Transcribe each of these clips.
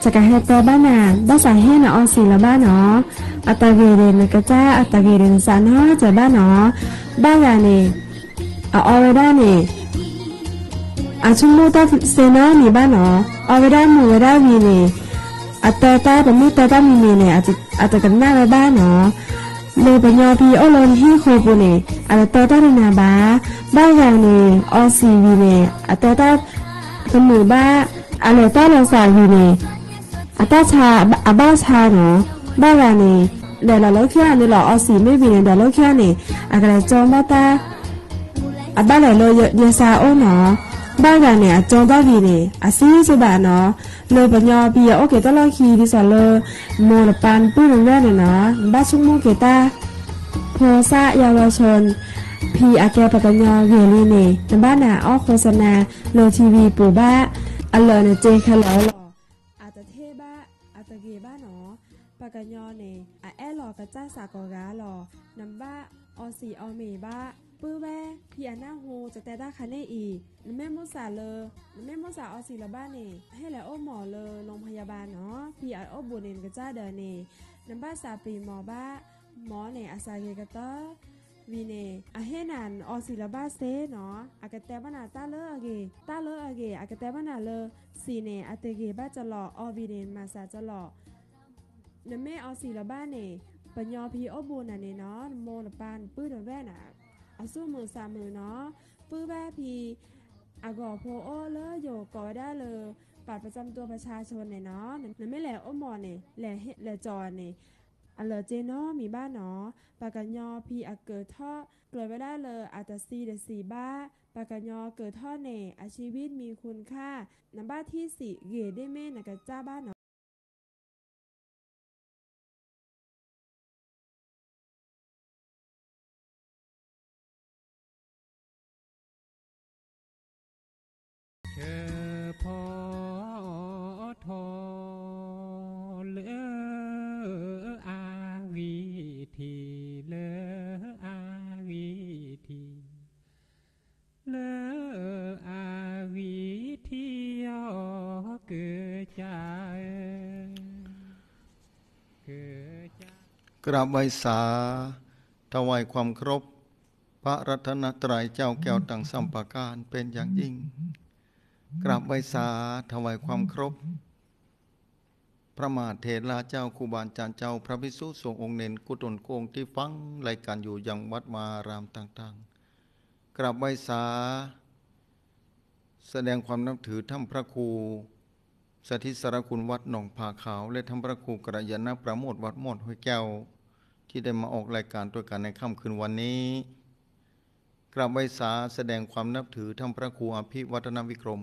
จากการเฮตบ้านนาบ้านสาเหตุออสีละบ้านเนาะอัตเวเรนกระจ้าอัตเวเรนสานห้าเจบ้านเนาะบ้านยานี่เอาไว้ได้นี่ชุมมูตาเซนามีบ้านเนาะเอาไว้ได้หมู่ไว้ได้วีนี่อัตตาเป็นมีตามีเนี่ยอาจจะกันหน้าไว้บ้านเนาะเลยปัญญาพีโอโลนที่โคปุนี่อัตตานาบ้านยานี่ออสีวีนี่อัตตาเป็นหมู่บ้านอะไรต้าเราสายวีนี่อาตาชาบ้าชาเนาะบ้านเรานี่เดี๋ยวเราเลิกแค่นี่หรอเอาสีไม่บีเนี่ยเดี๋ยวเลิกแค่นี่อะไรจงบ้าตาบ้านไหนเลยเยซาโอเนาะบ้านเราเนี่ยจงบ้าบีเนี่ยซีสุดาเนาะเลยปัญญาปีโอเคต้องเลิกคีดิสเลยโมลปันปื้นเรื่องเนี่ยเนาะบ้านชุ่มโมเกตาโพซาเยาวชนพีอาแกปัญญาเวลีเนี่ยในบ้านน่ะอ้อโฆษณาโลทีวีปู่บ้าอันเลยเนี่ยเจคาแล้วอาจจะเทบ้าอาจจะเกบ้าเนาะปากกยอเนี่ยแอหลอกระจ้าสากอกาหลอนำบ้าอสีอเมบ้าปื้อแว่พี่อันหน้าโฮจะแต่ด้าคันเนอีแม่มุสาเลยแม่มุสาอสีละบ้านเนี่ยให้แล้วโอ้หมอเลยโรงพยาบาลเนาะพี่อันโอ้บุญเนกระจ้าเดอเนี่ยนำบ้าสาปีหมอบ้าหมอเนี่ยอาซาเกกะเตอวีเนเฮนันอสีละบ้าเซเนาะอากาเตบ้านาตาเลอเกอากาเตบ้านาเลสีเนอเตเกบ้าจะหล่ออวีเนมาซาจะหล่อนำแม่อสีละบ้านเนี่ยปัญญาพีโอบุญน่ะเนี่ยเนาะโมลปานปื้ดแว่น่ะสู้มือสามมือเนาะปื้อแว่พีอากอโพโอเลอโยก่อได้เลยบัตรประจำตัวประชาชนเนี่ยเนาะนั่นไม่แหล่โอหมอเนี่ยแหล่จอเนี่ยอันเลอเจเนาะมีบ้านเนาะปากกันยอพีอาเกิดท่อเกิดไม่ได้เลยอาจจะซีเดสีบ้าปากกันยอเกิดท่อเนี่ยอาชีวิตมีคุณค่าน้ำบ้าที่สี่เกดได้แม่นักจ้าบ้านเนาะเธอพอทอเลออาวีทีเลออาวีทีเลออาวีทีเกิดใจกราบไหว้สาถวายความเคารพพระรัตนตรัยเจ้าแก้วต่างสัมปการเป็นอย่างยิ่งกราบไหว้สาถวายความเคารพพระมหาเถรเจ้าครูบาอาจารย์เจ้าพระภิกษุสงฆ์องค์เนนกุศลโกงที่ฟังรายการอยู่ยังวัดวารามต่างๆกราบไหว้สาแสดงความนับถือท่านพระครูสถิสารคุณวัดหนองผาขาวและท่านพระครูกระยาณประโมทวัดโมดห้วยแก้วที่ได้มาออกรายการด้วยกันในค่ำคืนวันนี้กราบไหว้สาแสดงความนับถือท่านพระครูอภิวัฒนวิกรม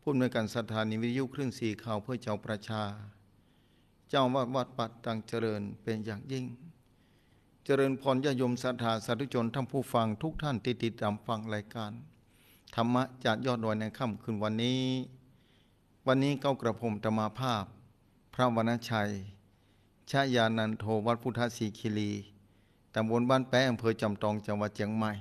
ผู้อำนวยการสถานีวิทยุคลื่นสีข่าวเพื่อเจ้าประชาเจ้าวัดปัดตังเจริญเป็นอย่างยิ่งเจริญพรญาโยมศรัทธาสาธุชนท่านผู้ฟังทุกท่านที่ติดตามฟังรายการธรรมะจากยอดดอยในค่ำคืนวันนี้เก้ากระผมธรรมาภาพพระวรรณชัยชยานันโทวัดพุทธศรีคีรีตำบลบ้านแป้อำเภอจำตองจังหวัดเชียงใหม่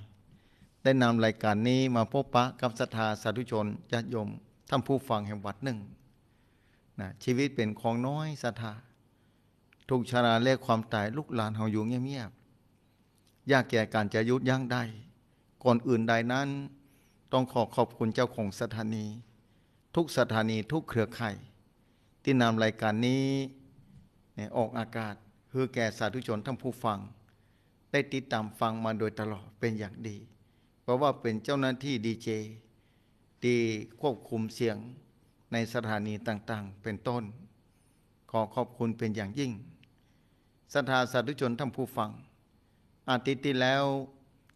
ได้นำรายการนี้มาพบปะกับศรัทธาสาธุชนญาติโยมท่านผู้ฟังแห่งวัดหนึ่งชีวิตเป็นของน้อยศรัทธาทุกชราและความตายลุกลานเฮาอยู่เงียบๆยากแก่การจะยุดยั้งได้ก่อนอื่นใดนั้นต้องขอบคุณเจ้าของสถานีทุกสถานีทุกเครือข่ายที่นำรายการนี้ออกอากาศเพื่อแก่สาธุชนท่านผู้ฟังได้ติดตามฟังมาโดยตลอดเป็นอย่างดีเพราะว่าเป็นเจ้าหน้าที่ดีเจที่ควบคุมเสียงในสถานีต่างๆเป็นต้นขอขอบคุณเป็นอย่างยิ่งศรัทธาสาธุชนท่านผู้ฟังอาทิตย์ที่แล้ว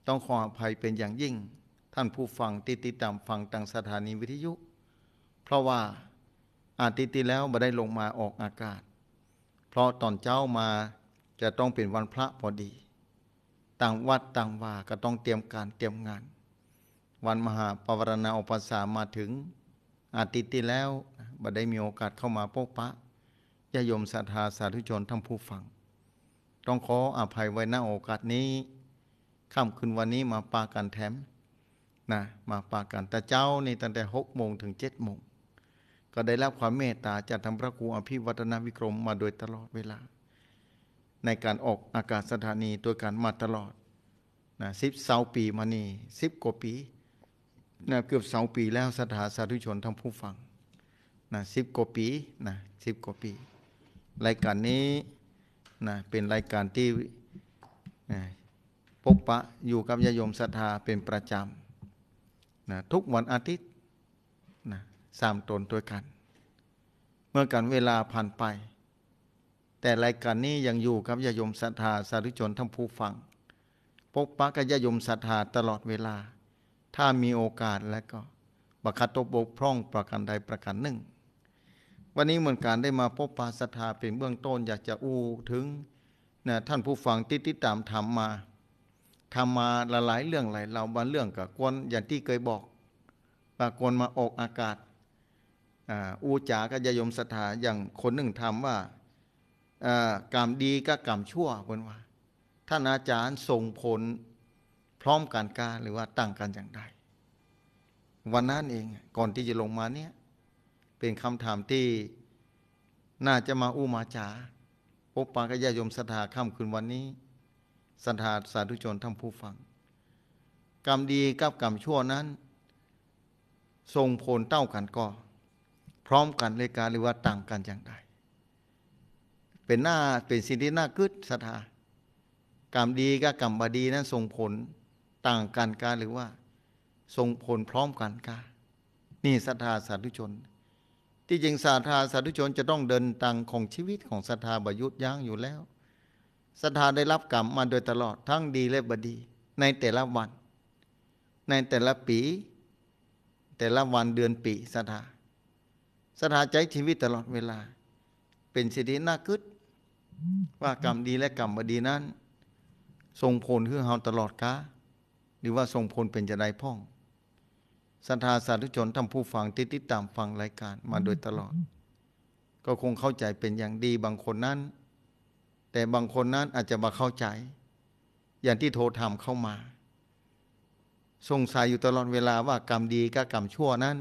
ต้องขออภัยเป็นอย่างยิ่งท่านผู้ฟังที่ติดตามฟังทางสถานีวิทยุเพราะว่าอาทิตย์ที่แล้วไม่ได้ลงมาออกอากาศเพราะตอนเช้ามาจะต้องเป็นวันพระพอดีต่างวัดต่างว่าก็ต้องเตรียมการเตรียมงานวันมหาปวารณาอุปสามาถึงอาทิตย์ที่แล้วไม่ได้มีโอกาสเข้ามาพบปะญาติโยมศรัทธาสาธุชนท่านผู้ฟังต้องขออภัยไว้ณโอกาสนี้ค่ำคืนวันนี้มาปากันแถมมาปากันแต่เจ้านี่ตั้งแต่6 โมงถึง 7 โมงก็ ก็ได้รับความเมตตาจากท่านพระครูอภิวัฒนวิกรมมาโดยตลอดเวลาในการออกอากาศสถานีตัวการมาตลอดนะ10 ปีมานี่10 กว่าปีนะเกือบ2 ปีแล้วสาธุชนทั้งผู้ฟังนะ10 กว่าปีนะ10 กว่าปีรายการนี้นะเป็นรายการที่นะพบปะอยู่กับญาติโยมศรัทธาเป็นประจำนะทุกวันอาทิตย์นะ3 ตนตัวกันเมื่อกันเวลาผ่านไปแต่รายการนี้ยังอยู่กับญาติโยมศรัทธาสาธุชนทั้งผู้ฟังพบปะกับญาติโยมศรัทธาตลอดเวลาถ้ามีโอกาสและก็บัคัดตกบกพร่องประการใดประการหนึ่งวันนี้เหมือนการได้มาพบปะศรัทธาเป็นเบื้องต้นอยากจะอู้ถึงนะท่านผู้ฟังติดตามทำมาหลายเรื่องหลายเราบางเรื่องกับกวนอย่างที่เคยบอกปากวนมาออกอากาศอูจากัญญายมศรัทธาอย่างคนหนึ่งทำว่ากรรมดีกับกรรมชั่วบนว่าท่านอาจารย์ส่งผลพร้อมกันกาหรือว่าต่างกันอย่างใดวันนั้นเองก่อนที่จะลงมาเนี่ยเป็นคำถามที่น่าจะมาอู้มาจาพบปะกัญญายมศรัทธาค่ำคืนวันนี้ศรัทธาสาธุชนทั้งผู้ฟังกรรมดีกับกรรมชั่วนั้นส่งผลเต้ากันก็พร้อมกันเลยการหรือว่าต่างกันอย่างใดเป็นสิ่งที่น่ากึศศรัทธากรรมดีกับกรรมบดีนั้นส่งผลต่างกันการหรือว่าส่งผลพร้อมกันกานี่ศรัทธาสาธุชนที่จริงศรัทธาสาธุชนจะต้องเดินทางของชีวิตของศรัทธาบยุทธยั้งอยู่แล้วศรัทธาได้รับกรรมมาโดยตลอดทั้งดีและบดีในแต่ละวันในแต่ละปีแต่ละวันเดือนปีศรัทธาใจชีวิตตลอดเวลาเป็นสิ่งที่น่ากึศว่ากรรมดีและกรรมบดีนั้นส่งผลคือเฮาตลอดกาหรือว่าส่งผลเป็นจะได้พ่องศรัทธาสาธุชนท่านผู้ฟังที่ติดตามฟังรายการมาโดยตลอดก็คงเข้าใจเป็นอย่างดีบางคนนั้นแต่บางคนนั้นอาจจะมาเข้าใจอย่างที่โทรถามเข้ามาสงสัยอยู่ตลอดเวลาว่ากรรมดีกับกรรมชั่วนั้น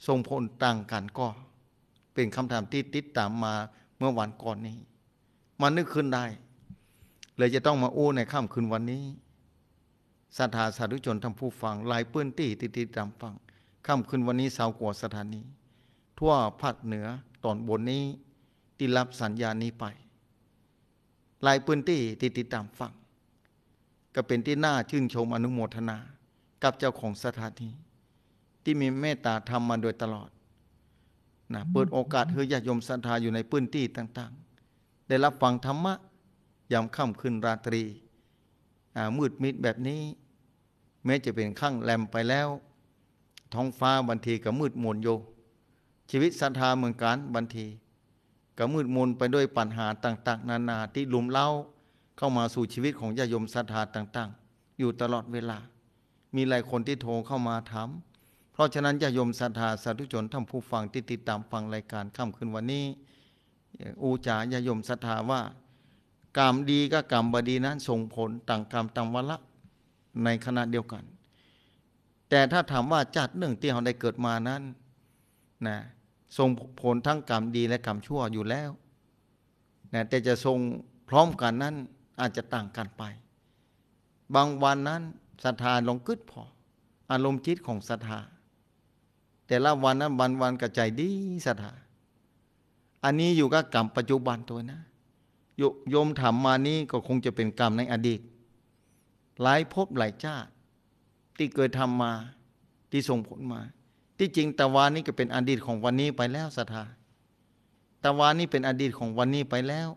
ส่งผลต่างกันก็เป็นคำถามที่ติดตามมาเมื่อวันก่อนนี้มันนึกขึ้นได้เลยจะต้องมาอู้ในค่ำคืนวันนี้ศรัทธาสาธุชนทั้งผู้ฟังหลายพื้นที่ติดตามฟังค่ำคืนวันนี้20 กว่าสถานีทั่วภาคเหนือตอนบนนี้ที่รับสัญญาณนี้ไปหลายพื้นที่ติดตามฟังก็เป็นที่น่าชื่นชมอนุโมทนากับเจ้าของสถานีที่มีเมตตาธรรมมาโดยตลอดนะเปิดโอกาสให้ญาติโยมศรัทธาอยู่ในพื้นที่ต่างๆได้รับฟังธรรมะยามค่ำคืนราตรีมืดมิดแบบนี้แม้จะเป็นข้างแรมไปแล้วท้องฟ้าบางทีก็มืดมนโยชีวิตศรัทธาเหมือนกันบางทีก็มืดมนไปด้วยปัญหาต่างๆนานาที่ลุมเล้าเข้ามาสู่ชีวิตของญาติโยมศรัทธาต่างๆอยู่ตลอดเวลามีหลายคนที่โทรเข้ามาถามเพราะฉะนั้นญาติโยมศรัทธาสาธุชนท่านผู้ฟังที่ติดตามฟังรายการค่ำคืนวันนี้อูจาญาติโยมศรัทธาว่ากรรมดีกับกรรมบดีนั้นส่งผลต่างกรรมต่างวาระในขณะเดียวกันแต่ถ้าถามว่าจัดเนื่องที่เราได้เกิดมานั้นนะส่งผลทั้งกรรมดีและกรรมชั่วอยู่แล้วนะแต่จะส่งพร้อมกันนั้นอาจจะต่างกันไปบางวันนั้นศรัทธาลงกึศพออารมณ์จิตของศรัทธาแต่ละวันนั้นวันกระใจดีศรัทธาอันนี้อยู่กับกรรมปัจจุบันตัวนะโยมถามมานี้ก็คงจะเป็นกรรมในอดีตหลายภพหลายชาติที่เคยทำมาที่ส่งผลมาที่จริงตะวันนี้ก็เป็นอดีตของวันนี้ไปแล้วศรัทธาตะวันนี้เป็นอดีตของวันนี้ไปแล้ว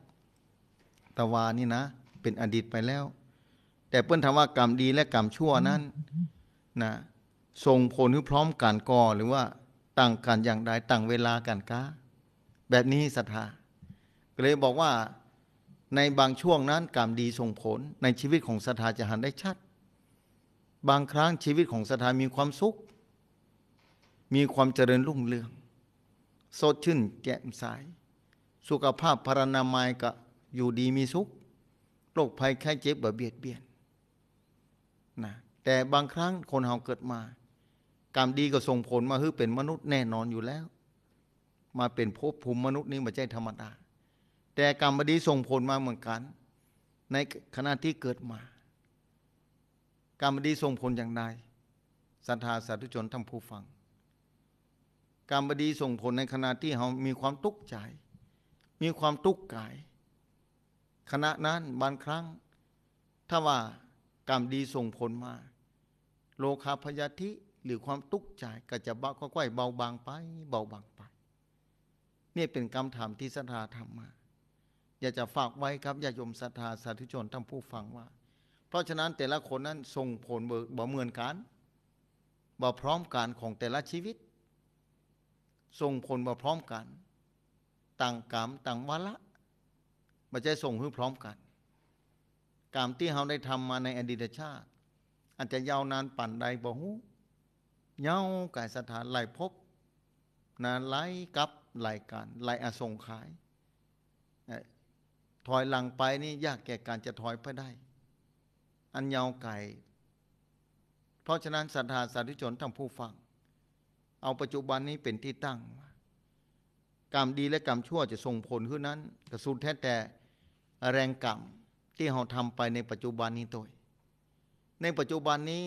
ตะวันนี้นะเป็นอดีตไปแล้วแต่เปิ้นถามว่ากรรมดีและกรรมชั่วนั้นนะส่งผลพร้อมกันก่อหรือว่าต่างกันอย่างใดต่างเวลากันกะแบบนี้ศรัทธาก็เลยบอกว่าในบางช่วงนั้นกรรมดีส่งผลในชีวิตของศรัทธาจะเห็นได้ชัดบางครั้งชีวิตของศรัทธามีความสุขมีความเจริญรุ่งเรืองสดชื่นแจ่มใสสุขภาพพรรณนามัยก็อยู่ดีมีสุขโรคภัยไข้เจ็บบ่เบียดเบียนนะแต่บางครั้งคนเราเกิดมากรรมดีก็ส่งผลมาให้เป็นมนุษย์แน่นอนอยู่แล้ว มาเป็นภพภูมิมนุษย์นี้ไม่ใช่ธรรมดาแต่กรรมดีส่งผลมาเหมือนกันในขณะที่เกิดมากรรมดีส่งผลอย่างไรศรัทธาสาธุชนท่านผู้ฟังกรรมดีส่งผลในขณะที่เรามีความทุกข์ใจมีความทุกข์กายขณะนั้นบางครั้งถ้าว่ากรรมดีส่งผลมาโลคาพยาธิหรือความทุกข์ใจก็จะค่อยๆเบาบางไปเบาบางไปนี่เป็นคำถามที่ศรัทธาทำมาอยากจะฝากไว้ครับญาติโยมศรัทธาสาธุชนท่านผู้ฟังว่าเพราะฉะนั้นแต่ละคนนั้นส่งผลบ่เหมือนกันบ่พร้อมกันของแต่ละชีวิตส่งผลบ่พร้อมกันต่างกรรมต่างวาระไม่ใช่ส่งให้พร้อมกันกรรมที่เราได้ทำมาในอดีตชาติอาจจะยาวนานปั่นใดบ่ฮู้เย้ากายสถานไหลพบนานไหลกับไหลการไหลอสงขายถอยหลังไปนี่ยากแก่การจะถอยไปได้อันยาวไกลเพราะฉะนั้นศรัทธาสาธุชนท่านผู้ฟังเอาปัจจุบันนี้เป็นที่ตั้งกรรมดีและกรรมชั่วจะส่งผลขึ้นนั้นกระสุนแท้แต่แรงกรรมที่เราทำไปในปัจจุบันนี้ตัวในปัจจุบันนี้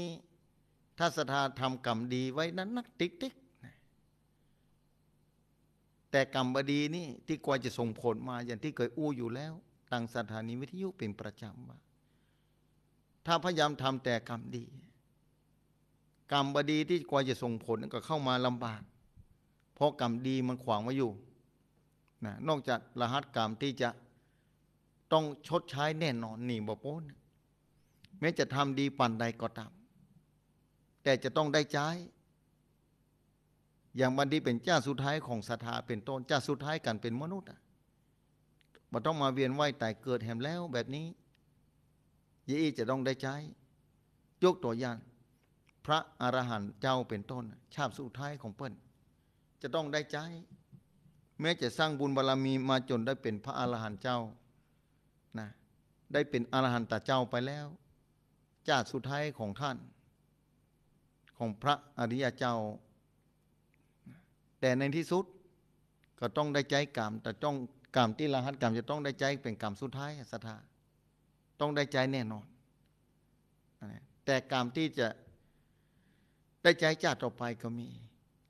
ถ้าศรัทธาทำกรรมดีไว้นั้นนักติ๊กแต่กรรมบดีนี่ที่กว่าจะส่งผลมาอย่างที่เคยอู้อยู่แล้วตั้งสถานีวิทยุเป็นประจำว่าถ้าพยายามทำแต่กรรมดีกรรมบดีที่กว่าจะส่งผลก็เข้ามาลำบากเพราะกรรมดีมันขวางไว้อยู่นะนอกจากรหัสกรรมที่จะต้องชดใช้แน่นอนนี่บ่พ้นแม้จะทำดีปานใดก็ตามแต่จะต้องได้ใช้อย่างบันดีเป็นเจ้าสุดท้ายของศรัทธาเป็นต้นเจ้าสุดท้ายกันเป็นมนุษย์บ่ต้องมาเวียนว่ายตายเกิดแห่มแล้วแบบนี้ยี่จะต้องได้ใช้ยกตัวอย่างพระอรหันต์เจ้าเป็นต้นชาติสุดท้ายของเปิ้ลจะต้องได้ใช้แม้จะสร้างบุญบารมีมาจนได้เป็นพระอรหันต์เจ้านะได้เป็นอรหันตเจ้าไปแล้วชาติสุดท้ายของท่านของพระอริยเจ้าแต่ในที่สุดก็ต้องได้ใจกรรมแต่ต้องกรรมที่รหัสกรรมจะต้องได้ใจเป็นกรรมสุดท้ายศรัทธาต้องได้ใจแน่นอนแต่กรรมที่จะได้ใจชาติต่อไปก็มี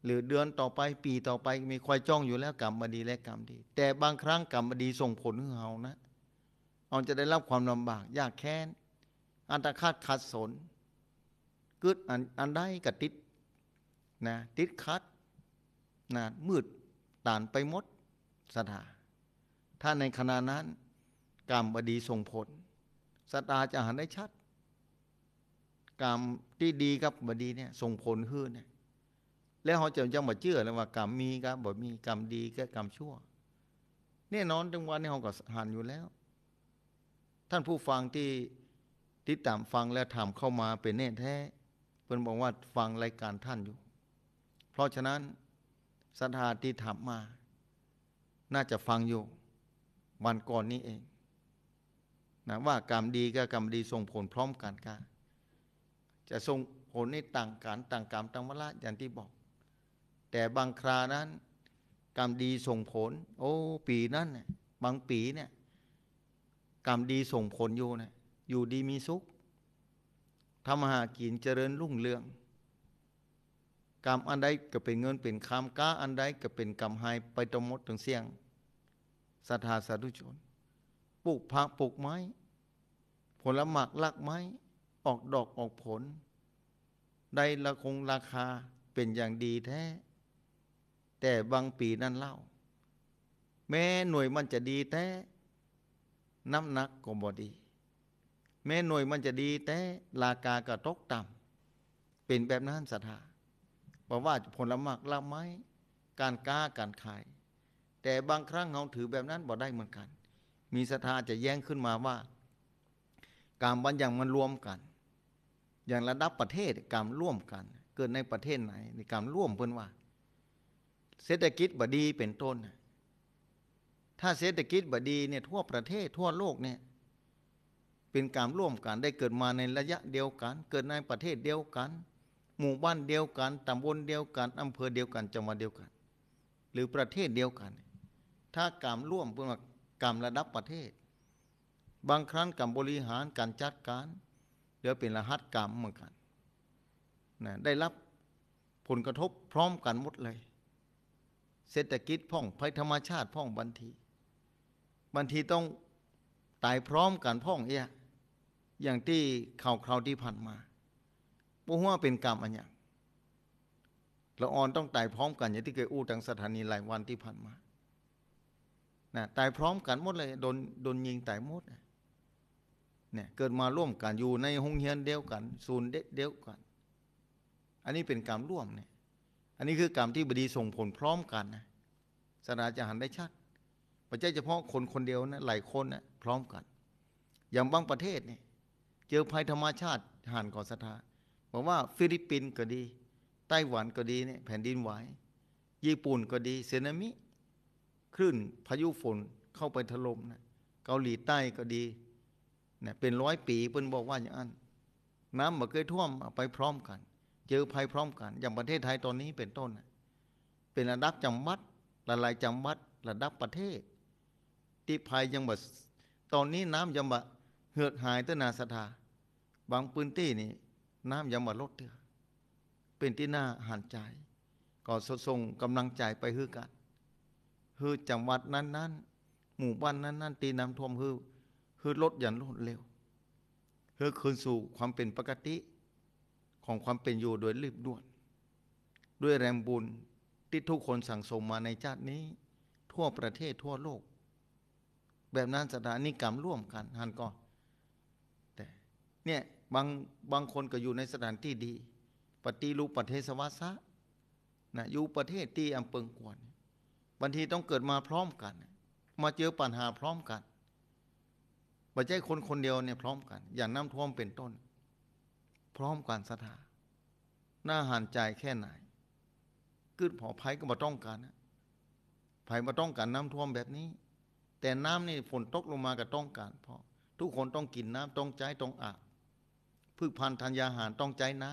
หรือเดือนต่อไปปีต่อไปมีคอยจ้องอยู่แล้วกรรมบดีและกรรมดีแต่บางครั้งกรรมบดีส่งผลให้เรานะเราจะได้รับความลำบากยากแค้นอันตรคาดขัดสนกึดอันใดก็ติดนะติดขัดนะมืดต่านไปหมดศรัทธาถ้าในขณะนั้นกรรมบดีส่งผลศรัทธาจะหันได้ชัดกรรมที่ดีกับบดีเนี่ยส่งผลขึ้นเนี่ยแล้วเขาจะยังมาเชื่อเลยว่ากรรมมีกับบ่มีกรรมดีกับกรรมชั่วแน่นอนจังวันนี้เขาก็หันอยู่แล้วท่านผู้ฟังที่ติดตามฟังและถามเข้ามาเป็นแน่แท้เพิ่นบอกว่าฟังรายการท่านอยู่เพราะฉะนั้นศรัทธาที่ถามมาน่าจะฟังอยู่วันก่อนนี้เองนะว่ากรรมดีกับกรรมดีส่งผลพร้อมกันกันจะส่งผลในต่างกันต่างกรรมต่างวาระอย่างที่บอกแต่บางครานั้นกรรมดีส่งผลโอ้ปีนั้นเนี่ยบางปีเนี่ยกรรมดีส่งผลอยู่เนี่ยอยู่ดีมีสุขทำมาหากินเจริญรุ่งเรืองกรรมอันใดก็เป็นเงินเป็นคำก้าอันใดก็เป็นกรรมหายไปตรงหมดถึงเสี่ยงศรัทธาสาธุชนปลูกผักปลูกไม้ผลหมากลักไม้ออกดอกออกผลได้ราคาเป็นอย่างดีแท้แต่บางปีนั้นเล่าแม้หน่วยมันจะดีแท้น้ำหนักก็บ่ดีแม้หน่วยมันจะดีแต่ราคาก็ตกต่ำเป็นแบบนั้นศรัทธาบอกว่าผลหมากลักไม้การค้าการขายแต่บางครั้งเราถือแบบนั้นบ่ได้เหมือนกันมีศรัทธาจะแย้งขึ้นมาว่ากรรมบางอย่างมันรวมกันอย่างระดับประเทศกรรมร่วมกันเกิดในประเทศไหนในกรรมร่วมเพิ่นว่าเศรษฐกิจบ่ดีเป็นต้นถ้าเศรษฐกิจบ่ดีเนี่ยทั่วประเทศทั่วโลกเนี่ยเป็นกรรมร่วมกันได้เกิดมาในระยะเดียวกันเกิดในประเทศเดียวกันหมู่บ้านเดียวกันตำบลเดียวกันอำเภอเดียวกันจังหวัดเดียวกัน หรือประเทศเดียวกันถ้ากรรมร่วมเป็นว่ากรรมระดับประเทศบางครั้งกรรมบริหารการจัดการเดี๋ยวเป็นรหัสกรรมเหมือนกันนะได้รับผลกระทบพร้อมกันหมดเลยเศรษฐกิจพ่องภัยธรรมชาติพ่องบางทีต้องตายพร้อมกันพ่องอย่างที่ข่าวที่ผ่านมาบ่ฮู้ว่าเป็นกรรมอันหยังละออนต้องตายพร้อมกันอย่างที่เคยอู้ทางสถานีหลายวันที่ผ่านมานะตายพร้อมกันหมดเลยโดนยิงตายหมดเนี่ยเกิดมาร่วมกันอยู่ในโรงเรียนเดียวกันศูนย์เดียวกันอันนี้เป็นกรรมร่วมเนี่ยอันนี้คือกรรมที่บดีส่งผลพร้อมกันนะศาสนาจะหันได้ชัดไม่ใช่เฉพาะคนเดียวนะหลายคนนะพร้อมกันอย่างบางประเทศเนี่ยเจอภัยธรรมชาติหันก่อศรัทธาบอกว่าฟิลิปปินส์ก็ดีไต้หวันก็ดีเนี่ยแผ่นดินไหวญี่ปุ่นก็ดีสึนามิคลื่นพายุฝนเข้าไปถล่มนะเกาหลีใต้ก็ดีเนี่ยเป็น100 ปีเพิ่นบอกว่าอย่างนั้นน้ำบ่เคยท่วมไปพร้อมกันเจอภัยพร้อมกันอย่างประเทศไทยตอนนี้เป็นต้นเป็นระดับจังหวัดหลายๆจังหวัดระดับประเทศที่ภัยยังบ่ตอนนี้น้ำยังบ่เหือดหายต้นนาศรัทธาบางพื้นที่นี่น้ำยังบ่ลดเถอะเป็นที่น่าหันใจก็ส่งกำลังใจไปฮือกันฮือจังหวัดนั้นๆหมู่บ้านนั้นๆตีน้ำท่วมฮือลดอย่างรวดเร็วฮือคืนสู่ความเป็นปกติของความเป็นอยู่โดยรีบด่วนด้วยแรงบุญที่ทุกคนสั่งสมมาในชาตินี้ทั่วประเทศทั่วโลกแบบนั้นสถานีกรรมร่วมกันหันก็แต่เนี่ยบางคนก็อยู่ในสถานที่ดีปฏิรูปประเทศวาสะนะอยู่ประเทศที่อำเภอกวนบางทีต้องเกิดมาพร้อมกันมาเจอปัญหาพร้อมกันไม่ใช่คนเดียวเนี่ยพร้อมกันอย่างน้ำท่วมเป็นต้นพร้อมกันศรัทธาน่าหันใจแค่ไหนกึดผอภัยก็มาต้องการนะภัยมาต้องการน้ำท่วมแบบนี้แต่น้ำนี่ฝนตกลงมาก็ต้องการเพราะทุกคนต้องกินน้ำต้องใจต้องอาบพืชพันธุ์ธัญญาหารต้องใจน้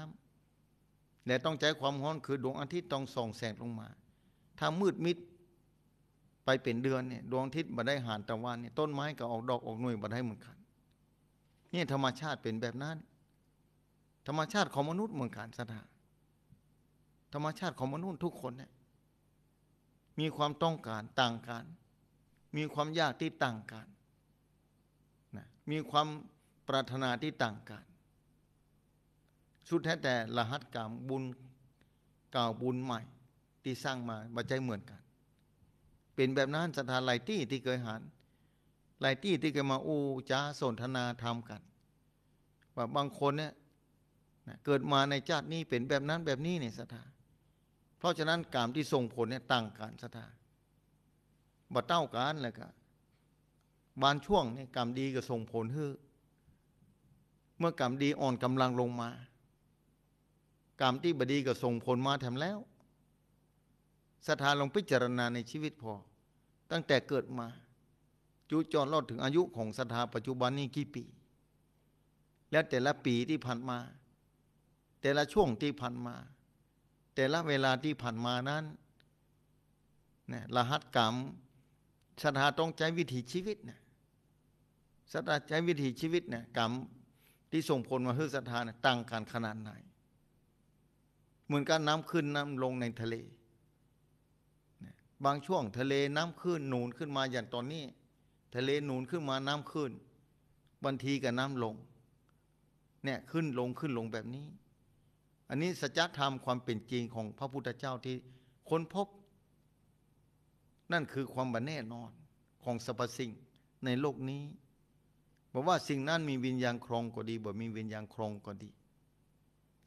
ำและต้องใจความร้อนคือดวงอาทิตย์ต้องส่องแสงลงมาถ้ามืดมิดไปเป็นเดือนเนี่ยดวงอาทิตย์มาได้หารตะวันเนี่ยต้นไม้ก็ออกดอกออกหน่วยมาได้เหมือนกันนี่ธรรมชาติเป็นแบบนั้นธรรมชาติของมนุษย์เหมือนกันศรัทธาธรรมชาติของมนุษย์ทุกคนเนี่ยมีความต้องการต่างกันมีความยากที่ต่างกันนะมีความปรารถนาที่ต่างกันสุดแท้แต่รหัสกรรมบุญเก่าบุญใหม่ที่สร้างมาไม่ใช่เหมือนกันเป็นแบบนั้นศรัทธาหลายที่ที่เคยหันหลายที่ที่เคยมาอู้จ้าสนทนาธรรมกันว่าบางคนเนี่ยเกิดมาในชาตินี้เป็นแบบนั้นแบบนี้เนี่ยศรัทธาเพราะฉะนั้นกรรมที่ส่งผลเนี่ยต่างกันศรัทธาบ่เต้ากันเลยก็บางช่วงเนี่ยกรรมดีก็ส่งผลให้เมื่อกรรมดีอ่อนกำลังลงมากรรมที่บดีก็ส่งผลมาแถมแล้วศรัทธาลองพิจารณาในชีวิตพอตั้งแต่เกิดมาจูจรรอดถึงอายุของศรัทธาปัจจุบันนี้กี่ปีแล้วแต่ละปีที่ผ่านมาแต่ละช่วงที่ผ่านมาแต่ละเวลาที่ผ่านมานั้นเนี่ยรหัสกรรมศรัทธาต้องใช้วิถีชีวิตเนี่ยศรัทธาใช้วิถีชีวิตเนี่ยกรรมที่ส่งผลมาให้ศรัทธาเนี่ยต่างกันขนาดไหนเหมือนกันน้ำขึ้นน้ำลงในทะเลบางช่วงทะเลน้ำขึ้นหนุนขึ้นมาอย่างตอนนี้ทะเลหนุนขึ้นมาน้ำขึ้นบางทีกับน้ำลงเนี่ยขึ้นลงแบบนี้อันนี้สัจธรรมความเป็นจริงของพระพุทธเจ้าที่ค้นพบนั่นคือความบันแน่นอนของสรรพสิ่งในโลกนี้บอกว่าสิ่งนั้นมีวิญญาณครองก็ดีบ่มีวิญญาณครองก็ดี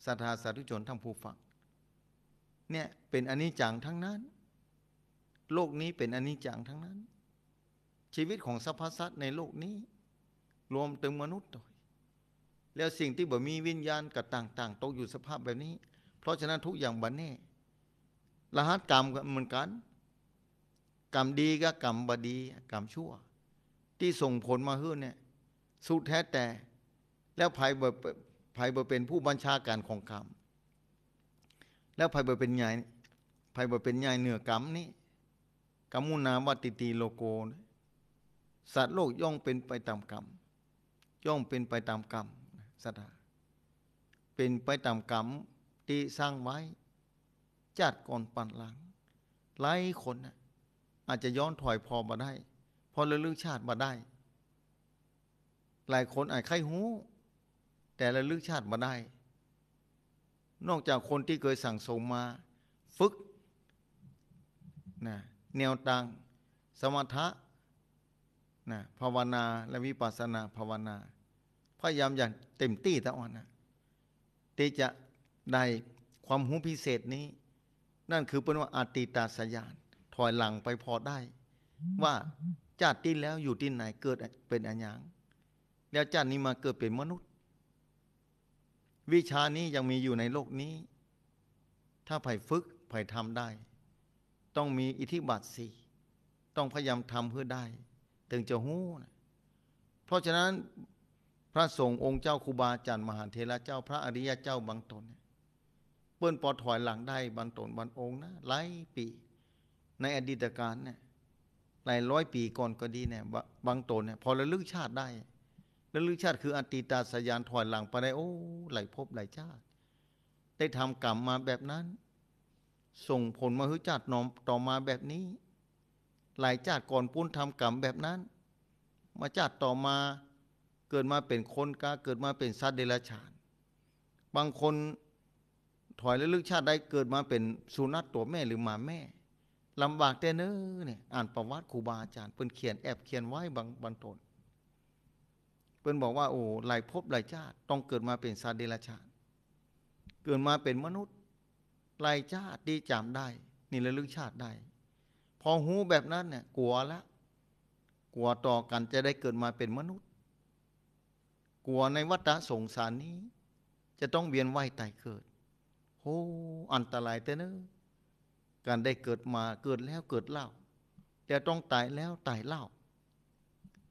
ศรัทธาสาธุชนทั้งผู้ฟังเนี่ยเป็นอนิจจังทั้งนั้นโลกนี้เป็นอนิจจังทั้งนั้นชีวิตของสรรพสัตว์ในโลกนี้รวมถึงมนุษย์ด้วยแล้วสิ่งที่บ่มีวิญญาณกับต่างๆตกอยู่สภาพแบบนี้เพราะฉะนั้นทุกอย่างบันแน่รหัสกรรมก็เหมือนกันกรรมดีกับกรรมบดีกรรมชั่วที่ส่งผลมาให้เนี่ยสุดแท้แต่แล้วภัยบ่เป็นผู้บัญชาการของกรรมแล้วภัยบ่เป็นใหญ่ภัยบ่เป็นใหญ่เหนือกรรมนี้ กัมมุนาวัตติโลโกสัตว์โลกย่อมเป็นไปตามกรรมย่อมเป็นไปตามกรรมศรัทธาเป็นไปตามกรรมที่สร้างไว้จัดก่อนปันหลังหลายคนอาจจะย้อนถอยพอมาได้พอระลึกชาติมาได้หลายคนอาจใครหูแต่ระลึกชาติมาได้นอกจากคนที่เคยสั่งสมมาฝึกแนวทางสมถะภาวนาและวิปัสสนาภาวนาพยายามอย่างเต็มที่ตะวันที่จะได้ความหูพิเศษนี้นั่นคือเป็นว่าอาติตาสยานถอยหลังไปพอได้ว่าชาติที่แล้วอยู่ที่ไหนเกิดเป็นอันยังแล้วชาตินี้มาเกิดเป็นมนุษย์วิชานี้ยังมีอยู่ในโลกนี้ถ้าไผ่ฝึกไผ่ทำได้ต้องมีอิทธิบาทสี่ต้องพยายามทำเพื่อได้ถึงจะหู้เพราะฉะนั้นพระสงฆ์องค์เจ้าครูบาอาจารย์มหาเถระเจ้าพระอริยเจ้าบางตนเปิ้นปอถอยหลังได้บางตนบางองค์นะหลายปีในอดีตการเนี่ยหลายร้อยปีก่อนก็ดีเนี่ยบางตนเนี่ยพอระลึกชาติได้ระลึกชาติคืออติตาสยานถอยหลังไปได้โอ้หลายภพหลายชาติได้ทำกรรมมาแบบนั้นส่งผลมาให้ชาติต่อมาแบบนี้หลายชาติก่อนปุ้นทำกรรมแบบนั้นมาชาติต่อมาเกิดมาเป็นคนกาเกิดมาเป็นสัตว์เดรัจฉานบางคนถอยระลึกชาติได้เกิดมาเป็นสุนัขตัวแม่หรือหมาแม่ลำบากแต่เน้อเนี่ยอ่านประวัติครูบาอาจารย์เพิ่นเขียนแอบเขียนไว้บางตนเพิ่นบอกว่าโอ้หลายภพหลายชาติต้องเกิดมาเป็นสัตว์เดรัจฉานเกิดมาเป็นมนุษย์หลายชาติที่จำได้นี่ระลึกชาติได้พอหูแบบนั้นเนี่ยกลัวละกลัวต่อกันจะได้เกิดมาเป็นมนุษย์กลัวในวัฏสงสารนี้จะต้องเวียนว่ายตายเกิดโอ้อันตรายแต่เนอะการได้เกิดมาเกิดแล้วเกิดเล่าแต่ต้องตายแล้วตายเล่า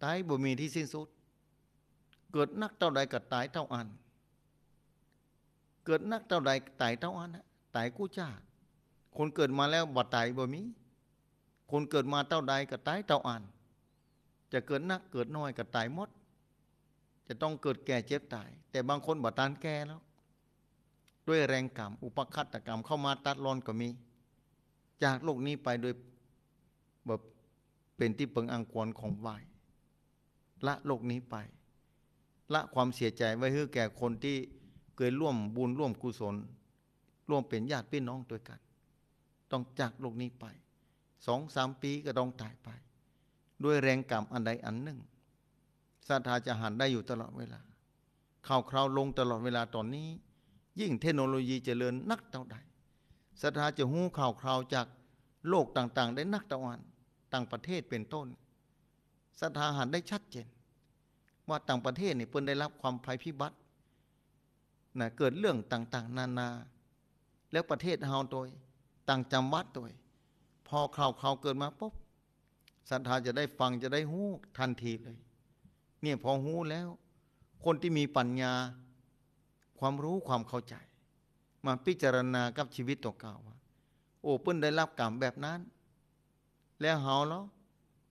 ตายบ่มีที่สิ้นสุดเกิดนักเท่าใดก็ตายเท่าอันเกิดนักเท่าใดตายเท่าอันตายกู้จ้าคนเกิดมาแล้วบ่ตายบ่มีคนเกิดมาเท่าใดก็ตายเท่าอันจะเกิดนักเกิดน้อยก็ตายหมดจะต้องเกิดแก่เจ็บตายแต่บางคนบ่ตานแก่แล้วด้วยแรงกรรมอุปคัตตกรรมเข้ามาตัดรอนก็มีจากโลกนี้ไปโดยแบบเป็นที่เปิงอังควรของวายละโลกนี้ไปละความเสียใจไว้ให้แก่คนที่เคยร่วมบุญร่วมกุศลร่วมเป็นญาติพี่น้องด้วยกันต้องจากโลกนี้ไป2-3 ปีก็ต้องตายไปด้วยแรงกรรมอันใดอันหนึ่งศรัทธาจะหันได้อยู่ตลอดเวลาข่าวคราวลงตลอดเวลาตอนนี้ยิ่งเทคโนโลยีเจริญนักเท่าใดศรัทธาจะหู้ข่าวคราวจากโลกต่างๆได้นักตะวันต่างประเทศเป็นต้นศรัทธาหันได้ชัดเจนว่าต่างประเทศนี่เพิ่นได้รับความภัยพิบัติเกิดเรื่องต่างๆนานาแล้วประเทศเฮาโดยต่างจำวัดโดยพอข่าวเกิดมาปุ๊บศรัทธาจะได้ฟังจะได้หู้ทันทีเลยเนี่ยพอหู้แล้วคนที่มีปัญญาความรู้ความเข้าใจมาพิจารณากับชีวิตตัวเก่าว่าโอ้เพิ่นได้รับกรรมแบบนั้นแล้วเฮาแล้ว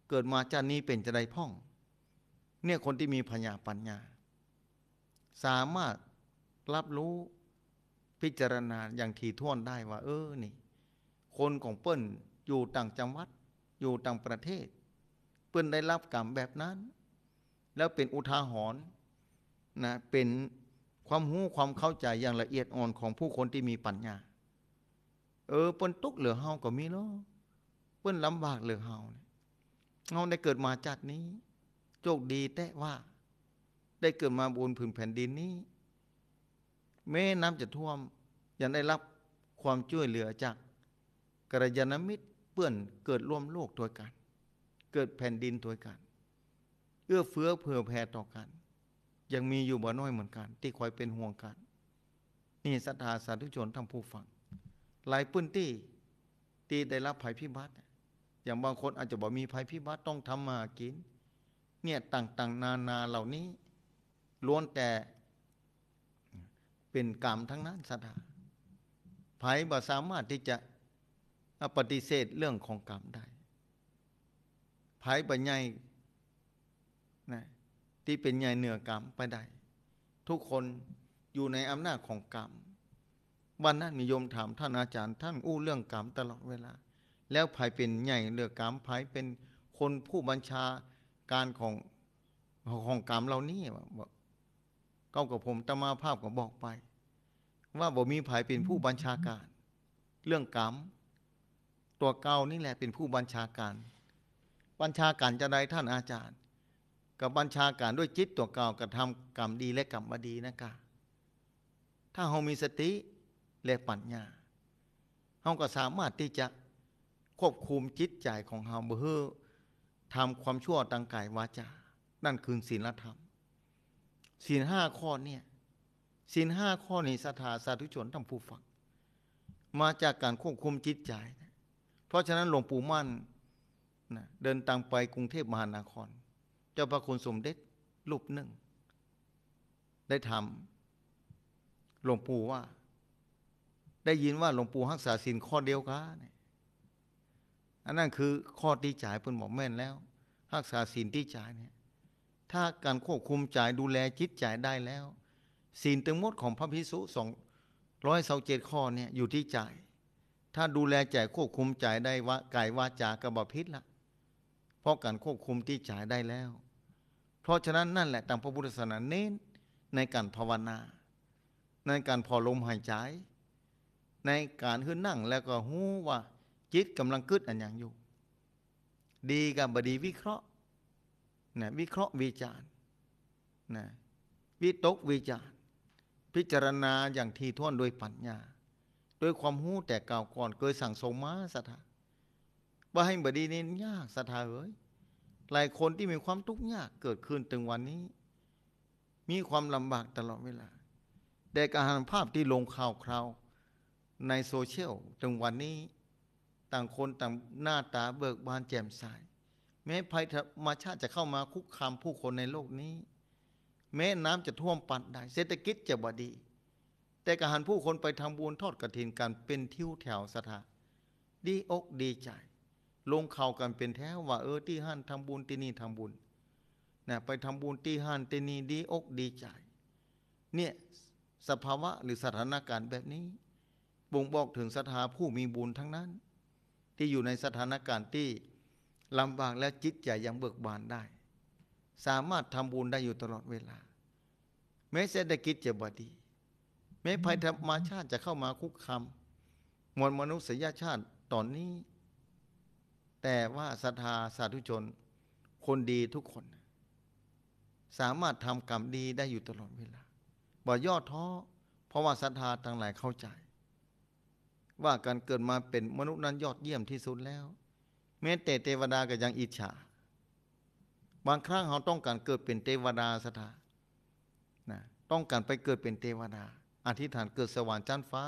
เกิดมาชาตินี้เป็นจะได้พ่องเนี่ยคนที่มีปัญญาสามารถรับรู้พิจารณาอย่างถี่ถ้วนได้ว่านี่คนของเปิ้นอยู่ต่างจังหวัดอยู่ต่างประเทศเปิ้นได้รับกรรมแบบนั้นแล้วเป็นอุทาหรณ์เป็นความรู้ความเข้าใจอย่างละเอียดอ่อนของผู้คนที่มีปัญญาเปิ้นทุกข์เหลือเฮาก็มีเนาะเปิ้นลำบากเหลือเฮาได้เกิดมาชาตินี้โชคดีแต่ว่าได้เกิดมาบนผืนแผ่นดินนี้แม้น้ำจะท่วมยังได้รับความช่วยเหลือจากกัลยาณมิตรเพื่อนเกิดร่วมโลกด้วยกันเกิดแผ่นดินด้วยกันเอื้อเฟื้อเผื่อแผ่ต่อกันยังมีอยู่บ่น้อยเหมือนกันที่คอยเป็นห่วงกันนี่ศรัทธาสาธุชนทั้งผู้ฟังหลายพื้นที่ที่ได้รับภัยพิบัติอย่างบางคนอาจจะบอกมีภัยพิบัติต้องทำมากินเนี่ยต่างๆนานาเหล่านี้ล้วนแต่เป็นกรรมทั้งนั้นศรัทธาภัยบ่สามารถที่จะปฏิเสธเรื่องของกรรมได้ ภัยบัญญัยนะที่เป็นใหญ่เหนือกรรมไปได้ทุกคนอยู่ในอำนาจของกรรมวันนั้นนิยมถามท่านอาจารย์ท่านอู้เรื่องกรรมตลอดเวลาแล้วภัยเป็นใหญ่เหนือกรรมภัยเป็นคนผู้บัญชาการของกรรมเหล่านี้เก้ากับผมตมาภาพก็บอกไปว่าบ่มีภัยเป็นผู้บัญชาการเรื่องกรรมตัวเก่านี่แหละเป็นผู้บัญชาการจะได้ท่านอาจารย์กับบัญชาการด้วยจิตตัวเก่ากระทำกรรมดีและกรรมไม่ดีนะกะถ้าเรามีสติและปัญญาเราก็สามารถที่จะควบคุมจิตใจของเราบ่ให้ทำความชั่วทางกายวาจานั่นคือศีลธรรมศีล5 ข้อเนี่ยศีล5 ข้อนี้ศรัทธาสาธุชนทั้งผู้ฟังมาจากการควบคุมจิตใจเพราะฉะนั้นหลวงปู่มั่นนะเดินทางไปกรุงเทพมหานครเจ้าพระคุณสมเด็จรูปหนึ่งได้ทำหลวงปู่ว่าได้ยินว่าหลวงปู่รักษาศีลข้อเดียวกันอันนั้นคือข้อที่จ่ายเพิ่นบอกแม่นแล้วรักษาศีลที่จ่ายเนี่ยถ้าการควบคุมใจดูแลจิตใจได้แล้วศีลทั้งหมดของพระภิกษุ227 ข้อเนี่ยอยู่ที่ใจถ้าดูแลใจควบคุมใจได้ว่ากายวาจากระบพิษละเพราะการควบคุมที่ใจได้แล้วเพราะฉะนั้นนั่นแหละตามพระพุทธศาสนาเน้นในการภาวนาในการพอลมหายใจในการขึ้นนั่งแล้วก็หู้ว่าจิตกำลังกึดอันอย่างอยู่ดีกับบดีวิเคราะห์นะวิเคราะห์วิจารณ์นะวิตกวิจารณ์พิจารณาอย่างที่ถ้วนโดยปัญญาโดยความหู้แต่เก่าก่อนเคยสั่งสมมาศรัทธาว่าให้บดีนี่ยากศรัทธาเอ้ยหลายคนที่มีความทุกข์ยากเกิดขึ้นถึงวันนี้มีความลำบากตลอดเวลาแต่การหันภาพที่ลงข่าวคราวในโซเชียลถึงวันนี้ต่างคนต่างหน้าตาเบิกบานแจ่มใสแม้ภัยธรรมชาติจะเข้ามาคุกคามผู้คนในโลกนี้แม้น้ำจะท่วมปัดได้เศรษฐกิจจะบดีแต่การหันผู้คนไปทำบุญทอดกฐินกันเป็นทิวแถวศรัทธาดีอกดีใจลงข่าวกันเป็นแถวว่าที่ห้านทำบุญที่นี่ทำบุญนะไปทำบุญที่ห้านที่นี่ดีอกดีใจเนี่ยสภาวะหรือสถานการณ์แบบนี้บ่งบอกถึงศรัทธาผู้มีบุญทั้งนั้นที่อยู่ในสถานการณ์ที่ลำบากและจิตใจยังเบิกบานได้สามารถทำบุญได้อยู่ตลอดเวลาแม้เศรษฐกิจจะบดีแม้ภัยธรรมชาติจะเข้ามาคุกคามมวลมนุษยชาติตอนนี้แต่ว่าศรัทธาสาธุชนคนดีทุกคนสามารถทำกรรมดีได้อยู่ตลอดเวลาบ่ย่อท้อเพราะว่าศรัทธาทั้งหลายเข้าใจว่าการเกิดมาเป็นมนุษย์นั้นยอดเยี่ยมที่สุดแล้วแม้แต่เทวดาก็ยังอิจฉาบางครั้งเราต้องการเกิดเป็นเทวดาศรัทธานะต้องการไปเกิดเป็นเทวดาอธิษฐานเกิดสวรรค์ชั้นฟ้า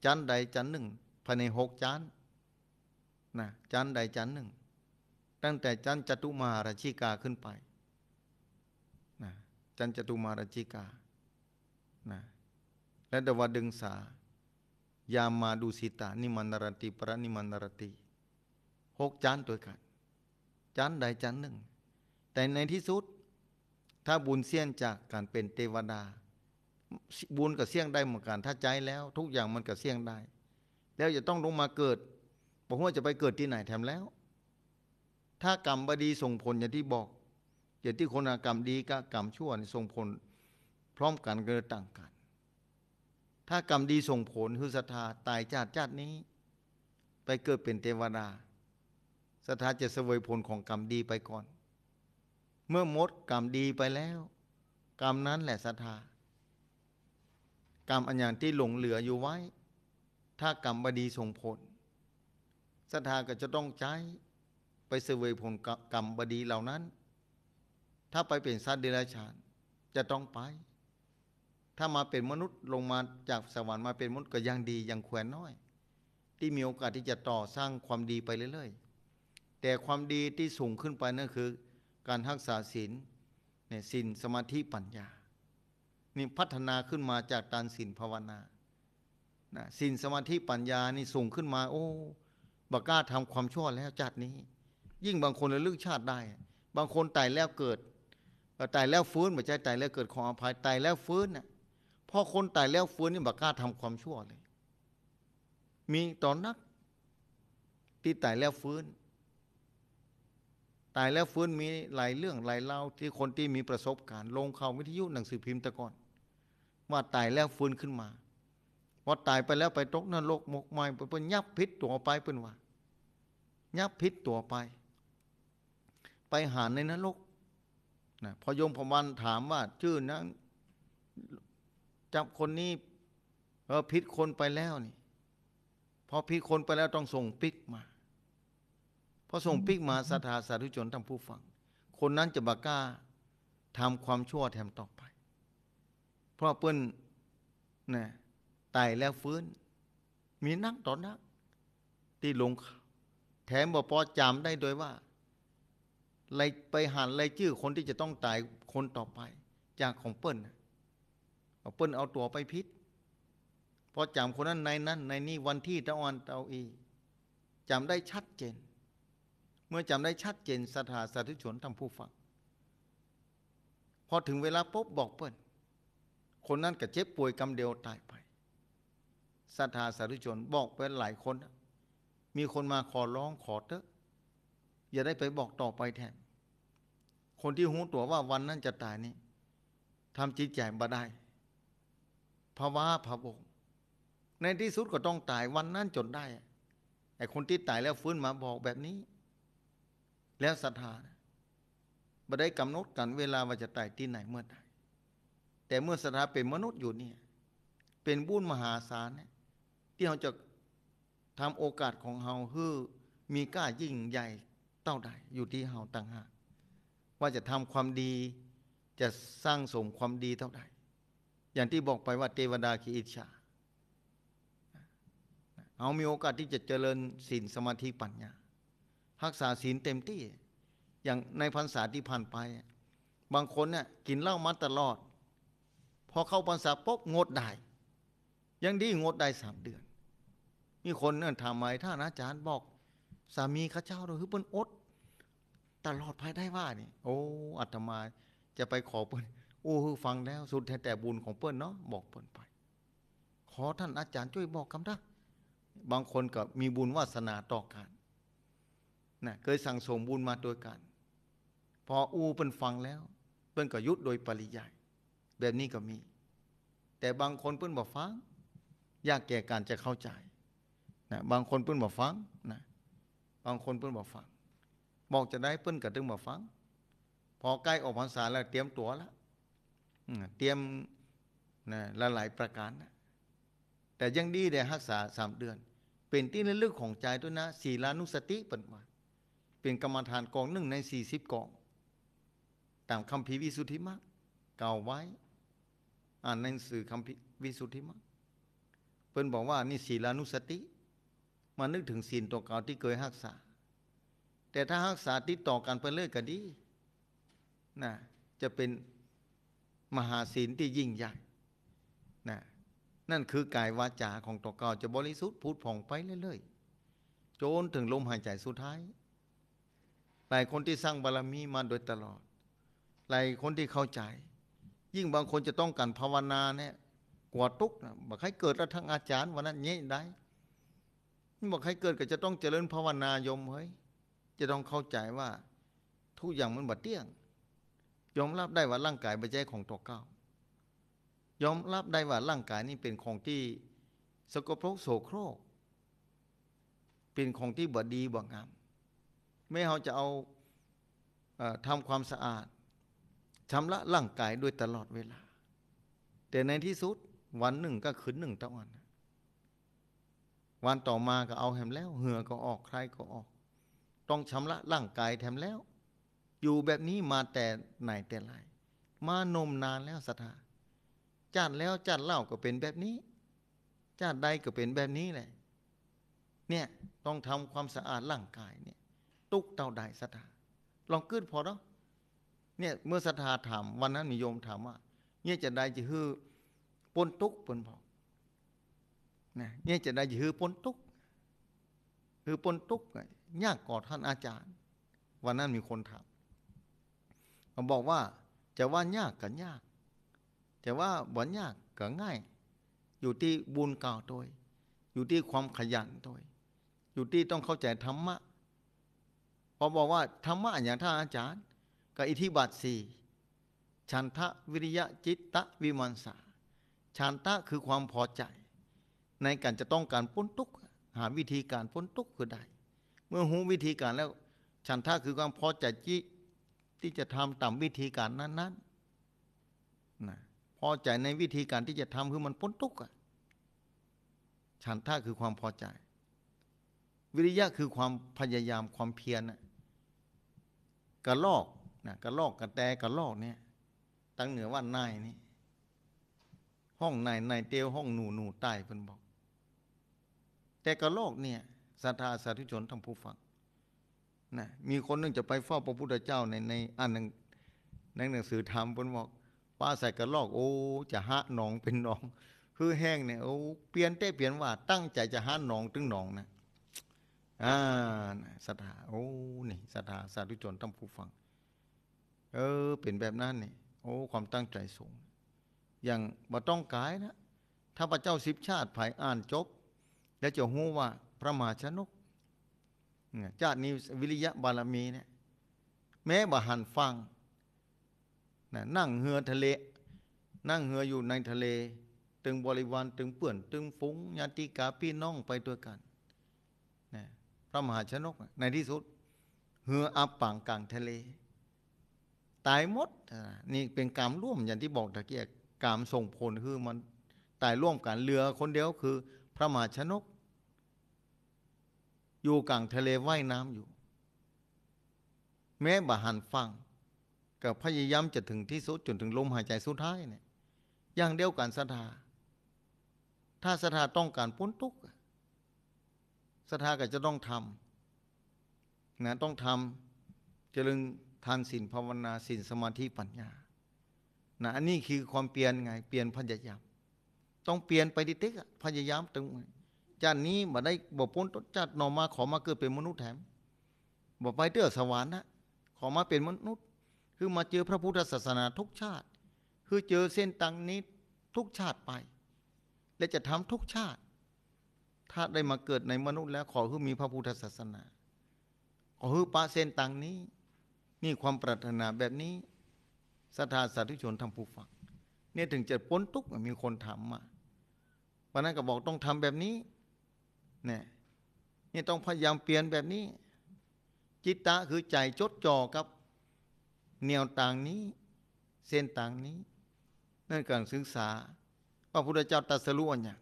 ชั้นใดชั้นหนึ่งภายใน6 ชั้นนะชั้นใดชั้นหนึ่งตั้งแต่ชั้นจตุมาราชิกาขึ้นไปนะชั้นจตุมาราชิกานะและดวดึงสายามาดุสิตานิมันนรติปรนิมันนรติ6 ชั้นตัวกันชั้นใดชั้นหนึ่งแต่ในที่สุดถ้าบุญเสี่ยงจากการเป็นเทวดาบุญก็เสี่ยงได้เหมือนกันถ้าใจแล้วทุกอย่างมันก็เสี่ยงได้แล้วจะต้องลงมาเกิดบอกว่าจะไปเกิดที่ไหนแถมแล้วถ้ากรรมบดีส่งผลอย่างที่บอกอย่างที่คนกรรมดีกับกรรมชั่วส่งผลพร้อมกันก็ต่างกันถ้ากรรมดีส่งผลคือศรัทธาตายชาตินี้ไปเกิดเป็นเทวดาศรัทธาจะเสวยผลของกรรมดีไปก่อนเมื่อหมดกรรมดีไปแล้วกรรมนั้นแหละศรัทธากรรมอันอย่างที่หลงเหลืออยู่ไว้ถ้ากรรมบดีส่งผลศรัทธาก็จะต้องใช้ไปเสวยผลกรรมบดีเหล่านั้นถ้าไปเป็นสัตว์เดรัจฉานจะต้องไปถ้ามาเป็นมนุษย์ลงมาจากสวรรค์มาเป็นมนุษย์ก็ยังดียังแขวนน้อยที่มีโอกาสที่จะต่อสร้างความดีไปเรื่อยๆแต่ความดีที่สูงขึ้นไปนั่นคือการรักษาศีลเนี่ยศีลสมาธิปัญญานี่พัฒนาขึ้นมาจากการศีลภาวนาศีลสมาธิปัญญานี่สูงขึ้นมาโอ้บักกล้าทำความชั่วแล้วชาตินี้ ยิ่งบางคนระลึกชาติได้บางคนตายแล้วเกิดตายแล้วฟื้นไม่ใช่ตายแล้วเกิดขออภัยตายแล้วฟื้นน่ะพอคนตายแล้วฟื้นนี่บ่กล้าทำความชั่วเลยมีตอนนักที่ตายแล้วฟื้นตายแล้วฟื้นมีหลายเรื่องหลายเล่าที่คนที่มีประสบการณ์ลงข่าววิทยุหนังสือพิมพ์แต่ก่อนว่าตายแล้วฟื้นขึ้นมาพอตายไปแล้วไปตกนรกหมกไหม้เพิ่นยับพิษตัวไปเพิ่นว่ายับพิษตัวไปหาในนรกนะพอโยมพวันถามว่าชื่อนั้นจับคนนี้พิษคนไปแล้วนี่พอพิษคนไปแล้วต้องส่งปิกมาพอส่งปิกมาศรัทธาสาธุชนท่านผู้ฟังคนนั้นจะบ่กล้าทำความชั่วแถมต่อไปเพราะเปิ้นนะตายแล้วฟื้นมีนักต่อนักที่ลงแถมบ่พอจำได้โดยว่าไปหันรายชื่อคนที่จะต้องตายคนต่อไปจากของเปิ้นเปิ้นเอาตัวไปพิษพอจำคนนั้นในนี่วันที่ตะวันเตาอีจำได้ชัดเจนเมื่อจำได้ชัดเจนศรัทธาสาธุชนท่านผู้ฟังพอถึงเวลาปุ๊บบอกเปิ้นคนนั้นก็เจ็บป่วยกำเดียวตายไปศรัทธาสาธุชนบอกไปหลายคนมีคนมาขอร้องขอเถอะอย่าได้ไปบอกต่อไปแทนคนที่หูตัวว่าวันนั้นจะตายนี่ทำจิตใจบ่ได้ภาวะพะวงในที่สุดก็ต้องตายวันนั้นจนได้ไอ้คนที่ตายแล้วฟื้นมาบอกแบบนี้แล้วศรัทธาบ่ได้กำหนดกันเวลาว่าจะตายที่ไหนเมื่อใดแต่เมื่อศรัทธาเป็นมนุษย์อยู่เนี่ยเป็นบุญมหาศาลที่เราจะทำโอกาสของเราให้มีกล้ายิ่งใหญ่เท่าใดอยู่ที่เราต่างหากว่าจะทำความดีจะสร้างสมความดีเท่าใดอย่างที่บอกไปว่าเทวดาขี้อิจฉาเอามีโอกาสที่จะเจริญศีลสมาธิปัญญารักษาศีลเต็มที่อย่างในพรรษาที่ผ่านไปบางคนเนี่ยกินเหล้ามาตลอดพอเข้าพรรษาปุ๊บงดได้ยังดีงดได้3 เดือนมีคนเนี่ยถามมาท่านอาจารย์บอกสามีข้าเจ้าเราคือเปิ้นอดตลอดภายได้ว่านี่โอ้อาตมาจะไปขอเปิ้นโอ้ฟังแล้วสุดแต่บุญของเปิ้นเนาะบอกเปิ้นไปขอท่านอาจารย์ช่วยบอกคำนะบางคนก็มีบุญวาสนาต่อกันนะเคยสั่งสมบุญมาโดยกันพอเปิ้นฟังแล้วเปิ้นก็ยุดโดยปริยายแบบนี้ก็มีแต่บางคนเปิ้นบ่ฟังยากแก่การจะเข้าใจนะบางคนเปิ้นบ่ฟังนะบางคนเปิ้นบ่ฟังบอกจะได้เปิ้นก็ถึงบ่ฟังพอใกล้ออกพรรษาแล้วเตรียมตัวแล้วเตรียมนะหลายๆประการนะแต่ยังดีได้รักษา3 เดือนเป็นที่ระลึกของใจด้วยนะศีลานุสติเปิ้นว่าเป็นกรรมฐานกอง1ใน40กองตามคัมภีร์วิสุทธิมรรคกล่าวไว้อ่านในหนังสือคัมภีร์วิสุทธิมรรคเปิ้นบอกว่านี่ศีลานุสติมานึกถึงศีลตัวเก่าที่เคยรักษาแต่ถ้ารักษาติดต่อกันไปเรื่อยก็ดีนะจะเป็นมหาศีลที่ยิ่งใหญ่นะนั่นคือกายวาจาของตัวเก่าจะบริสุทธิ์ผุดผ่องไปเรื่อยๆจนถึงลมหายใจสุดท้ายหลายคนที่สร้างบารมีมาโดยตลอดหลายคนที่เข้าใจยิ่งบางคนจะต้องการภาวนาเนี่ยกว่าทุกนะบอกให้เกิดแล้วทั้งอาจารย์วันนั้นเงี้ยได้บอกให้เกิดก็จะต้องเจริญภาวนายมเฮ้ยจะต้องเข้าใจว่าทุกอย่างมันบัดเที่ยงยอมรับได้ว่าร่างกายไม่ใช่ของตัวเก่ายอมรับได้ว่าร่างกายนี้เป็นของที่สกปรกโสโครกเป็นของที่บ่ดีบ่งามไม่เขาจะเอาทำความสะอาดชำระร่างกายด้วยตลอดเวลาแต่ในที่สุดวันหนึ่งก็คืนหนึ่งตะวันวันต่อมาก็เอาแถมแล้วเหงื่อก็ออกใครก็ออกต้องชำระร่างกายแถมแล้วอยู่แบบนี้มาแต่ไหนแต่ไรมานมนานแล้วศรัทธาจาดแล้วจาดเล่าก็เป็นแบบนี้จาดใดก็เป็นแบบนี้แหละเนี่ยต้องทำความสะอาดร่างกายเนี่ยตุกเต่าใดศรัทธาลองกึดพอเนาะเนี่ยเมื่อศรัทธาถามวันนั้นมีโยมถามว่าเนี่ยจะได้จะฮือปนตุกปนบอกนะเนี่ยจะได้จะฮือปนตุกคือปนตุกยากกอดท่านอาจารย์ วันนั้นมีคนถามเขาบอกว่าจะว่ายากก็ยากแต่ว่าบ่ยากก็ง่ายอยู่ที่บุญเก่าตัวอยู่ที่ความขยันตัวอยู่ที่ต้องเข้าใจธรรมะพอบอกว่าธรรมะอย่างท่านอาจารย์ก็อิทธิบาทสี่ฉันทะวิริยะจิตตะวิมังสาฉันทะคือความพอใจในการจะต้องการพ้นทุกข์หาวิธีการพ้นทุกข์คือได้เมื่อรู้วิธีการแล้วฉันทะคือความพอใจที่จะทำตามวิธีการนั้นๆนะพอใจในวิธีการที่จะทำคือมันพ้นทุกข์ฉันทะคือความพอใจวิริยะคือความพยายามความเพียรกระลอกกระลอกกระแตกระลอกเนี่ยตั้งเหนือว่านายนี่ห้องนายเตียวห้องหนูใต้เพิ่นบอกแต่กระลอกเนี่ยศรัทธาสาธุชนทั้งผู้ฟังนะมีคนนึงจะไปเฝ้าพระพุทธเจ้าในอันหนึ่งในหนังสือธรรมเพิ่นบอกป้าใส่กระลอกโอ้จะหาหนองเป็นหนองคือแห้งเนี่ยโอ้เปลี่ยนว่าตั้งใจจะหาหนองถึงหนองนะศรัทธาโอ้นี่ศรัทธาสาธุชนทั้งผู้ฟังเป็นแบบนั้นนี่โอ้ความตั้งใจสูงอย่างบ่ต้องกายนะถ้าพระเจ้า10 ชาติภายอ่านจบแล้วจะรู้ว่าพระมหาชนกชาตินี้วิริยะบารมีเนี่ยแม้บ่หันฟังนั่งเรือทะเลนั่งเรืออยู่ในทะเลตึงบริวารตึงเปื่อนตึงฟุ้งญาติกาพี่น้องไปด้วยกันพระมหาชนกในที่สุดเรืออับปางกลางทะเลตายหมดนี่เป็นกรรมร่วมอย่างที่บอกตะเกียกกรรมส่งผลคือมันตายร่วมกันเรือคนเดียวคือพระมหาชนกอยู่กลางทะเลว่ายน้ำอยู่แม้บ่หันฟังก็พยายามจะถึงที่สุดจนถึงลมหายใจสุดท้ายเนี่ยอย่างเดียวกันศรัทธาถ้าศรัทธาต้องการพ้นทุกข์ศรัทธาก็จะต้องทำต้องทำเจริญทานศีลภาวนาศีลสมาธิปัญญาอันนี้คือความเปลี่ยนไงเปลี่ยนพยายามต้องเปลี่ยนไปดิติ๊กพยายามตรงชาตินี้มาได้บ่พ้นชาตินอมาขอมาเกิดเป็นมนุษย์แถมบ่ไปเตื้อสวรรค์นะขอมาเป็นมนุษย์คือมาเจอพระพุทธศาสนาทุกชาติคือเจอเส้นตังนี้ทุกชาติไปและจะทำทุกชาติถ้าได้มาเกิดในมนุษย์แล้วขอให้มีพระพุทธศาสนาขอให้ปะเส้นตังนี้นี่ความปรารถนาแบบนี้ศรัทธาสาธุชนทำผู้ฟังเนี่ยถึงจะพ้นทุกข์มีคนถามมาวันนั้นก็บอกต้องทำแบบนี้นี่ต้องพยายามเปลี่ยนแบบนี้จิตตะคือใจจดจ่อกับแนวต่างนี้เส้นต่างนี้นั่นการศึกษาพระพุทธเจ้าตรัสรู้อย่าง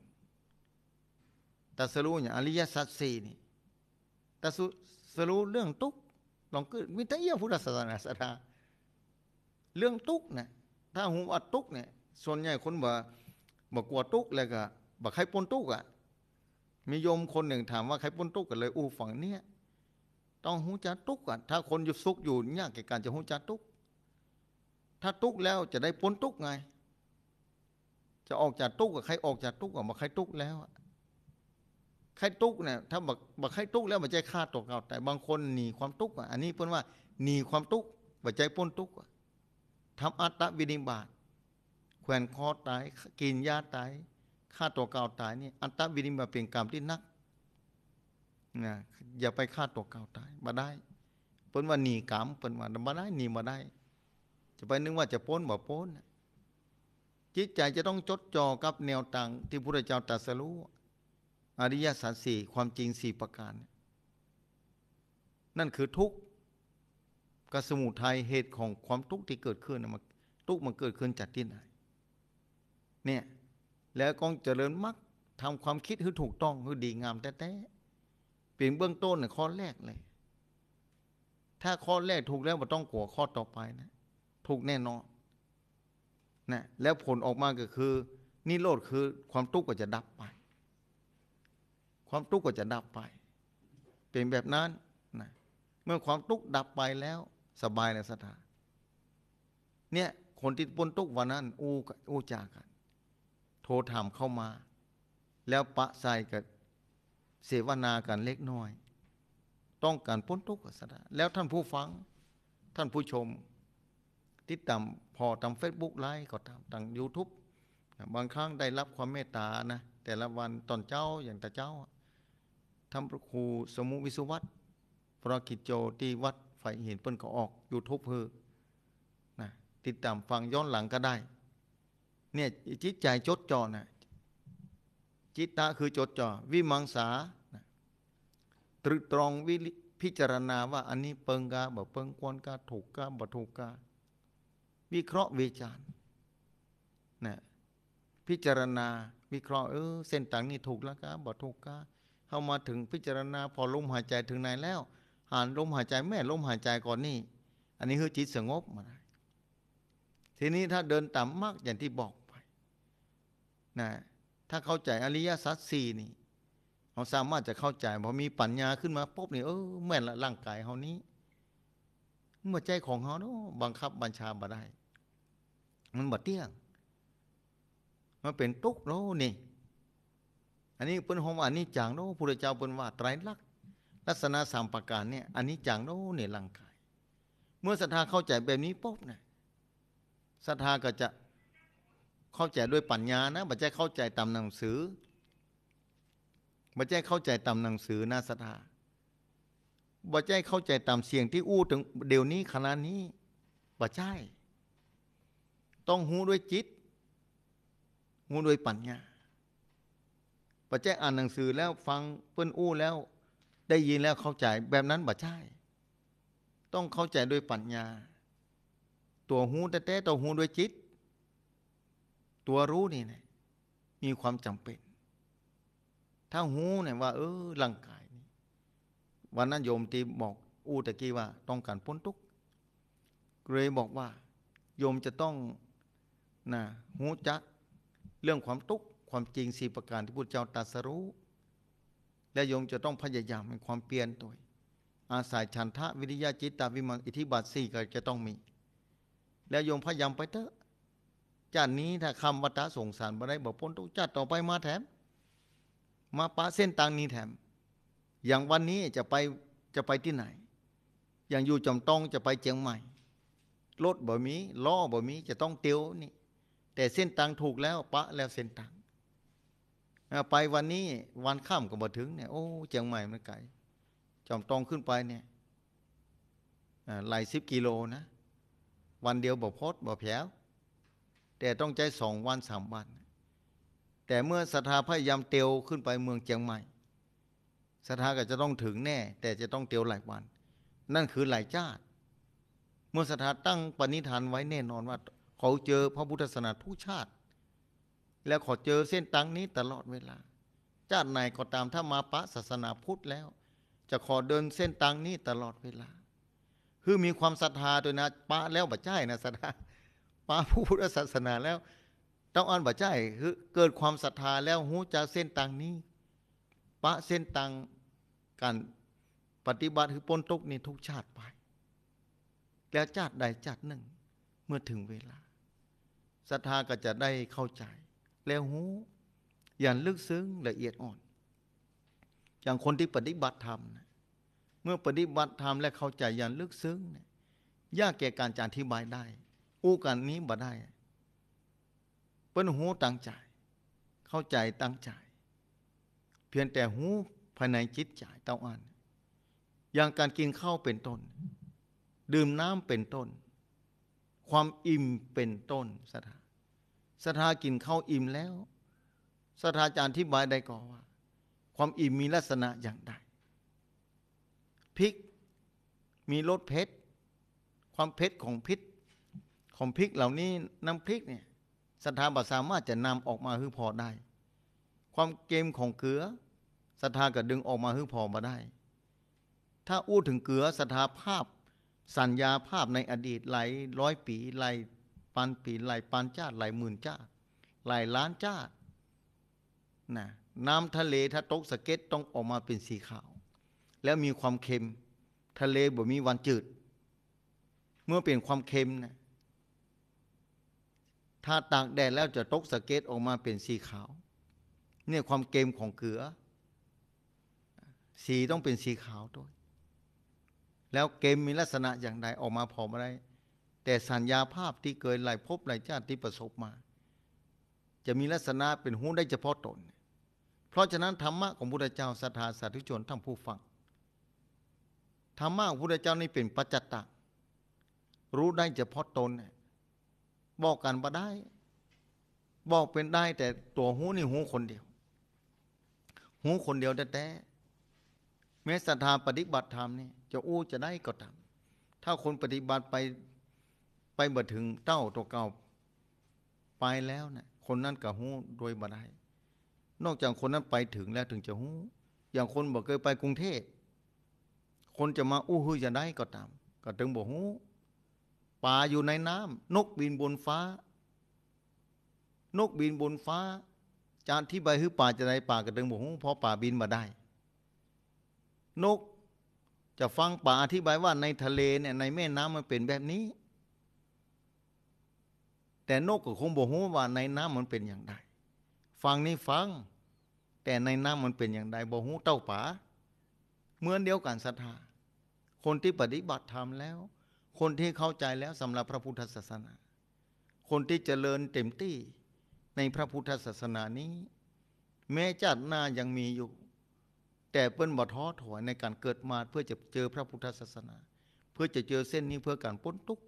ตรัสรู้อย่างอริยสัจสี่นี่ตรัสรู้เรื่องทุกข์ลองคือมิตรเยี่ยพุทธศาสนาศรัทธาเรื่องทุกข์นะถ้าหูว่าทุกข์เนี่ยส่วนใหญ่คนบ่กลัวทุกข์แล้วก็บ่ใครพ้นทุกข์มีโยมคนหนึ่งถามว่าใครพ้นทุกข์กันเลยฝั่งเนี้ยต้องหูจักทุกข์ถ้าคนอยู่สุขอยู่ยากแก่การจะหูจักทุกข์ถ้าทุกข์แล้วจะได้พ้นทุกข์ไงจะออกจากทุกข์กับใครออกจากทุกข์กับบ่ใครทุกข์แล้วใครทุกข์เนี่ยถ้าบ่ใครทุกข์แล้วบ่ใจฆ่าตัวเก่าแต่บางคนหนีความทุกข์อันนี้เพิ่นว่าหนีความทุกข์บ่ใจพ้นทุกข์ทำอัตตวินิบาตแขวนคอตายกินยาตายฆ่าตัวเก่าตายนี่อัตตวินิบาตเป็นกรรมที่นักอย่าไปฆ่าตัวเก่าตายบ่ได้เพิ่นว่าหนีกรรมเพิ่นว่าบ่ได้หนีบ่ได้จะไปนึกว่าจะพ้นบ่พ้นจิตใจจะต้องจดจ่อกับแนวต่างที่พระพุทธเจ้าตรัสรู้อริยสัจสี่ความจริง4ประการนั่นคือทุกข์กับสมุทัยเหตุของความทุกข์ที่เกิดขึ้นทุกข์มันเกิดขึ้นจากที่ไหนเนี่ยแล้วก็เจริญมรรคทำความคิดให้ถูกต้องให้ดีงามแท้ๆเป็นเบื้องต้นข้อแรกเลยถ้าข้อแรกถูกแล้วไม่ต้องกลัวข้อต่อไปนะถูกแน่นอนนะแล้วผลออกมาก็คือนิโรธคือความทุกข์ก็จะดับไปความทุกข์ก็จะดับไปเป็นแบบนั้นนะเมื่อความทุกข์ดับไปแล้วสบายในศรัทธาเนี่ยคนที่พ้นทุกข์วันนั้นอู้จากันโทรถามเข้ามาแล้วปะใส่กับเสวนากันเล็กน้อย ต้องการพ้นทุกข์สถาแล้วท่านผู้ฟังท่านผู้ชมติดตามพอทำ Facebook ไลฟ์ก็ตามทาง YouTube บางครั้งได้รับความเมตตานะแต่ละวันตอนเจ้าอย่างแต่เจ้าทำพระครูสมุวิสุวัตรพระกิจโจที่วัดไฟเห็นเปิ้นก็ออก YouTube เพื่อนะติดตามฟังย้อนหลังก็ได้เนี่ยจิตใจจดจ่อนะจิตตะคือจดจ่อวิมังสานะตรึกตรองพิจารณาว่าอันนี้เปิงกาบ่เปิงควรกาถูกกาบ่ถูกกาวิเคราะห์วิจารณ์นะพิจารณาวิเคราะห์เส้นต่างนี้ถูกแล้วกาบ่ถูกกาเข้ามาถึงพิจารณาพอลมหายใจถึงไหนแล้วหานลมหายใจแม่ลมหายใจก่อนนี่อันนี้คือจิตสงบมาได้ทีนี้ถ้าเดินตามมรรคอย่างที่บอกไปนะถ้าเข้าใจอริยสัจสี่นี่เราสามารถจะเข้าใจพอมีปัญญาขึ้นมาปุ๊บนี่แม่นละร่างกายเฮานี้เมื่อใจของเฮาเนาะบังคับบัญชาบ่ได้มันบ่เที่ยงมันเป็นทุกข์เนาะนี่อันนี้เปิ้นฮ้องว่าอนิจจังเนาะพระพุทธเจ้าเปิ้นว่าไตรลักษณ์ลักษณะ3ประการเนี่ยอนิจจังเนาะในร่างกายเมื่อศรัทธาเข้าใจแบบนี้ปุ๊บเนี่ยศรัทธาก็จะเข้าใจด้วยปัญญานะบ่ใช่เข้าใจตามหนังสือบ่ใช่เข้าใจตามหนังสือนะศรัทธาบ่ใช่เข้าใจตามเสียงที่อู้ถึงเดี๋ยวนี้ขณะนี้บ่ใช่ต้องหูด้วยจิตหูด้วยปัญญาบ่ใช่อ่านหนังสือแล้วฟังเปิ้นอู้แล้วได้ยินแล้วเข้าใจแบบนั้นบ่ใช่ต้องเข้าใจด้วยปัญญาตัวหูแต่ตัวหูด้วยจิตตัวรู้นี่นะมีความจำเป็นถ้าหูเนี่ยว่าร่างกายนี่วันนั้นโยมที่บอกอู้ตะกี้ว่าต้องการพ้นทุกข์เลยบอกว่าโยมจะต้องหูจักเรื่องความทุกข์ความจริง4ประการที่พุทธเจ้าตรัสรู้และโยมจะต้องพยายามในความเปลี่ยนตัวอาศัยฉันทะวิริยะจิตตาวิมังอิทธิบาท4ก็จะต้องมีแล้วโยมพยายามไปเถอะชาตินี้ถ้าคำวัฏสงสารบ่ได้บ่พ้นทุกข์ชาติต่อไปมาแถมมาปะเส้นทางนี้แถมอย่างวันนี้จะไปที่ไหนอย่างอยู่จอมตองจะไปเชียงใหม่รถบ่มีล้อบ่มีจะต้องเตียวนี่แต่เส้นทางถูกแล้วปะแล้วเส้นทางไปวันนี้วันค่ำก็บ่ถึงเนี่ยเชียงใหม่มันไกลจอมตองขึ้นไปเนี่ยหลาย10 กิโลนะวันเดียวบ่พอดบ่แผวแต่ต้องใจ2 วัน 3 วันแต่เมื่อศรัทธาพยายามเตียวขึ้นไปเมืองเชียงใหม่ศรัทธาก็จะต้องถึงแน่แต่จะต้องเตียวหลายวันนั่นคือหลายชาติเมื่อศรัทธาตั้งปณิธานไว้แน่นอนว่าเขาเจอพระพุทธศาสนาทุกชาติแล้วขอเจอเส้นทางนี้ตลอดเวลาชาติไหนก็ตามถ้ามาปะศาสนาพุทธแล้วจะขอเดินเส้นทางนี้ตลอดเวลาคือมีความศรัทธาด้วยนะปะแล้วบ่ใช่นะศรัทธาปะพุทธศาสนาแล้วต้องอ่านบ่ใช่คือเกิดความศรัทธาแล้วหูจากเส้นทางนี้ปะเส้นทางการปฏิบัติคือพ้นทุกข์นี่ทุกชาติไปแล้วชาติใดชาติหนึ่งเมื่อถึงเวลาศรัทธาก็จะได้เข้าใจแล้วหูอย่างลึกซึ้งละเอียดอ่อนอย่างคนที่ปฏิบัติธรรมนะเมื่อปฏิบัติธรรมและเข้าใจอย่างลึกซึ้งเนี่ยยากแก่การจะอธิบายได้อู้กันนี้บ่ได้เปิ้นหูตั้งใจเข้าใจตั้งใจเพียงแต่หูภายในจิตใจต้องอ่านอย่างการกินข้าวเป็นต้นดื่มน้ำเป็นต้นความอิ่มเป็นต้นศรัทธากินข้าวอิ่มแล้วศรัทธาจะอธิบายได้ก่อนว่าความอิ่มมีลักษณะอย่างใดพริกมีรสเผ็ดความเผ็ดของพริกเหล่านี้น้ำพริกเนี่ยศรัทธาบ่สามารถจะนำออกมาให้พอได้ความเค็มของเกลือศรัทธาก็ดึงออกมาให้พอมาได้ถ้าอู้ถึงเกลือศรัทธาภาพสัญญาภาพในอดีตหลายร้อยปีหลายพันปีหลายพันชาติหลายหมื่นชาติหลายล้านชาตินะน้ำทะเลถ้าตกสะเก็ดต้องออกมาเป็นสีขาวแล้วมีความเค็มทะเลบ่มีวันจืดเมื่อเป็นความเค็มนะถ้าตากแดดแล้วจะตกสะเก็ดออกมาเป็นสีขาวเนี่ยความเค็มของเกลือสีต้องเป็นสีขาวด้วย แล้วเกมมีลักษณะอย่างใดออกมาพอมาได้แต่สัญญาภาพที่เกิดหลายภพหลายชาติที่ประสบมาจะมีลักษณะเป็นหูได้เฉพาะตนเพราะฉะนั้นธรรมะของพระพุทธเจ้าศรัทธาสาธุชนท่านผู้ฟังธรรมะของพระพุทธเจ้านี่เป็นปัจจตังรู้ได้เฉพาะตนบอกกันบ่ได้บอกเป็นได้แต่ตัวหูนี่หูคนเดียวหูคนเดียวแต่แม้ศรัทธาปฏิบัติธรรมนี่จะอู้จะได้ก็ตามถ้าคนปฏิบัติไปบ่ถึงเต้าตัวเก่าไปแล้วนะคนนั้นก็หูโดยบ่ได้นอกจากคนนั้นไปถึงแล้วถึงจะหูอย่างคนบ่เคยไปกรุงเทพคนจะมาอู้ฮือจะได้ก็ตามก็ถึงบ่หูป่าอยู่ในน้ำนกบินบนฟ้านกบินบนฟ้าจานที่ใบฮือป่าจะได้ป่าก็ถึงบ่หูเพราะป่าบินมาได้นกจะฟังป่าอธิบายว่าในทะเลเนี่ยในแม่น้ำมันเป็นแบบนี้แต่นกก็คงบ่ฮู้ว่าในน้ำมันเป็นอย่างไรฟังนี่ฟังแต่ในน้ำมันเป็นอย่างไรบ่ฮู้เต้าป่าเหมือนเดียวกันศรัทธาคนที่ปฏิบัติธรรมแล้วคนที่เข้าใจแล้วสำหรับพระพุทธศาสนาคนที่เจริญเต็มที่ในพระพุทธศาสนานี้แม้ชาติหน้ายังมีอยู่แต่เปิ้นบ่ท้อถอยในการเกิดมาเพื่อจะเจอพระพุทธศาสนาเพื่อจะเจอเส้นนี้เพื่อการพ้นทุกข์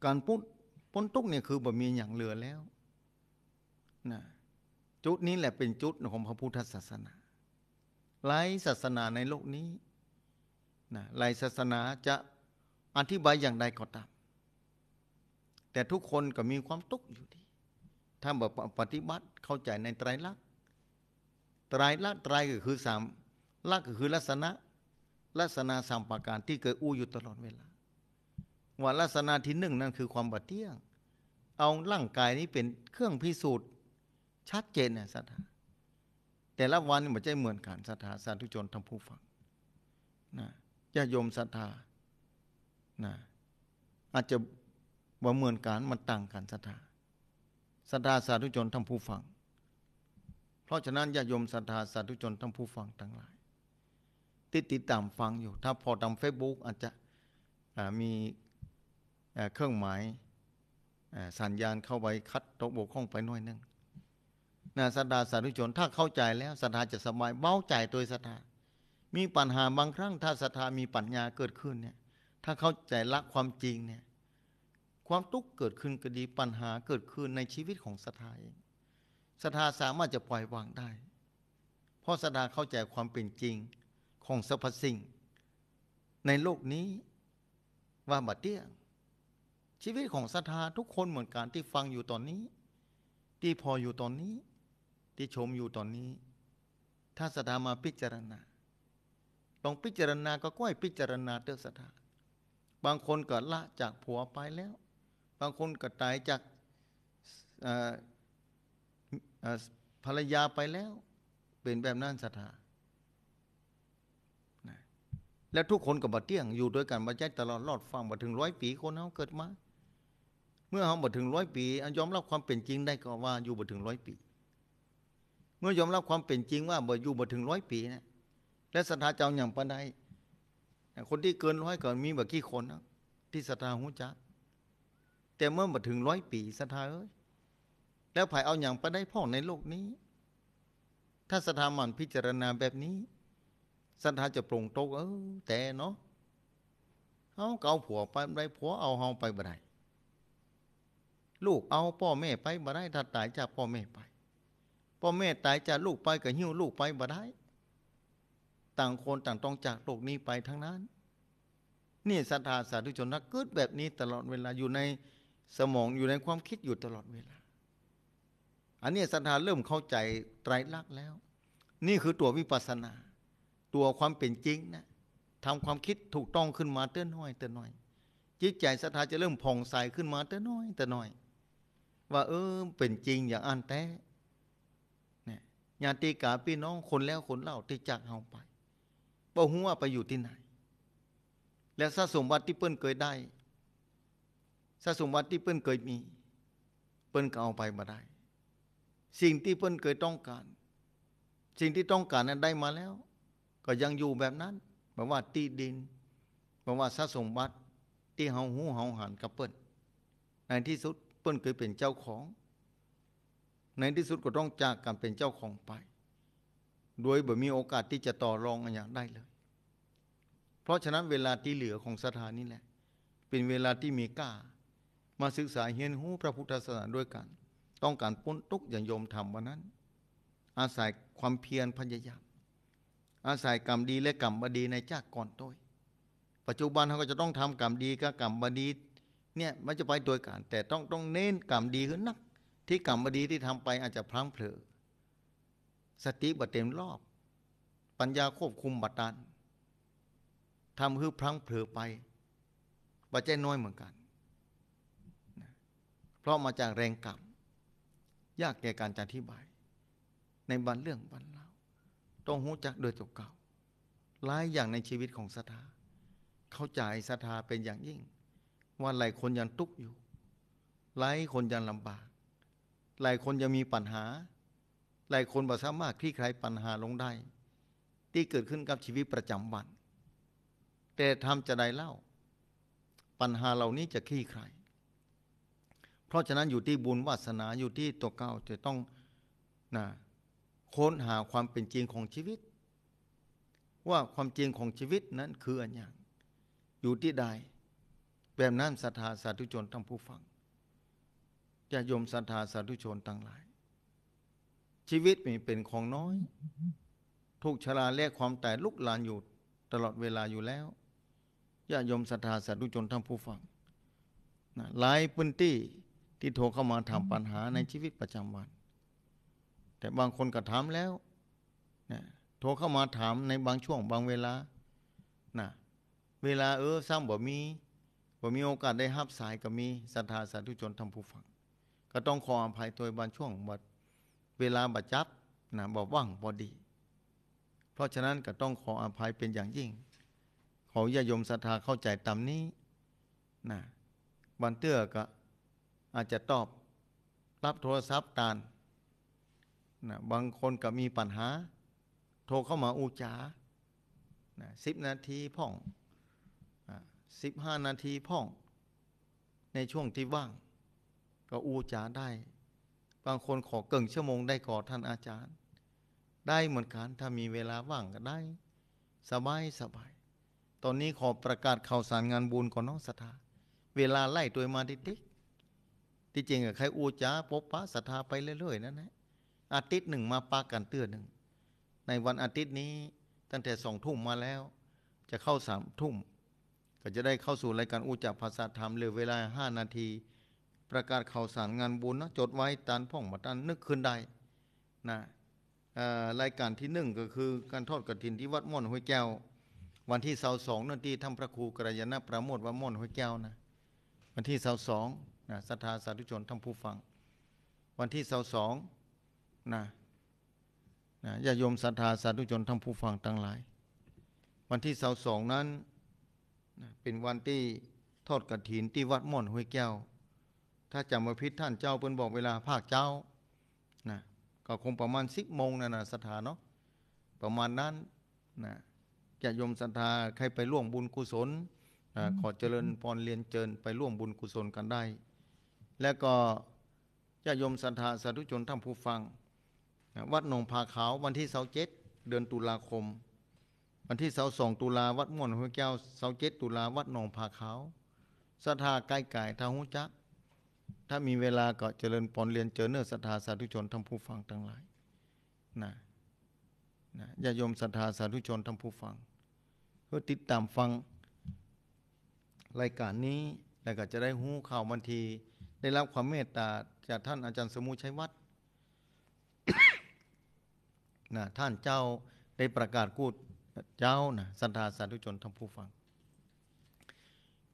การพ้นทุกข์เนี่ยคือบ่มีอย่างเหลือแล้วนะจุดนี้แหละเป็นจุดของพระพุทธศาสนาหลายศาสนาในโลกนี้นะหลายศาสนาจะอธิบายอย่างใดก็ตามแต่ทุกคนก็มีความทุกข์อยู่ดีถ้าบ่ปฏิบัติเข้าใจในไตรลักษณ์ไตรลักษณ์ไตรก็คือสามลักษณ์ก็คือลักษณะสามประการที่เกิดอู้อยู่ตลอดเวลาว่าลักษณะที่หนึ่งนั่นคือความบ่เที่ยงเอาร่างกายนี้เป็นเครื่องพิสูจน์ชัดเจนเนี่ยศรัทธาแต่ละวันมันจะเหมือนกันศรัทธาสาธุชนทั้งผู้ฟังนะญาติโยมศรัทธานะอาจจะบ่เหมือนกันมันต่างกันศรัทธาสาธุชนทั้งผู้ฟังเพราะฉะนั้นญาติโยมศรัทธาสาธุชนทั้งผู้ฟังทั้งหลายติดตามฟังอยู่ถ้าพอทำ Facebook อาจจะมีเครื่องหมายสัญญาณเข้าไปคัดตกบกพร่องไปหน่อยนึงนะศรัทธาสาธุชนถ้าเข้าใจแล้วศรัทธาจะสบายเบาใจโดยศรัทธามีปัญหาบางครั้งถ้าศรัทธามีปัญญาเกิดขึ้นเนี่ยถ้าเข้าใจละความจริงเนี่ยความทุกข์เกิดขึ้นก็ดีปัญหาเกิดขึ้นในชีวิตของศรัทธาเองศรัทธาสามารถจะปล่อยวางได้เพราะศรัทธาเข้าใจความเป็นจริงของสรรพสิ่งในโลกนี้ว่าบัดเที่ยงชีวิตของศรัทธาทุกคนเหมือนกันที่ฟังอยู่ตอนนี้ที่พออยู่ตอนนี้ที่ชมอยู่ตอนนี้ถ้าศรัทธามาพิจารณาลองพิจารณาก็ก้อยพิจารณาเตื้อศรัทธาบางคนก็ละจากผัวไปแล้วบางคนก็ตายจากภรรยาไปแล้วเป็นแบบนั้นศรัทธาแล้วทุกคนก็บ่เที่ยงอยู่ด้วยกันบ่ใจตลอดรอดฟังบ่ถึง100 ปีคนเฮาเกิดมาเมื่อเฮาบ่ถึง100 ปียอมรับความเป็นจริงได้ก็ว่าอยู่บ่ถึง100 ปีเมื่อยอมรับความเป็นจริงว่าบ่อยู่บ่ถึง100 ปีนะและศรัทธาเจ้าหยังปานใดคนที่เกิน100ก็มีบ่กี่คนนะที่ศรัทธาฮู้จักแต่เมื่อบ่ถึง100 ปีศรัทธาเอ้ยแล้วไผเอาหยังปานใดพ้องในโลกนี้ถ้าศรัทธามันพิจารณาแบบนี้ศรัทธาจะปรงตกแต่เนาะเฮาก็เอาผัวไปบ่ได้ผัวเอาเฮาไปบ่ได้ลูกเอาพ่อแม่ไปบ่ได้ถ้าตายจากพ่อแม่ไปพ่อแม่ตายจากลูกไปก็หิ้วลูกไปบ่ได้ต่างคนต่างต้องจากโลกนี้ไปทั้งนั้นนี่ศรัทธาสาธุชนเกิดแบบนี้ตลอดเวลาอยู่ในสมองอยู่ในความคิดอยู่ตลอดเวลาอันนี้ศรัทธาเริ่มเข้าใจไตรลักษณ์แล้วนี่คือตัววิปัสสนาตัวความเป็นจริงนะทำความคิดถูกต้องขึ้นมาเต้นน้อยจิตใจศรัทธาจะเริ่มผ่องใสขึ้นมาเต้นน้อยว่าเป็นจริงอย่างอันแท้เนี่ยญาติกาพี่น้องคนแล้วคนเล่าที่จากเฮาไปบ่ฮู้ว่าไปอยู่ที่ไหนและทรัพย์สมบัติที่เปิ้นเคยได้ทรัพย์สมบัติที่เปิ้นเคยมีเปิ้นก็เอาไปบ่ได้สิ่งที่เปิ้นเคยต้องการสิ่งที่ต้องการนั้นได้มาแล้วก็ยังอยู่แบบนั้นบ่ ประวัติที่ดินประวัติทรัพย์สมบัติที่เฮาหูเฮาหันกับเปิ้นในที่สุดเปิ้นเคยเป็นเจ้าของในที่สุดก็ต้องจากกันเป็นเจ้าของไปโดยบ่มีโอกาสที่จะต่อรองอะไรได้เลยเพราะฉะนั้นเวลาที่เหลือของศรัทธานี่แหละเป็นเวลาที่มีกล้ามาศึกษาเรียนรู้พระพุทธศาสนาด้วยกันต้องการพ้นทุกข์อย่างโยมทำวันนั้นอาศัยความเพียรพยายามอาศัยกรรมดีและกรรมบดีในจากก่อนต้วยปัจจุบันเราก็จะต้องทำกรรมดีกับกรรมบดีเนี่ยมันจะไปโดยกันแต่ต้องเน้นกรรมดีขึ้นนักที่กรรมบดีที่ทำไปอาจจะพลั้งเผลอสติบัดเต็มรอบปัญญาควบคุมบัดตันทำให้พลั้งเผลอไปปัจจัยน้อยเหมือนกันเพราะมาจากแรงกรรมยากแก่การจะอธิบายในบรรเรื่องบรรเล่าต้องรู้จักโดยตัวเก่าหลายอย่างในชีวิตของศรัทธาเข้าใจศรัทธาเป็นอย่างยิ่งว่าหลายคนยังทุกข์อยู่หลายคนยังลำบากหลายคนยังมีปัญหาหลายคนบ่สามารถคลี่คลายปัญหาลงได้ที่เกิดขึ้นกับชีวิตประจำวันแต่ทำจะได้เล่าปัญหาเหล่านี้จะคลี่คลายเพราะฉะนั้นอยู่ที่บุญวาสนาอยู่ที่ตัวเก่าจะต้องค้นหาความเป็นจริงของชีวิตว่าความจริงของชีวิตนั้นคืออันอย่างอยู่ที่ใดแบบนั้นศรัทธาสาธุชนทั้งผู้ฟังญาติโยมศรัทธาสาธุชนทั้งหลายชีวิตมีเป็นของน้อยทุกชราและความตายลุกลานอยู่ตลอดเวลาอยู่แล้วญาติโยมศรัทธาสาธุชนทั้งผู้ฟังหลายพื้นที่ที่โทรเข้ามาถามปัญหาในชีวิตประจำวันแต่บางคนก็ถามแล้วโทรเข้ามาถามในบางช่วงบางเวลาเวลาซ้ำบ่มีโอกาสได้รับสายก็มีศรัทธาสาธุชนทั้งผู้ฟังก็ต้องขออภัยตัวบางช่วงเวลาบัดจับบ่ว่างบ่ดีเพราะฉะนั้นก็ต้องขออภัยเป็นอย่างยิ่งขอญาติโยมศรัทธาเข้าใจตามนี้บันเตื้อก็อาจจะตอบรับโทรศัพท์ตานบางคนก็มีปัญหาโทรเข้ามาอูจา10 นาทีพ่อง15 นาทีพ่องในช่วงที่ว่างก็อูจาได้บางคนขอเกินชั่วโมงได้ก่อท่านอาจารย์ได้เหมือนกันถ้ามีเวลาว่างก็ได้สบายตอนนี้ขอประกาศข่าวสารงานบุญของน้องศรัทธาเวลาไล่ตัวมาติ๊กที่จริงใครอูจาพบพระศรัทธาไปเรื่อยๆนั่นแหละอาทิตย์หนึ่งมาปากันเตื้อหนึ่งในวันอาทิตย์นี้ตั้งแต่2 ทุ่มมาแล้วจะเข้า3 ทุ่มก็จะได้เข้าสู่รายการอุจจาภาษาธรรมเหลือเวลา5 นาทีประกาศข่าวสารงานบุญนะจดไว้ตานพ่องมาตันนึกขึ้นได้รายการที่1ก็คือการทอดกฐินที่วัดม่อนห้วยแก้ววันที่22นั่นที่ท่านพระครูกัลยาณประโมทวัดม่อนห้วยแก้ววันที่22ศรัทธาสาธุชนทั้งผู้ฟังวันที่22ญาติโยมศรัทธาสาธุชนทั้งผู้ฟังทั้งหลายวันที่22นั้นเป็นวันที่ทอดกฐินที่วัดม่อนห้วยแก้วถ้าจำไม่ผิดท่านเจ้าเพิ่นบอกเวลาภาคเจ้าก็คงประมาณ10 โมงศรัทธาเนาะประมาณนั้นญาติโยมศรัทธาใครไปร่วมบุญกุศลขอเจริญพรเรียนเชิญไปร่วมบุญกุศลกันได้และก็ญาติโยมศรัทธาสาธุชนทั้งผู้ฟังวัดหนองผาขาววันที่27 เดือนตุลาคมวันที่22 ตุลาวัดม่วนห้วยแก้ว27 ตุลาวัดหนองผาขาวศรัทธาใกล้ๆทางหูจักถ้ามีเวลาก็เจริญพรเรียนเชิญเนื้อศรัทธาสาธุชนทั้งผู้ฟังทั้งหลายญาติโยมศรัทธาสาธุชนทั้งผู้ฟังเพื่อติดตามฟังรายการนี้แล้วก็จะได้หูข่าวบางทีได้รับความเมตตาจากท่านอาจารย์สมุชัยวัฒน์ ท่านเจ้าได้ประกาศกูดเจ้าศรัทธาสาธุชนทั้งผู้ฟัง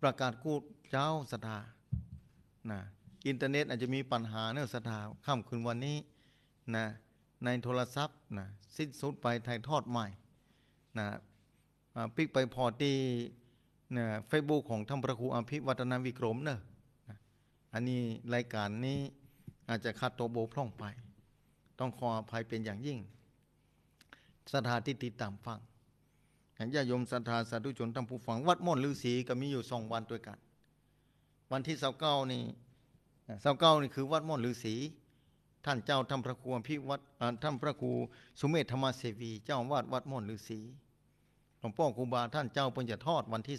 ประกาศกูดเจ้าศรัทธาอินเทอร์เน็ตอาจจะมีปัญหาเนื้อศรัทธาค่ำคืนวันนี้ในโทรศัพท์สิ้นสุดไปถ่ายทอดใหม่ปิกไปพอที่เฟซบุ๊กของท่านพระครูอภิวัฒนวิกรมอันนี้รายการนี้อาจจะขาดตัวโบพร่องไปต้องขออภัยเป็นอย่างยิ่งศรัทธาที่ติดตามฟัง ญาติโยมศรัทธาสาธุชนท่านผู้ฟังวัดม่อนฤาษีก็มีอยู่2 วันด้วยกันวันที่29นี่29นี่คือวัดม่อนฤาษีท่านเจ้าท่านพระครูพิวัตรท่านพระครูสุเมธธรรมเสวีเจ้าอาวาสวัดม่อนฤาษีหลวงพ่อครูบาท่านเจ้าเพิ่นจะทอดวันที่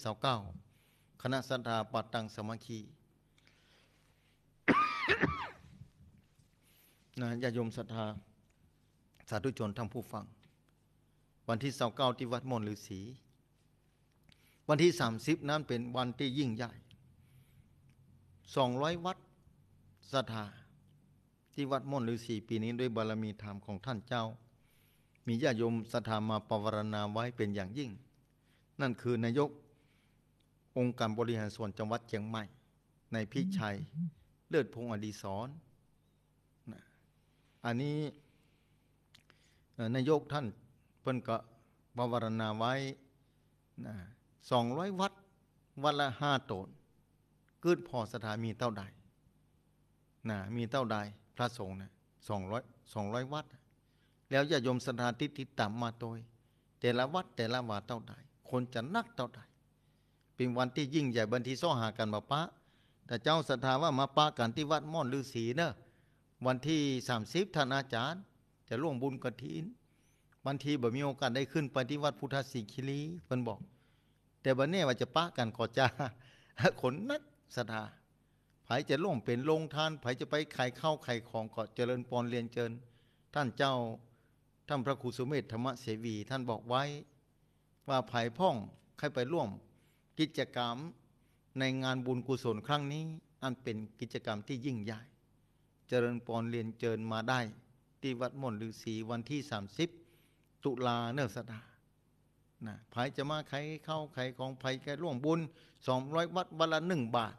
29คณะศรัทธาปัตตังสามัคคีญาติโยมศรัทธาสาธุชนท่านผู้ฟังวันที่29ที่วัดม่อนฤาษีวันที่30นั้นเป็นวันที่ยิ่งใหญ่200วัดศรัทธาที่วัดม่อนฤาษีปีนี้ด้วยบารมีธรรมของท่านเจ้ามีญาติโยมศรัทธามาปวารณาไว้เป็นอย่างยิ่งนั่นคือนายกองค์การบริหารส่วนจังหวัดเชียงใหม่ในพิชัยเลิศพงษ์อดีศรอันนี้นายกท่านเพิ่นก็ปวารณาไว้200วัดวัดละ5 ตนเกิดพอสถามีเท่าใดมีเท่าใดพระสงฆ์200วัดแล้วญาติโยมศรัทธาติดตามมาโดยแต่ละวัดแต่ละวาเท่าใดคนจะนักเท่าใดเป็นวันที่ยิ่งใหญ่วันที่หากันมาปะแต่เจ้าศรัทธาว่ามาปะกันที่วัดม่อนฤาษีเนอะวันที่30ท่านอาจารย์จะร่วมบุญกฐินวันที่บ่มีโอกาสได้ขึ้นไปที่วัดพุทธสิคีรีเพิ่นบอกแต่บัดนี้ว่าจะปะกันก็จะคนนักศรัทธาไผจะร่วมเป็นโรงทานไผจะไปขายข้าวขายของก็เจริญปอนเรียนเชิญท่านเจ้าท่านพระครูสุเมธธรรมเสวีท่านบอกไว้ว่าไผพ่องใครไปร่วมกิจกรรมในงานบุญกุศลครั้งนี้อันเป็นกิจกรรมที่ยิ่งใหญ่เจริญปอนเรียนเชิญมาได้ที่วัดม่อนฤาษีวันที่30ตุลาเนศดาไผจะมาขายข้าวขายของไผแค่ร่วมบุญ200วัดวันละ1 บาท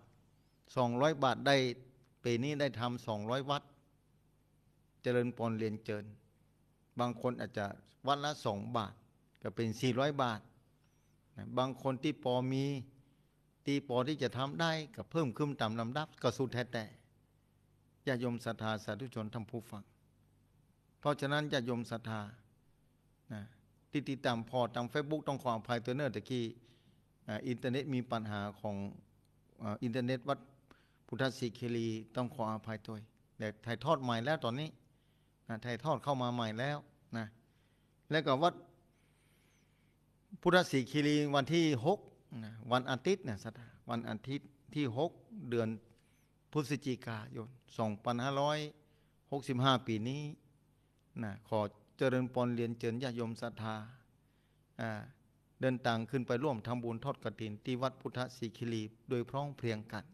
200 บาทได้ปีนี้ได้ทำ200วัดเจริญปอนเรียนเชิญบางคนอาจจะวัดละ2 บาทก็เป็น400 บาทบางคนที่พอมีที่พอที่จะทำได้ก็เพิ่มขึ้นตามลำดับก็สุดแท้แต่ญาติโยมศรัทธาสาธุชนท่านผู้ฟังเพราะฉะนั้นญาติโยมศรัทธาที่ติดตามพอตาม Facebook ต้องขออภัยตัวเนื่องตะกี้อินเทอร์เน็ตมีปัญหาของอินเทอร์เน็ตวัดพุทธสิคีรีต้องขออภัยตัวแต่ถ่ายทอดใหม่แล้วตอนนี้ถ่ายทอดเข้ามาใหม่แล้วแล้วก็วัดพุทธสิคีรีวันที่6วันอาทิตย์วันอาทิตย์ที่6เดือนพฤศจิกายน2565ปีนี้ขอเจริญปอนเรียนเชิญญาติโยมศรัทธาเดินทางขึ้นไปร่วมทำบุญทอดกฐินที่วัดพุทธสิคีรีโดยพร้อมเพรียงกัน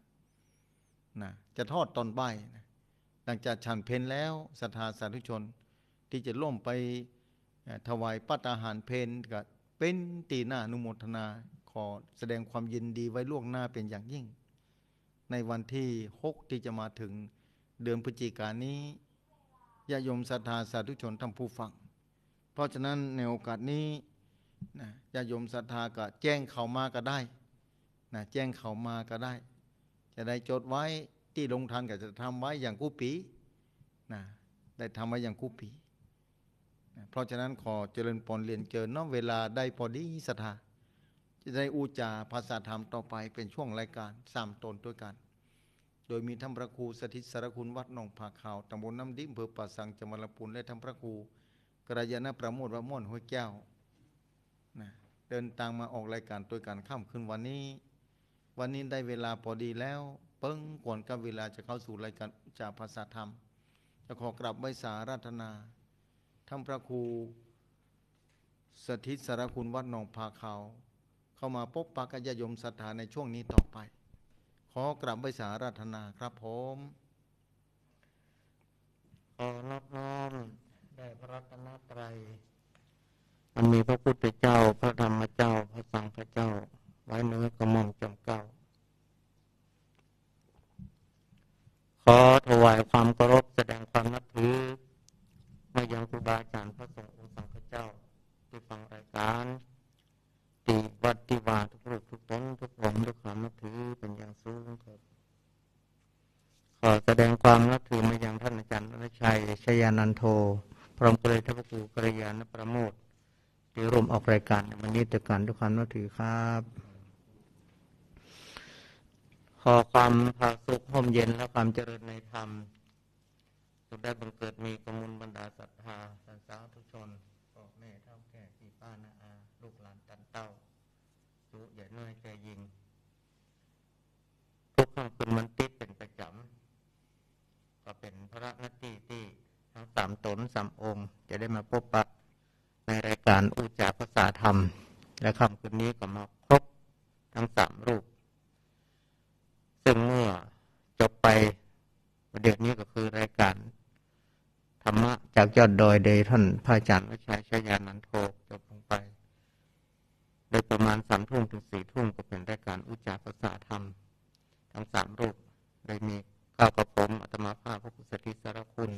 จะทอดตอนบ่ายหลังจากฉันเพลแล้วศรัทธาสาธุชนที่จะร่วมไปถวายภัตตาหารเพลก็เป็นตีหน้าอนุโมทนาขอแสดงความยินดีไว้ล่วงหน้าเป็นอย่างยิ่งในวันที่6ที่จะมาถึงเดือนพฤศจิกายนนี้ญาติโยมศรัทธาสาธุชนท่านผู้ฟังเพราะฉะนั้นในโอกาสนี้ญาติโยมศรัทธาก็แจ้งเข้ามาก็ได้แจ้งเข้ามาก็ได้จะได้จดไว้ที่ลงทานก็จะทำไว้อย่างกู้ปีได้ทำไว้อย่างกู้ปีเพราะฉะนั้นขอเจริญปอนเรียนเชิญเนาะเวลาได้พอดีศรัทธาจะได้อุจาภาษาธรรมต่อไปเป็นช่วงรายการ3 ตนด้วยกันโดยมีท่านพระครูสถิตสารคุณวัดหนองผาขาวตำบลน้ำดิบอำเภอป่าสังจังหวัดลำพูนและท่านพระครูกระยาณประโมทวัดม่อนห้วยแก้วเดินทางมาออกรายการด้วยกันค่ำคืนวันนี้ได้เวลาพอดีแล้วเปิ้งก่อนกับเวลาจะเข้าสู่รายการจากภาษาธรรมจะขอกราบไหว้สาราธนาท่านพระครูสถิตสารคุณวัดหนองผาขาวเข้ามาพบปะกับญาติโยมศรัทธาในช่วงนี้ต่อไปขอกราบไหว้สาราธนาครับผมขอรับน้อมได้พระรัตนตรัยมันมีพระพุทธเจ้าพระธรรมเจ้าพระสังฆเจ้าไว้เนื้อกระหม่อมจอมเกล้าขอถวายความเคารพแสดงความนับถือมายังครูบาอาจารย์พระสงฆ์องค์สังฆเจ้าที่ฟังรายการที่วัดที่วาทุกรูปทุกตนทุกองค์ด้วยความนับถือเป็นอย่างสูงครับขอแสดงความนับถือมายังท่านอาจารย์อรชัยชยานันโทพร้อมกับท่านพระครูกัลยาณประโมท ที่ร่วมออกรายการในวันนี้แต่การด้วยความนับถือครับขอความผาสุกห่มเย็นและความเจริญในธรรมจงได้บังเกิดมีกมลบรรดาศรัทธาสรรสาธุชนพ่อแม่เฒ่าแก่พี่ป้าน้าอาลูกหลานตันเต้าจุใหญ่น้อยใจยิงทุกครั้งเป็นมันติดเป็นประจำก็เป็นพระนาทีที่ทั้ง3 ตน 3 องค์จะได้มาพบปะในรายการอุจาภาษาธรรมและค่ำคืนนี้ก็มาครบทั้ง3 รูปซึ่งเมื่อจบไปประเดี๋ยวนี้ก็คือรายการธรรมะจากยอดดอยโดยท่านพระอาจารย์วิชัย ชยานันโทจบลงไปโดยประมาณ3 ทุ่มถึง4 ทุ่มก็เป็นรายการอุจาภาษาธรรมทั้ง3 รูปโดยมีข้าวกระผมอาตมาภาพพระพุทธสิสารคุณ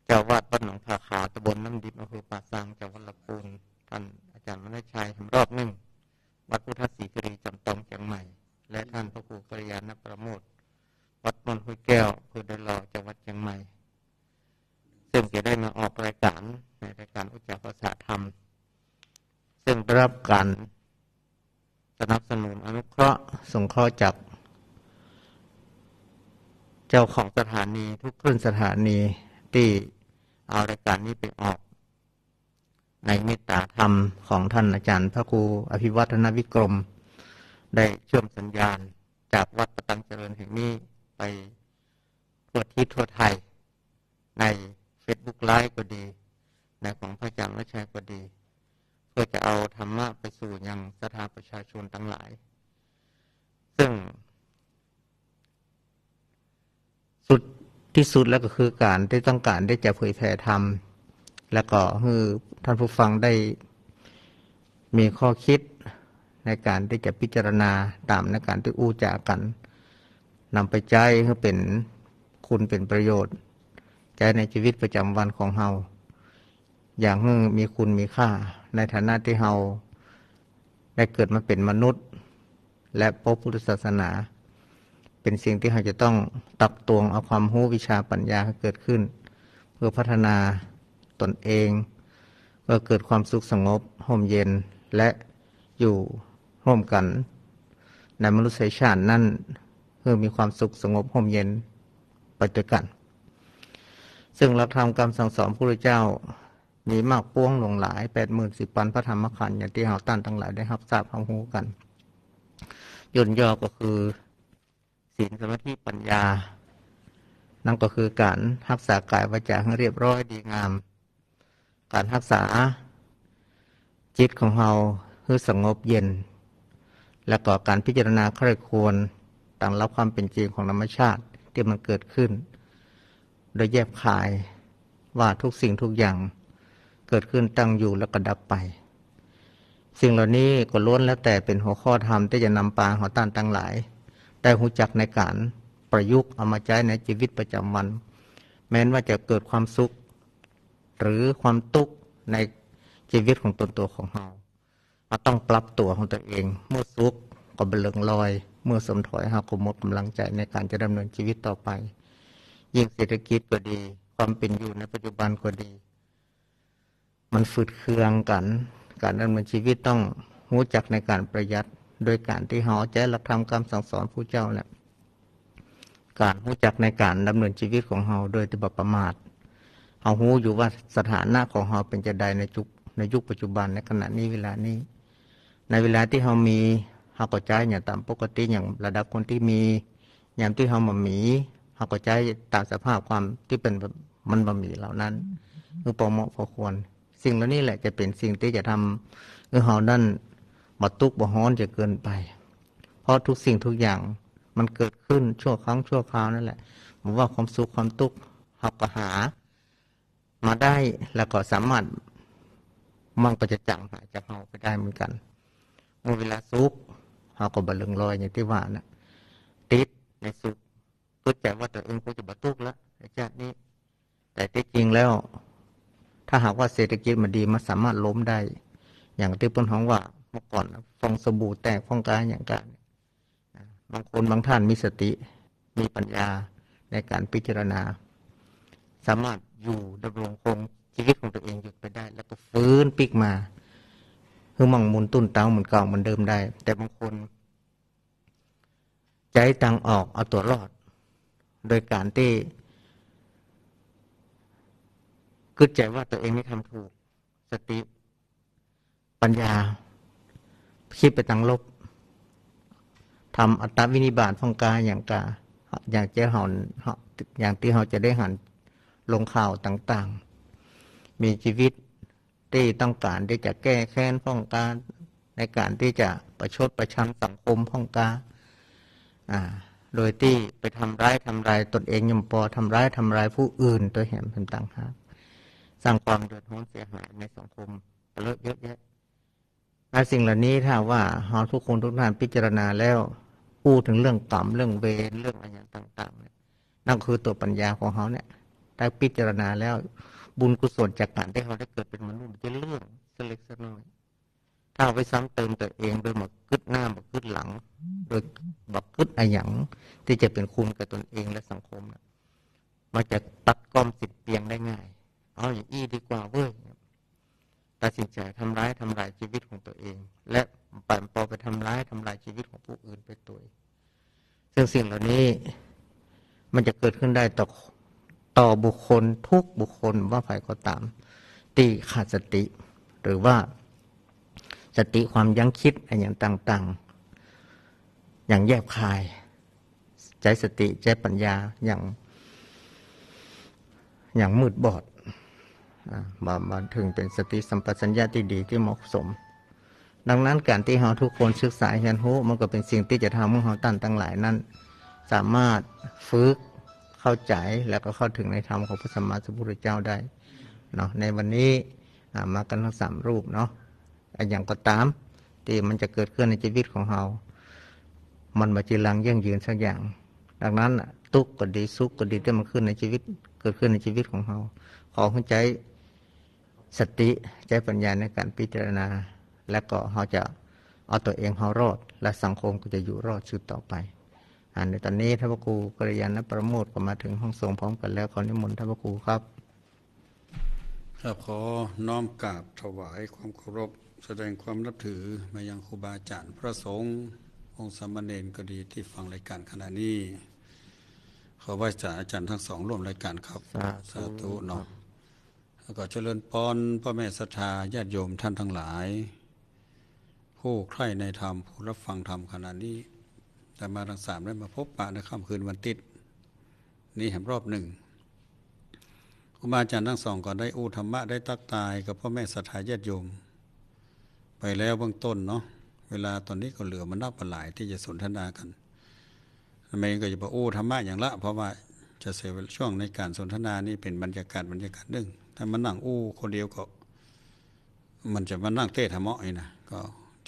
เจ้าวาดวัดหนองผาขาวตำบลน้ำดิบอำเภอป่าซางจังหวัดลำพูนท่านอาจารย์มณชัยรอบหนึ่งวัดพุทธศรีคีรีจำตองเชียงใหม่และท่านพระครูกัลยาณประโมทวัดมณฑุยแก้วอำเภอเดลอจังหวัดเชียงใหม่ซึ่งจะได้มาออกรายการในรายการอุจจาภาษาธรรมซึ่งได้รับการสนับสนุนอนุเคราะห์สงเคราะห์จากเจ้าของสถานีทุกคลื่นสถานีที่เอารายการนี้ไปออกในเมตตาธรรมของท่านอาจารย์พระครูอภิวัฒนวิกรมได้เชื่อมสัญญาณจากวัดประตังเจริญแห่งนี้ไปทั่วทิศทั่วไทยใน Facebook Live ก็ดีในของพระอาจารย์วชัยก็ดีเพื่อจะเอาธรรมะไปสู่ยังศรัทธาประชาชนทั้งหลายซึ่งสุดที่สุดแล้วก็คือการที่ต้องการได้จะเผยแผ่ธรรมแล้วก็ให้ท่านผู้ฟังได้มีข้อคิดในการที่จะพิจารณาตามในการที่อู้จากันนำไปใช้ให้เป็นคุณเป็นประโยชน์ใช้ในชีวิตประจำวันของเราอย่างให้มีคุณมีค่าในฐานะที่เราได้เกิดมาเป็นมนุษย์และพบพุทธศาสนาเป็นสิ่งที่เราจะต้องตักตวงเอาความรู้วิชาปัญญาให้เกิดขึ้นเพื่อพัฒนาตนเองเพื่อเกิดความสุขสงบร่มเย็นและอยู่ร่วมกันในมนุษยชาตินั้นเพื่อมีความสุขสงบร่มเย็นไปด้วยกันซึ่งหลักธรรมคำสั่งสอนพระพุทธเจ้ามีมากป้วงหลงหลาย 80,000 พระธรรมขันธ์อย่างที่เราท่านทั้งหลายได้รับทราบรับรู้กันย่นย่อก็คือศีลสมาธิปัญญานั่นก็คือการรักษากายวาจาให้เรียบร้อยดีงามการรักษาจิตของเราให้สงบเย็นและก็การพิจารณาใคร่ครวญตามรับความเป็นจริงของธรรมชาติที่มันเกิดขึ้นโดยแยบคายว่าทุกสิ่งทุกอย่างเกิดขึ้นตั้งอยู่แล้วก็ดับไปสิ่งเหล่านี้ก็ล้วนแล้วแต่เป็นหัวข้อธรรมที่จะนำปาหัวต้านทั้งหลายได้รู้จักในการประยุกต์เอามาใช้ในชีวิตประจำวันแม้ว่าจะเกิดความสุขหรือความทุกข์ในชีวิตของตนตัวของเราต้องปรับตัวของตัวเองเมื่อสุขก็เบลงลอยเมื่อสมถอยหาก็หมดกำลังใจในการจะดำเนินชีวิตต่อไปยิ่งเศรษฐกิจก็ดีความเป็นอยู่ในปัจจุบันก็ดีมันฝืดเคืองกันการดำเนินชีวิตต้องรู้จักในการประหยัดโดยการที่เราใช้หลักธรรมคำสั่งสอนผู้เจ้าแหละการรู้จักในการดำเนินชีวิตของเราโดยที่บ่ประมาทเรารู้อยู่ว่าสถานะของเราเป็นจะใดในยุคปัจจุบันในขณะนี้เวลานี้ในเวลาที่เรามีเราก็ใช้อย่างตามปกติอย่างระดับคนที่มีอย่างที่เรามามีเราก็ใช้ตามสภาพความที่เป็นมันบะหมี่เหล่านั้นคือพอเหมาะพอควรสิ่งเหล่านี้แหละจะเป็นสิ่งที่จะทำให้เรานั้นบ่ทุกข์บ่ร้อนจะเกินไปเพราะทุกสิ่งทุกอย่างมันเกิดขึ้นชั่วครั้งชั่วคราวนั่นแหละผมว่าความสุขความทุกข์เราก็หามาได้แล้วก็สามารถมันก็จะจางหายจากเราไปได้เหมือนกันเมื่อเวลาสุขเราก็บะเลิงลอยอย่างที่ว่านะติดในสุขก็ใจว่าตัวเองก็จะบรรทุกแล้วในชาตินี้แต่ที่จริงแล้วถ้าหากว่าเศรษฐกิจมันดีมันสามารถล้มได้อย่างที่เพิ่นฮ้องว่าเมื่อก่อนฟองสบู่แตกฟองกายอย่างกันบางคนบางท่านมีสติมีปัญญาในการพิจารณาสามารถอยู่ดำรงคง ชีวิตของตัวเองหยุดไปได้แล้วก็ฟื้นปิกมาคือมองหมุนตุ้นเตาเหมือนเก่าเหมือนเดิมได้แต่บางคนใจตังออกเอาตัวรอดโดยการที่กึศใจว่าตัวเองไม่ทำถูกสติปัญญาคิดไปตังลบทำอัตตวินิบาตของกายอย่างเจ้าอย่างที่เราจะได้หันลงข่าวต่างๆมีชีวิตที่ต้องการที่จะแก้แค้นป้องกันในการที่จะประชดประชันสังคมป้องกันโดยที่ไปทำร้ายตนเองยมปอทำร้ายผู้อื่นตัวเห็นเป็นต่างหากสร้างความเดือดร้อนเสียหายในสังคมเยอะแยะสิ่งเหล่านี้ถ้าว่าเราทุกคนทุกท่านพิจารณาแล้วพูดถึงเรื่องกรรมเรื่องเวรเรื่องอะไรต่างๆนั่นคือตัวปัญญาของเขาเนี่ยได้พิจารณาแล้วบุญกุศลจากการที่เขาได้เกิดเป็นมนุษย์จะเรื่องเล็กน้อยถ้าไปซ้ำเติมตัวเองโดยหมดกึศหน้าหมดกึศหลังโดยบอกกึศอะไรอย่างที่จะเป็นคุณกับตนเองและสังคมมันจะตัดก้อมสิบเปียงได้ง่ายเอาอย่างอี้ดีกว่าเว้ยตัดสินใจทำร้ายชีวิตของตัวเองและปั่นปอไปทำร้ายชีวิตของผู้อื่นไปตัวซึ่งสิ่งเหล่านี้มันจะเกิดขึ้นได้ต่อบุคคลทุกบุคคลว่าใครก็ตามที่ขาดสติหรือว่าสติความยั้งคิดอะไรอย่างต่างๆอย่างแยบคายใจสติใจปัญญาอย่างมืดบอดมาถึงเป็นสติสัมปชัญญะที่ดีที่เหมาะสมดังนั้นการที่เราทุกคนศึกษาเรียนรู้มันก็เป็นสิ่งที่จะทำให้เราท่านทั้งหลายนั้นสามารถฝึกเข้าใจแล้วก็เข้าถึงในธรรมของพระสัมมาสัมพุทธเจ้าได้เนาะในวันนี้มากันทั้ง3รูปเนาะอย่างก็ตามที่มันจะเกิดขึ้นในชีวิตของเรามันมาจีรังยั่งยืนสักอย่างดังนั้นทุกข์ก็ดีสุขก็ดีที่มันขึ้นในชีวิตเกิดขึ้นในชีวิตของเราขอให้ใจสติใจปัญญาในการพิจารณาและก็เราจะเอาตัวเองเรารอดและสังคมก็จะอยู่รอดสืบต่อไปในตอนนี้ท่านพระครูกัลยาณประโมทก็มาถึงห้องทรงพร้อมกันแล้วขอนิมนต์ท่านพระครูครับครับขอน้อมกราบถวายความเคารพแสดงความนับถือมายังครูบาอาจารย์พระสงฆ์องค์สามเณรก็ดีที่ฟังรายการขณะนี้ขอไหว้อาจารย์ทั้ง2ร่วมรายการครับสาธุเนาะแล้วก็เจริญพรพ่อแม่ศรัทธาญาติโยมท่านทั้งหลายผู้ใคร่ในธรรมผู้รับฟังธรรมขณะนี้แต่มาทั้ง3ได้มาพบปะในค่ำคืนวันติดนี้แห่งรอบ1ครูบาอาจารย์ทั้ง2ก็ได้อู้ธรรมะได้ตักตายกับพ่อแม่ศรัทธาญาติโยมไปแล้วเบื้องต้นเนาะเวลาตอนนี้ก็เหลือมันนับเป็นหลายที่จะสนทนากันไม่ก็จะบอกอู้ธรรมะอย่างละเพราะว่าจะเสียช่วงในการสนทนานี่เป็นบรรยากาศหนึ่งถ้ามันนั่งอู้คนเดียวก็มันจะมานั่งเทศธรรมะนี่นะก็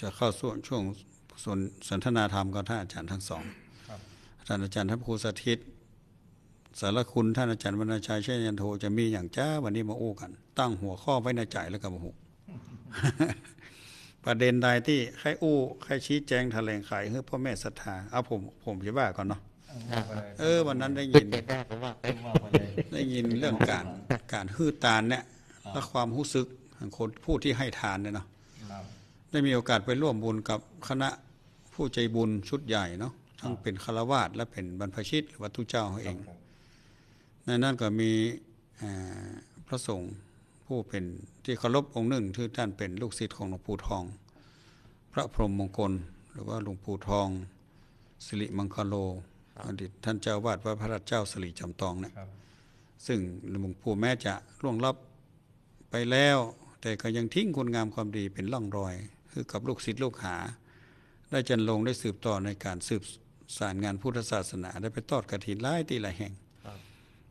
จะเข้าช่วงสนทนาธรรมกับท่านอาจารย์ทั้ง2ท่านอาจารย์ท่านครูสถิตสารคุณท่านอาจารย์วรรณชัยเชยยันโทจะมีอย่างจ้าวันนี้มาอู้กันตั้งหัวข้อไว้ในใจแล้วก็มาหู ประเด็นใดที่ใครอู้ใครชี้แจงแถลงไขให้พ่อแม่ศรัทธาเอาผมจะว่าก่อนเนาะวันนั้นได้ยินเรื่องการฮื้อตานเนี่ยและความรู้สึกของคนผู้ที่ให้ทานเนี่ยเนาะได้มีโอกาสไปร่วมบุญกับคณะผู้ใจบุญชุดใหญ่เนาะทั้งเป็นฆราวาสและเป็นบรรพชิตหรือวัตถุเจ้าเองในนั้นก็มีพระสงฆ์ผู้เป็นที่เคารพองค์หนึ่งที่ท่านเป็นลูกศิษย์ของหลวงปู่ทองพระพรหมมงคลหรือว่าหลวงปู่ทองสิริมังคโลอดีตท่านเจ้าวาดวัดพระราชเจ้าสิริจำตองเนี่ยซึ่งหลวงปู่แม้จะล่วงลับไปแล้วแต่ก็ยังทิ้งคุณงามความดีเป็นร่องรอยคือกับลูกศิษย์ลูกหาได้จันลงได้สืบต่อในการสืบสานงานพุทธศาสนาได้ไปทอดกฐินหลายที่หลายแห่ง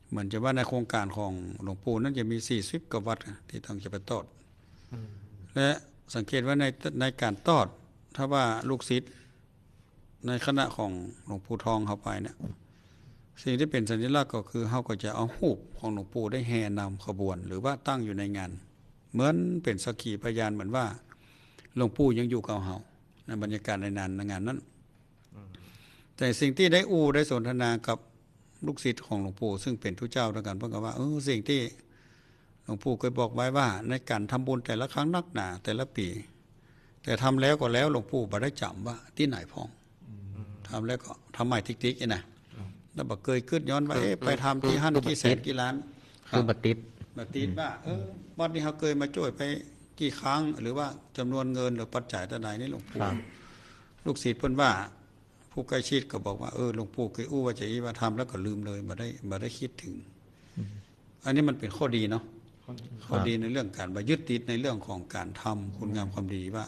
เหมือนจะว่าในโครงการของหลวงปู่นั้นจะมี40 กว่าวัดที่ต้องจะไปทอดและสังเกตว่าในการทอดถ้าว่าลูกศิษย์ในคณะของหลวงปู่ทองเข้าไปเนี่ยสิ่งที่เป็นสัญลักษณ์ก็คือเขาก็จะเอารูปของหลวงปู่ได้แห่นำขบวนหรือว่าตั้งอยู่ในงานเหมือนเป็นสักขีพยานเหมือนว่าหลวงปู่ยังอยู่กับเขาในบรรยากาศในงานนั้นแต่สิ่งที่ได้ได้สนทนากับลูกศิษย์ของหลวงปู่ซึ่งเป็นทุเจ้าด้วยกันเพราะว่าสิ่งที่ หลวงปู่เคยบอกไว้ว่าในการทำบุญแต่ละครั้งนักหนาแต่ละปีแต่ทำแล้วก็แล้วหลวงปู่บ่ได้จำว่าที่ไหนพ้องทำแล้วก็ทำใหม่ติ๊กๆนะแล้วบอกเคยขึ้นย้อนว่าไปทำที่หั่นกี่แสนกี่ล้านคือบัติดว่าวันนี้เขาเคยมาช่วยไปกี่ครั้งหรือว่าจำนวนเงินหรือปัจจัยต่างๆนี่หลวงปู่ลูกศิษย์เพิ่นว่าผู้ใกล้ชิดก็บอกว่าหลวงปู่เคยอู้ว่าจะว่าทำแล้วก็ลืมเลยบ่ได้คิดถึงอันนี้มันเป็นข้อดีเนาะข้อดีในเรื่องการยึดติดในเรื่องของการทำคุณงามความดีว่า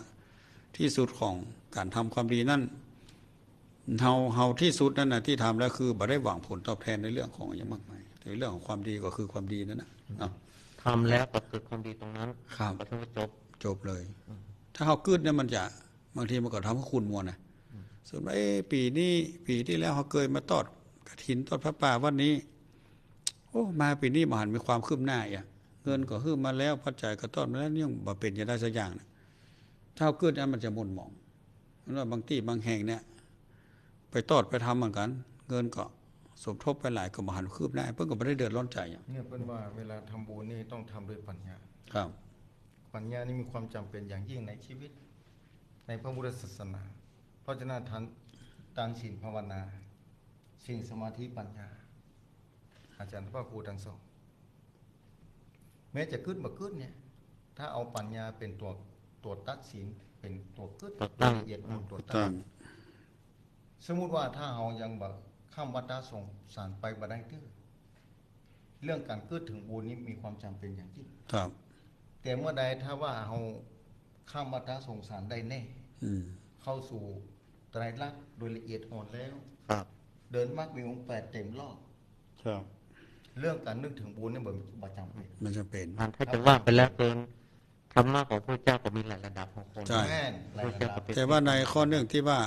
ที่สุดของการทำความดีนั่นเฮาที่สุดนั่นนะที่ทำแล้วคือบ่ได้หวังผลตอบแทนในเรื่องของอย่างมากมายในเรื่องของความดีก็คือความดีนั่นนะทำแล้วก็เกิดความดีตรงนั้นก็ต้องจบเลยถ้าเฮากึดเนี่ยมันจะบางทีมันก็ทำให้คุณมัวนะส่วนว่าปีที่แล้วเขาเคยมาทอดกฐินทอดพระป่าวันนี้มาปีนี้มันมีความคืบหน้าอ่ะเงินก็คืบมาแล้วปัจจัยก็ทอดมาแล้วยังบ่เป็นจะได้สักอย่างนะถ้าเกิดนั้นมันจะหม่นหมองแล้วบางที่บางแห่งเนี่ยไปทอดไปทำเหมือนกันเงินก็สมทบไปหลายก็บ่หันคืบหน้าเพิ่นก็บ่ได้เดือดร้อนใจอย่างเนี่ยเพิ่นว่าเวลาทำบุญนี่ต้องทำด้วยปัญญาครับปัญญานี่มีความจำเป็นอย่างยิ่งในชีวิตในพระพุทธศาสนาเพราะฉะนั้นทานศีลภาวนาศีลสมาธิปัญญาอาจารย์พระครูทั้งสองแม้จะกึศบ่กึศเนี่ยถ้าเอาปัญญาเป็นตัวตัดสินเป็นตัวกึศละเอียดตัวตั้งสมมุติว่าถ้าเฮายังบ่ข้ามวัฏสงสารไปบ่ได้ตื้อเรื่องการกึศถึงบุญนี้มีความจำเป็นอย่างยิ่งครับแต่เมื่อใดถ้าว่าเฮาข้ามวัฏสงสารได้แน่เข้าสู่ไตรลักษณ์โดยละเอียดอ่อนแล้วเดินมรรคมีองค์8เต็มรอบเรื่องการนึกถึงบุญนี่บ่จำเป็นมันจะเป็นถ้าจะว่าไปแล้วเกินธรรมะของพระเจ้าก็มีหลายระดับของคนแต่ว่าในข้อเรื่องที่ว่า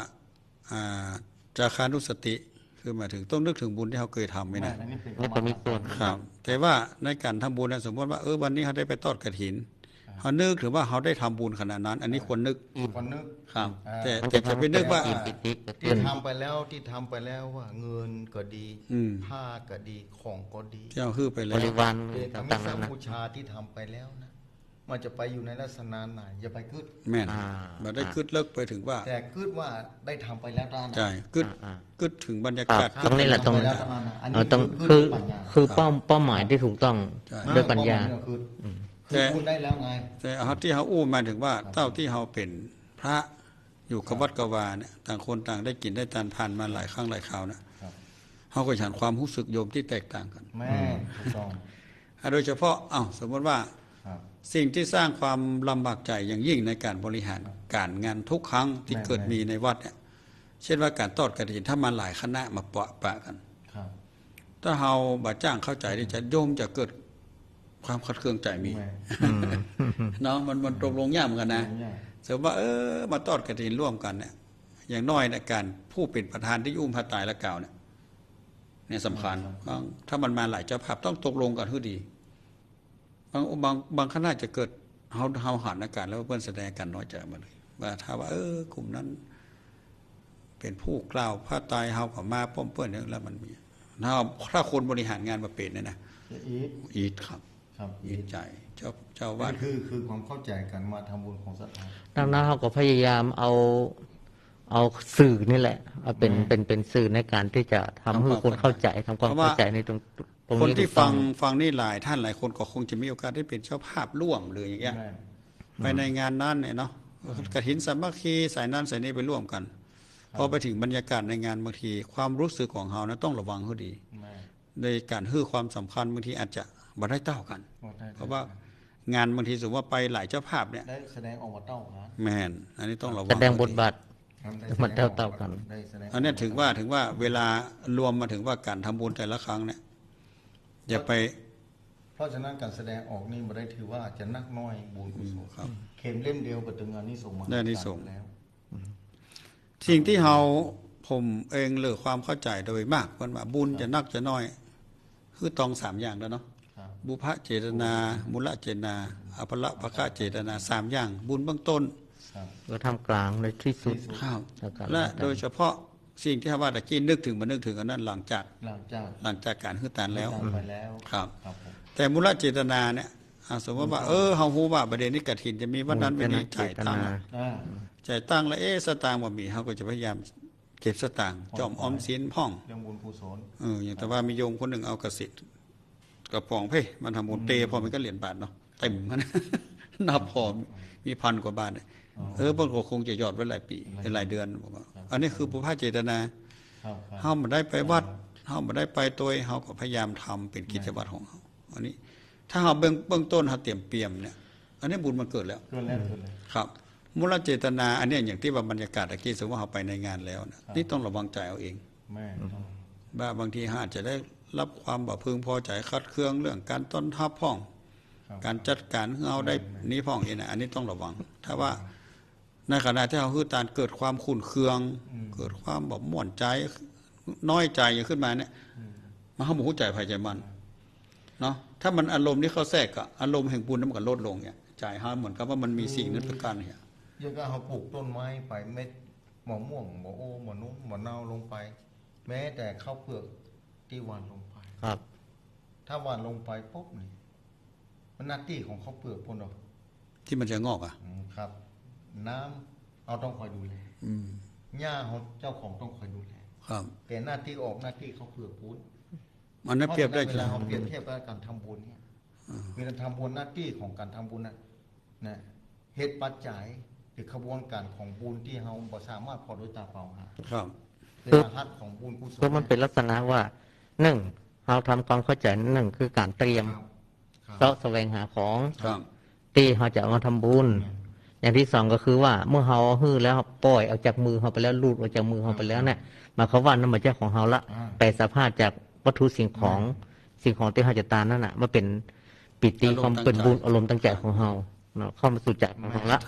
จาคานุสติคือหมายถึงต้องนึกถึงบุญที่เขาเคยทำไหมนะนี่ก็มีส่วนครับแต่ว่าในการทำบุญสมมติว่าวันนี้เขาได้ไปทอดกฐินเขานึกถึงว่าเขาได้ทำบุญขนาดนั้นอันนี้ควรนึกครับแต่จะไปนึกว่าที่ทำไปแล้วว่าเงินก็ดีผ้าก็ดีของก็ดีที่เอาฮื้อไปแล้วบริวารต่างๆบูชาที่ทำไปแล้วนะมันจะไปอยู่ในลักษณะไหนอย่าไปกึศแม่นมันได้กึศเลิกไปถึงว่าแต่กึศว่าได้ทำไปแล้วใช่กึศถึงบรรยากาศตรงนี้แหละต้องคือเป้าหมายที่ถูกต้องด้วยปัญญาแต่พูดได้แล้วไงแต่ที่เขาอู้มาถึงว่าเต้าที่เขาเป็นพระอยู่กับวัดกวาเนี่ยต่างคนต่างได้กินได้ทานผ่านมาหลายครั้งหลายคราวนะเขาก็ฉันความรู้สึกโยมที่แตกต่างกันแม่ถูกต้องโดยเฉพาะสมมติว่าสิ่งที่สร้างความลำบากใจอย่างยิ่งในการบริหารการงานทุกครั้งที่เกิดมีในวัดเนี่ยเช่นว่าการทอดกฐินถ้ามาหลายคณะมาปะกันถ้าเราบาจ้างเข้าใจที่จะโยมจะเกิดความขัดเคืองใจมีเนาะมันตกลงยากเหมือนกันนะสมมติว่ามาทอดกฐินร่วมกันเนี่ยอย่างน้อยในการผู้เป็นประธานที่อุ้มพระตายและกล่าวเนี่ยสำคัญถ้ามันมาหลายเจ้าภาพต้องตกลงกันให้ดีบางคณะจะเกิดเฮาหันอากาศแล้วเพื่อนแสดงกันน้อยใจมาเลยว่าถ้าว่ากลุ่มนั้นเป็นผู้กล่าวพระตายเฮาก็มาป้อมเพื่อนเนี่ยแล้วมันมีถ้าคนบริหารงานมาเป็นเนี่ยนะอีทครับอีทใจเจ้าว่าคือความเข้าใจกันมาทำบุญของศรัทธาดังนั้นเขาก็พยายามเอาสื่อนี่แหละเอาเป็นสื่อในการที่จะทำให้คนเข้าใจทำความเข้าใจในตรงคนที่ฟังนี่หลายท่านหลายคนก็คงจะมีโอกาสได้เป็นเจ้าภาพร่วมเลยอย่างเงี้ยไปในงานนั้นเนี่ยเนาะกฐินสามัคคีสายนั้นสายนี้ไปร่วมกันพอไปถึงบรรยากาศในงานบางทีความรู้สึกของเรานะต้องระวังให้ดีในการให้ความสำคัญบางทีอาจจะบ่ได้เต้ากันเพราะว่างานบางทีสมมติว่าไปหลายเจ้าภาพเนี่ยได้แสดงออกมาเต้ากันแม่นอันนี้ต้องระวังแสดงบทบาทมันเต้ากันอันนี้ถึงว่าเวลารวมมาถึงว่าการทำบุญแต่ละครั้งเนี่ยอย่าไปเพราะฉะนั้นการแสดงออกนี่ไม่ได้ถือว่าจะนักน้อยบุญกุศลเข็มเล่มเดียวกับตึงงานนี้ส่งมาได้ที่ส่งแล้วสิ่งที่ผมเองเหลือความเข้าใจโดยมากว่าบุญจะนักจะน้อยคือตอง3อย่างแล้วเนาะบุพเจตนามุลเจตนาอภละภคะเจตนา3อย่างบุญเบื้องต้นก็ทำกลางในที่สุดและโดยเฉพาะสิ่งที่ว่าตะกี้นึกถึงอันนั้นหลังจากการฮื้อตานแล้วครับแต่มุลเจตนาเนี่ย สมมติว่าเฮาฮู้ว่าประเด็นนี้กฐินจะมีวันนั้นวันนี้จ่ายตังค์จ่ายตังค์แล้วสตางค์บ่มีเฮาก็จะพยายามเก็บสตางค์จอมออมสินพ่องเรื่องบุญกุศลอย่างแต่ว่ามีโยมคนหนึ่งเอากระสิทธิ์กระป๋องเพ่มันทำบุญเตพอมันก็เหรียญบาทเนาะเต็มมันนับพอมีพันกว่าบาทบางคนคงจะยอดไว้หลายปีหลายเดือนบอกว่าอันนี้คือปุพพะเจตนาเฮาบ่ได้ไปวัดเฮาบ่ได้ไปตัวเฮาก็พยายามทำเป็นกิจวัตรของเฮาอันนี้ถ้าเฮาเบื้องต้นเฮาเตรียมเนี่ยอันนี้บุญมันเกิดแล้วครับมูลเจตนาอันนี้อย่างที่ว่าบรรยากาศตะกี้สมมติว่าเฮาไปในงานแล้วนี่ต้องระวังใจเอาเองบางทีอาจจะได้รับความบ่พึงพอใจคัดเคืองเรื่องการต้อนรับพ่องการจัดการเอาได้นี้พ่องเองนะอันนี้ต้องระวังถ้าว่าในขณะที่เราฮือตานเกิดความขุ่นเคืองเกิดความแบบม่วนใจน้อยใจขึ้นมาเนี่ยมันเข้าหมู่ใจภายใจมันเนาะถ้ามันอารมณ์ที่เขาแทรกกับอารมณ์แห่งบุญนั้นมันก็ลดลงเนี่ยใจห้าเหมือนกับว่ามันมีสิ่งนั้นประการเนี่ยยังก็เขาปลูกต้นไม้ไปเม็ดหมอม่วงหมอโอหมอนุ่มหมอเน่าลงไปแม้แต่ข้าวเปลือกที่หวานลงไปครับถ้าหวานลงไปปุ๊บนี่มันหน้าที่ของข้าวเปลือกพ่นหรอกที่มันจะงอกครับน้ำเอาต้องคอยดูแลหญ้าเจ้าของต้องคอยดูแลครับแต่หน้าที่ออกหน้าที่เขาเปลือกพูดมันน่าเปรียบได้เวลาเขาเปรียบเทียบกับการทำบุญเนี่ยมีการทำบุญหน้าที่ของการทำบุญนะเหตุปัจจัยหรือขบวนการของบุญที่เราบ่สามารถพอด้วยตาเปล่าหาครับเป็นรหัสของบุญกุศลคือมันเป็นลักษณะว่าหนึ่งเราทำความเข้าใจหนึ่งคือการเตรียมเสาะแสวงหาของที่เราจะเอามาทำบุญอย่างที่สองก็คือว่าเมื่อเราฮื้อแล้วปล่อยออกจากมือเราไปแล้วลูดออกจากมือเราไปแล้วเนี่ยมาเขาว่านั่นมาเจ้าของเราละแปลสภาพจากวัตถุสิ่งของที่เราจะตามนั่นน่ะมาเป็นปิติความเป็นบุญอารมณ์ตั้งใจของเราเข้ามาสู่ใจของเราละ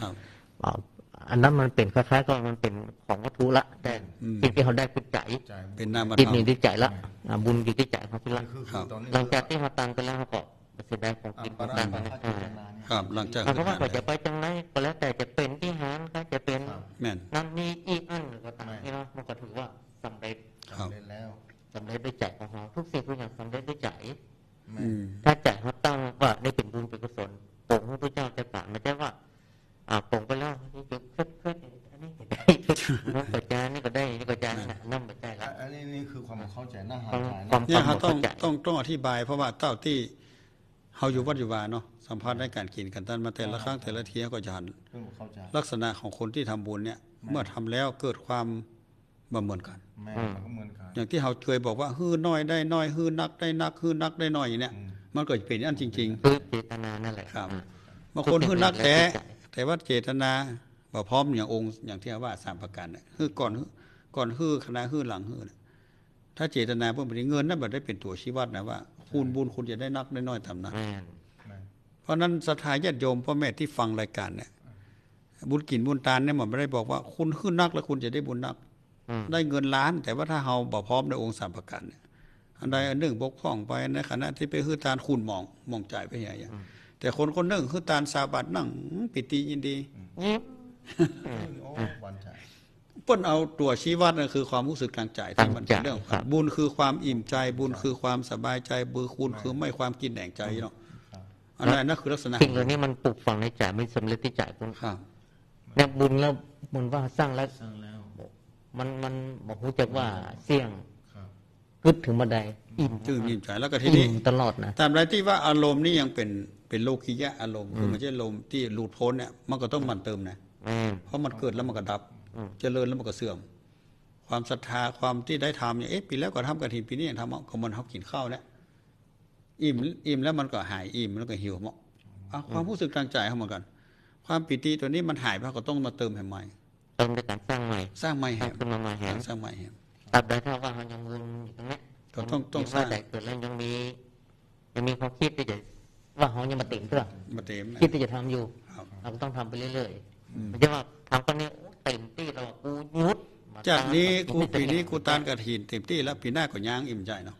อันนั้นมันเป็นคล้ายๆก็มันเป็นของวัตถุละแต่สิ่งที่เขาได้คือใจเป็นนามธรรมจิตมีที่ใจละบุญอยู่ที่ใจเขาที่ละหลังจากที่เขาตังกันแล้วเขาก็แสดงของกินต่างๆครับหลังจากเพราะว่าจะไปจังไรก็แล้วแต่จะเป็นที่หารก็จะเป็นนั่นนี่อีกอันก็ต่างนี่นะมันก็ถือว่าสำเร็จแล้วสำเร็จด้วยใจของเขาทุกสิ่งทุกอย่างสำเร็จด้วยใจถ้าใจเขาตั้งว่าได้เป็นบุญเป็นกุศลปงพระพุทธเจ้าจะกล่าวไม่ใช่ว่าปงไปแล้วนี่จะเพิ่มอันนี้ก็ได้น้ำปัจจัยนี่ก็ได้นี่ก็ใจน้ำปัจจัยละอันนี้คือความเข้าใจน่าหาใจเนี่ยเขาต้องอธิบายเพราะว่าเต้าที่เขาอยู่วัดอยู่วาเนาะสัมภาษณ์ในการกินกันตั้นมาแต่ละครั้งแต่ละทีก็จะหันลักษณะของคนที่ทำบุญเนี่ยเมื่อทำแล้วเกิดความเหมือนกันอย่างที่เขาเคยบอกว่าฮื้อน้อยได้น้อยฮื้อนักได้นักฮื้อนักได้น้อยอย่างเนี้ยมันก็จะเป็นอันจริงๆคือเจตนานั่นแหละครับบางคนฮื้อนักแต่ว่าเจตนาบ่พร้อมอย่างองค์อย่างที่ว่า3ประการเนี่ยฮื้อก่อนฮื้อคณะฮื้อหลังฮื้อถ้าเจตนาเพิ่มไปเงินนั่นแบบได้เป็นตัวชี้วัดนะว่าคุณบุญคุณจะได้นักได้น้อยตามนั้นเพราะนั้นศรัทธาญาติโยมพ่อแม่ที่ฟังรายการเนี่ยบุญกินบุญทานเนี่ยมันไม่ได้บอกว่าคุณขึ้นนักแล้วคุณจะได้บุญนักได้เงินล้านแต่ว่าถ้าเราบ่พร้อมในองค์3ประการเนี่ยอันใดอันหนึ่งบกพร่องไปในขณะที่ไปฮื้อทานคุณมองใจไปอย่างแต่คนหนึ่งฮื้อทานสาบัดนั่งปิติยินดีเปิ้นเอาตัวชี้วัดนั่นคือความรู้สึกทางใจที่มันเป็นเรื่องบุญคือความอิ่มใจบุญคือความสบายใจบุญคุณคือไม่ความกินแหน่งใจเนาะอันนั้นคือลักษณะสิ่งเหล่านี้มันปลูกฝังในใจไม่สำเร็จที่ใจคุณเนี่ยบุญแล้วบุญว่าสร้างแล้วมันบอกรู้จักว่าเสี่ยงกึศถึงบันไดอิ่มใจแล้วก็ทีนี้ตลอดนะตามไรที่ว่าอารมณ์นี่ยังเป็นโลกียะอารมณ์คือไม่ใช่ลมที่หลุดพ้นเนี่ยมันก็ต้องมันเติมนะเพราะมันเกิดแล้วมันก็ดับเจริญแล้วมันก็เสื่อมความศรัทธาความที่ได้ทำอย่างปีแล้วก็ทำกฐินปีนี้ยังทำก็มันเขากินข้าวแล้วอิ่มแล้วมันก็หายอิ่มแล้วก็หิวเหมาะความรู้สึกทางใจเขาเหมือนกันความปิติตัวนี้มันหายไปก็ต้องมาเติมให้ใหม่เติมด้วยการสร้างใหม่สร้างใหม่แห่ขึ้นมาใหม่แห่สร้างใหม่แห่ตับใดถ้าว่ามันยังมึนอยู่ตรงนี้ก็ต้องสร้างแต่เกิดแล้วยังมีความคิดที่จะว่าเขายังมาเต็มเพื่อคิดที่จะทำอยู่เราต้องทำไปเรื่อยๆไม่ใช่ว่าทำคนนี้เต็มที่เรากูยุดจากนี้กูปีนี้กูตานกฐินเต็มที่แล้วปีหน้าก็ย่างอิ่มใจเนาะ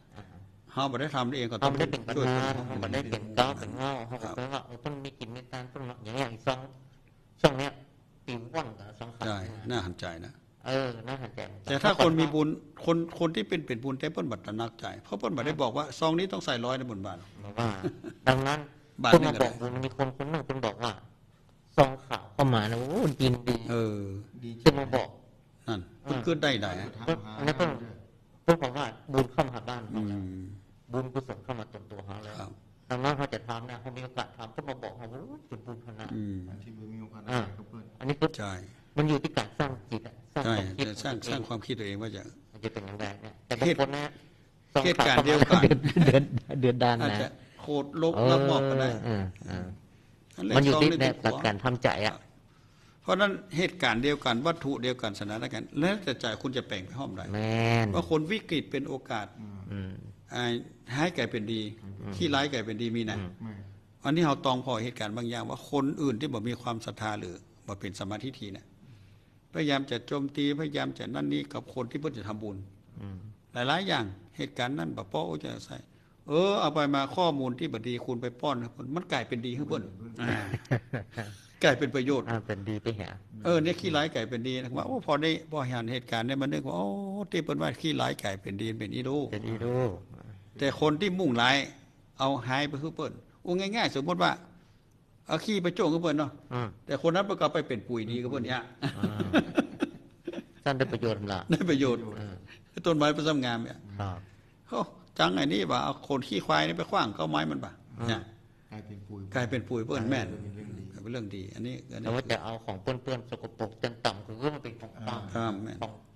เขาไม่ได้ทำเองก็ต้องได้เป็นปัญหาเขาไม่ได้เป็นก้าวเป็นเงาเขาบอกว่าต้องมีกินมีตานต้องอย่างเงี้ยช่องเนี้ยปีว่างกับช่องขาใช่น่าหันใจนะน่าหันใจแต่ถ้าคนมีบุญคนที่เป็นบุญแต่เปิ้ลบัตรนักใจเพราะเปิ้ลบัตรได้บอกว่าซองนี้ต้องใส่100ในบุญบาทว่าดังนั้น บ้าน คน นึ มาง ก็ บอ ได้ กบุญมีคนนึงคนบอกว่าซองข่าวเข้ามานะโอ้ยินดี ดี จะมาบอก นั่นเพิ่นขึ้นได้ไหน อันนี้ต้องบอกว่าบุญเข้ามาบ้าน อื เราแล้ว ม บุญกุศลเข้ามาตรงตัวเขาแล้ว ครับ ดังนั้นเขาจะทำนะเขามีโอกาสทำก็มาบอกเขาว่าเป็นบุญขนาด อืม ที่มีโอกาส กับเพื่อนอันนี้ก็ ใช่ มันอยู่ที่การสร้างจิตสร้าง ใช่ ความคิด จะสร้างความคิดตัวเองว่าจะ มันจะเป็นอย่างไรเนี่ยแต่บางคนนะ เหตุการณ์เดียวกัน เดือนดาน อาจ นะ จะโคตรลบแล้วบอกก็ได้ มันอยู่ที่ในการทำใจอ่ะ เพราะนั้นเหตุการณ์เดียวกันวัตถุเดียวกันสถานการณ์แล้วแต่ใจคุณจะแปลงไปห้อมใด แม่น ว่าคนวิกฤตเป็นโอกาสหายไก่เป็นดีขี้ร้ายไก่เป็นดีมีนะอันนี้เราตองพอเหตุการณ์บางอย่างว่าคนอื่นที่บ่มีความศรัทธาหรือบ่เป็นสมาธิทีเนี่ยพยายามจะโจมตีพยายามจะนั่นนี่กับคนที่เพิ่นจะทำบุญหลายๆอย่างเหตุการณ์นั้นบ่ป้อจะใส่เอาไปมาข้อมูลที่บ่ดีคุณไปป้อนมันกลายเป็นดีให้เพิ่นกลายเป็นประโยชน์ เป็นดีไปหา เนี่ยขี้ร้ายไก่เป็นดีนะว่าพอเห็นเหตุการณ์เนี่ยมันนึกว่าที่เปิ้นว่าขี้ร้ายไก่เป็นดีเป็นอีโด เป็นอีโด แต่คนที่มุ่งร้ายเอาหายไปคือเปิ้นง่ายๆสมมติว่าเอาขี้ไปโจ้งกับเปิ้นเนาะแต่คนนั้นประกอบไปเป็นปุ๋ยดีกับเปิ้นเนี่ย ท่านได้ประโยชน์ละ ได้ประโยชน์ต้นไม้ประสำงามเนี่ยจังไอ้นี่ว่าเอาคนขี้ควายนี่ไปขว้างเข้าไม้มันป่ะเนี่ยกลายเป็นปุ๋ยเปิ้นแม่นเป็นเรื่องดีอันนี้แต่ว่าจะเอาของเปื้อนๆสกปรกจนต่ำคือมันเป็นของต่ำ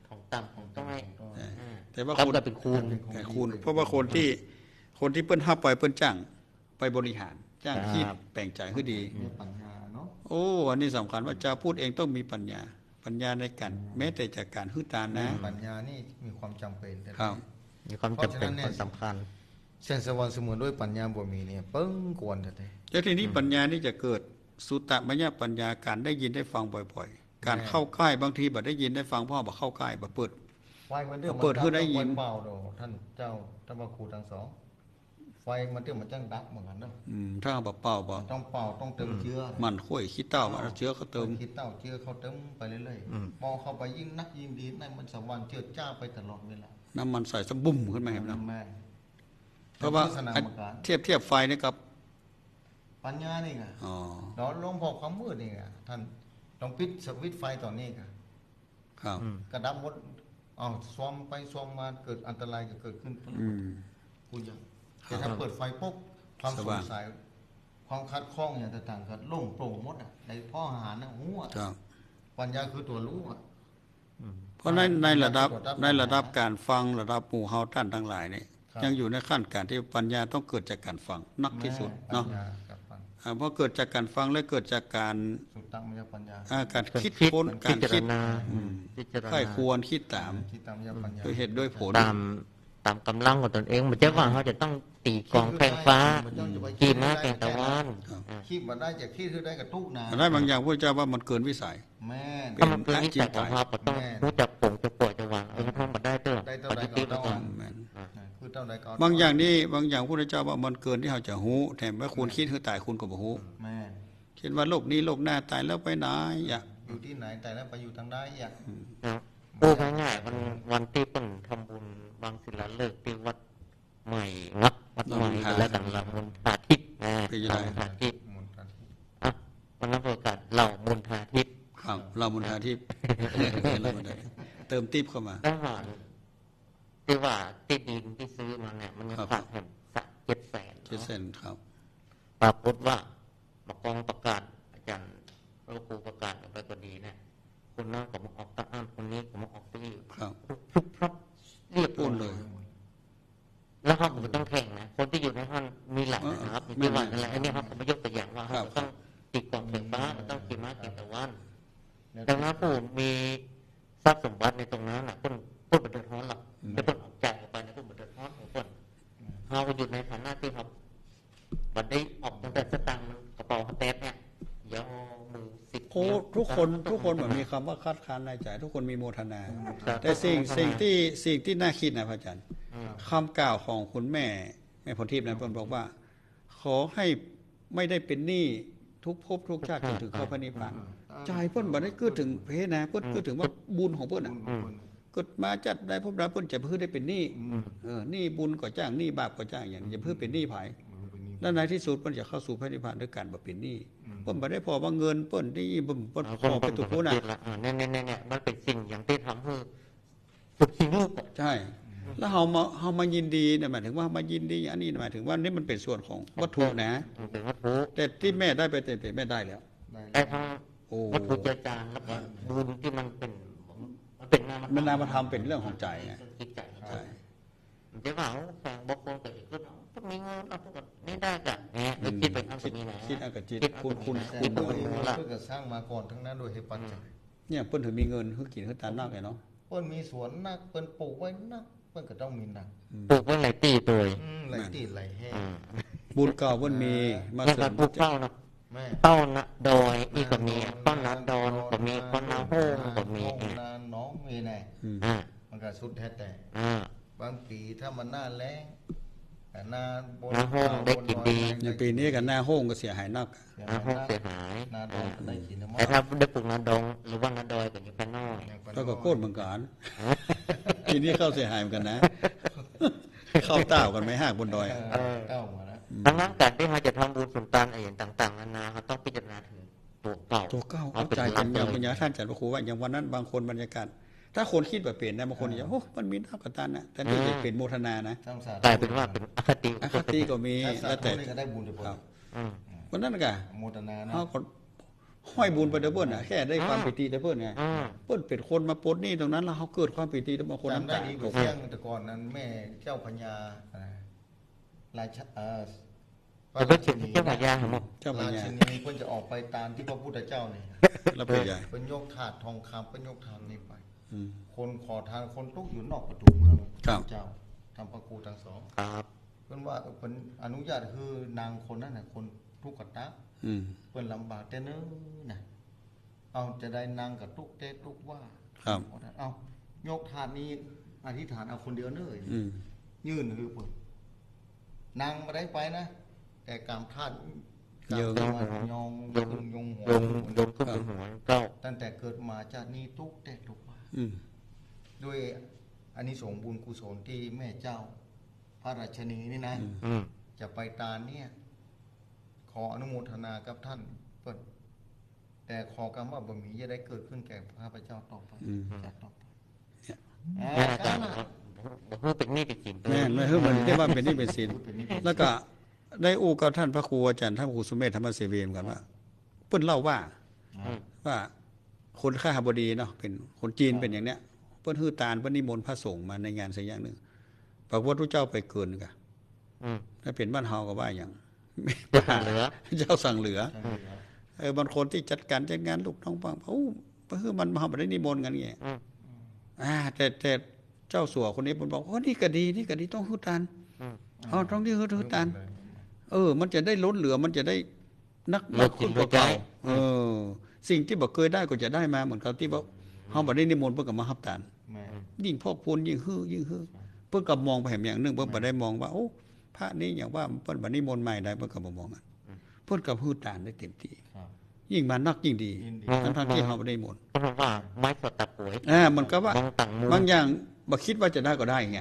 ของต่ำของต้องให้แต่ว่าคนเป็นคูณ เพราะว่าคนที่เปิ้นห้าปล่อยเปิ้นจ้างไปบริหารจ้างคิดแปลงใจให้ดีปัญญาเนาะอันนี้สำคัญว่าจะพูดเองต้องมีปัญญาในการแม้แต่จากการฮึตานนะปัญญานี่มีความจำเป็นครับมีความจำเป็นความสำคัญเส้นสวรรค์เสมือนด้วยปัญญาบ่มีเนี่ยเปิ้งกวนแต่แล้วทีนี้ปัญญานี่จะเกิดสุตตมัญญปัญญาการได้ยินได้ฟังบ่อยๆการเข้าใกล้บางทีบ่ได้ยินได้ฟังพ่อบ่เข้าใกล้บ่เปิดเปิดคือได้ยินเปล่าโดท่านเจ้าท่านพระครูทั้งสองไฟมันเตื้อมันจังดับเหมือนกันเนาะถ้าบ่เป่าบ่ต้องเป่าต้องเติมเชื้อมันข้อยขี้เต้ามาเชื้อเขาเติมขี้เต้าเชื้อเขาเติมไปเรื่อยๆมองเข้าไปยิ่งนักยิ่งดีในมันสวรรค์เจือจ้าไปตลอดเวลาน้ำมันใส่สบุ่มขึ้นมาเห็นมั้ยเพราะว่าเทียบไฟนี่กับปัญญานี่ไงเราลงพอความมืดนี่ไงท่านต้องปิดสวิตช์ไฟตอนนี้ไงครับกระดับหมดซ้อมไปซ้อมมาเกิดอันตรายเกิดขึ้นคุณยังแต่ถ้าเปิดไฟปุ๊บความสงสัยความคัดข้องอย่างต่างๆก็โล่งโปร่งหมดในพ่ออาหารนะหัวปัญญาคือตัวรู้เพราะในระดับการฟังระดับหมู่เฮาท่านทั้งหลายนี่ยังอยู่ในขั้นการที่ปัญญาต้องเกิดจากการฟังนักที่สุดเนาะเพราะเกิดจากการฟังและเกิดจากการสุตตังมัญญปัญญาการคิดค้นการคิดใครควรคิดตามด้วยเหตุด้วยผลตามกำลังของตนเองมันจะว่าเขาจะต้องตีกองแผงฟ้ากี่ม้าแกงตะวันคิดมาได้จากคิดคือได้กับทุกนาได้บางอย่างพระเจ้าว่ามันเกินวิสัยแม่ถ้ามันเกินวิสัยของเราต้องรู้จักปลงจะปล่อยจะวางถ้ามันได้เถอะปฏิทินมาก่อนบางอย่างนี่บางอย่างพระเจ้าว่ามันเกินที่เขาจะหูแถมว่าคุณคิดคือตายคุณก็บ่หูเช่นว่าโลกนี้โลกหน้าตายแล้วไปไหนอยู่ที่ไหนตายแล้วไปอยู่ทางใดพูดง่ายๆวันที่เป็นทำบุญบางศิลาฤกษ์ที่วัดใหม่วัดใหม่แล้วต่างๆมณฑาทิพย์มณฑาทิพย์วันนั้นประกาศเหล่ามณฑาทิพย์ครับเหล่ามณฑาทิพย์เติมทิพย์เข้ามาทหารที่ว่าที่ดินที่ซื้อมาเนี่ยมันขาดแห่ง700,000ครับปรากฏว่ามากองประกาศอาจารย์พระครูประกาศอะไรก็ดีเนี่ยคนนั้นก็มาออกตะอ้านคนนี้ก็มาออกที่ทุกพรับเรียบร้อยเลยแล้วเขาก็ต้องแข่งนะคนที่อยู่ในห้องมีหลักนะครับมีที่ว่าอะไรอันนี้เขาก็ไม่ยกตัวอย่างว่าเขาต้องติดกองไฟฟ้าต้องขี่ม้าขี่ตะวันดังนั้นผู้มีทรัพย์สมบัติในตรงนั้นน่ะคนบันเทิงร้อนหรอกจะต้องออกจ่ายออกไปในคนบันเทิงร้อนของคนเราอยู่ในฐานะที่ครับวันได้ออกตั้งแต่สตางค์กระเป๋าแท็บเนี่ยยอมือ10ทุกคนเหมือนมีคำว่าคัดค้านในใจทุกคนมีโมทนาแต่สิ่งที่น่าคิดนะพระอาจารย์คำกล่าวของคุณแม่พรทิพย์นั้นบอกว่าขอให้ไม่ได้เป็นหนี้ทุกภพทุกชาติจนถึงเข้าพระนิพพานใจเพิ่นบ่ได้เกิดถึงเพนะเพิ่นเกิดถึงว่าบุญของเพิ่นน่ะเกิดมาจัดได้พบได้เพิ่นจะเพื่อได้เป็นหนี้หนี้บุญก็จ้างหนี้บาปก็จ้างอย่างจะเพื่อเป็นหนี้ไผ แล้วในที่สุดเปิ้นจะเข้าสู่พระนิพพานด้วยการบ่เป็นหนี้เปิ้นบ่ได้พอว่าเงินเปิ้นนี่เปิ้นขอไปตุกผู้น่ะเนี่ยมันเป็นสิ่งอย่างที่ทำให้สุขชีวิตใช่แล้วเฮามายินดีเนี่ยหมายถึงว่ามายินดีอันนี้หมายถึงว่านี่มันเป็นส่วนของวัตถุนะเป็นวัตถุแต่ที่แม่ได้ไปเต็มๆแม่ได้แล้วได้ทั้งวัตถุเจจานแล้วก็บุญที่มันเป็นนามธรรมเป็นเรื่องของใจไงใช่มันจะว่าฟังบางคนก็คือต้องมีเงินเอาก็ไม่ได้จ้ะเนี่ยคิดเป็นอันนี้นะคิดอันกับจิตคุณเพื่อสร้างมาก่อนทั้งนั้นโดยเหตุปัจจัยเนี่ยเปิ้นถึงมีเงินคือกินคือตานักไงเนาะเปิ้นมีสวนนักเปิ้นปลูกไว้นักเปิ้นก็ต้องมีนักปลูกไว้หลายตีตัวหลายตีหลายแห่บุญเก่าเปิ้นมีมาเสริมปลูกเป้านะเป้านะดอยอีกก็มีต้นนาดอนก็มีต้นนาโฮงก็มีนาน้องมีแน่มันก็สุดแท้แต่บางปีถ้ามันหน้าแล้งนาโฮงได้กินดีอย่างปีนี้กับนาโฮงก็เสียหายนักนาโฮงเสียหายนาดอนได้กินแต่ถ้าได้ปลูกนาดองหรือว่านาดอยก็อยู่แค่น้อยก็โคตรเหมือนกันปีนี้เข้าเสียหายเหมือนกันนะเข้าเต้ากันไหมห้างบนดอยเต้ามาแล้วดังนั้นการที่เราจะทำบุญสุนทานอะไรต่างๆนานาเขาต้องพิจารณาถึงตัวเก่าเอาใจเป็นอย่างปัญญาท่านอาจารย์พระครูว่าอย่างวันนั้นบางคนบรรยากาศถ้าคนคิดแบบเปลี่ยนนะบางคนอย่างโอ้มันมีน้ำกระตันนะแต่นี่จะเป็นโมทนานะกลายเป็นว่าเป็นอคติก็มีแล้วแต่ก็ได้บุญไปวันนั้นก็โมทนานะเขาก็ห้อยบุญไปเด้อเพิ่นน่ะแค่ได้ความปิติเด้อเพิ่นไงเพิ่นเป็นคนมาปลดหนี้ตรงนั้นแล้วเขาเกิดความปิติบางคนน้ำตาตกเที่ยงแต่ก่อนนั้นแม่เจ้าพญาราชพระราชินีเจ้าพญาครับเจ้าพญาเพิ่นจะออกไปตามที่พระพุทธเจ้านี่แล้วเป็นใหญ่เพิ่นยกถาดทองคำเพิ่นยกถาดนี้ไปคนขอทานคนตุกอยู่นอกประตูเมืองเจ้าทำพระครูทั้งสองเพิ่นว่าเพิ่นอนุญาตคือนางคนนั้นน่ะคนทุกข์กตักเพิ่นลำบากแต่เนื้อน่ะเอาจะได้นางกับทุกเตทุกว่าเอายกถาดนี้อธิษฐานเอาคนเดียวเนื้อยื่นคือเปิดนางมาได้ไปนะแต่กามธาตุยงขึ้นหัวเก้าตั้งแต่เกิดมาจากนี้ทุกแต่ทุกว่าด้วยอานิสงส์บุญกุศลที่แม่เจ้าพระราชนีนี่นะจะไปตาเนี่ยขออนุโมทนากับท่านเปิดแต่ขอกรรมว่าบ่มีจะได้เกิดขึ้นแก่ข้าพเจ้าต่อไปจากต่อไปเพื่อเป็นหนี้เป็นสินแม่ไม่เพื่อมันได้ว่าเป็นหนี้เป็นสินแล้วก็ได้อู้กับท่านพระครูอาจารย์ท่านครูสุเมธธรรมเสวีกันว่าเพิ่นเล่าว่าคนข้าบดีเนาะเป็นคนจีนเป็นอย่างเนี้ยเพิ่นฮื้อตาลเพิ่นนิมนต์พระสงฆ์มาในงานสักอย่างนึงพระพุทธเจ้าไปเกินกะถ้าเป็นบ้านเฮาก็ว่าอย่างเจ้าสั่งเหลือบางคนที่จัดการจัดงานลูกน้องฟังโอ้คือมันมาบ่ได้นิมนต์กันไงแต่เจ้าสัวคนนี้มันบอกนี่ก็ดีนี่ก็ดีต้องฮื้อตาลต้องที่ฮื้อตาลมันจะได้ล้นเหลือมันจะได้นักขึ้นกว่าเก่าสิ่งที่บ่เคยได้ก็จะได้มาเหมือนกับที่ว่าเฮาบ่ได้นิมนต์เพิ่นก็มารับตาลยิ่งพอกพูนยิ่งฮื้อเพิ่นก็มองไปแห่งอย่างนึงเพิ่นบ่ได้มองว่าโอ้พระนี้อย่างว่าเพิ่นบ่นิมนต์ใหม่ได้เพิ่นก็บ่มองกันเพิ่นก็ฮื้อตาลได้เต็มที่ยิ่งมานักยิ่งดีทั้งที่เฮาบ่ได้นิมนต์เพราะว่าไม้สดตะป่วยมันก็ว่าบางอย่างบ่คิดว่าจะได้ก็ได้ไง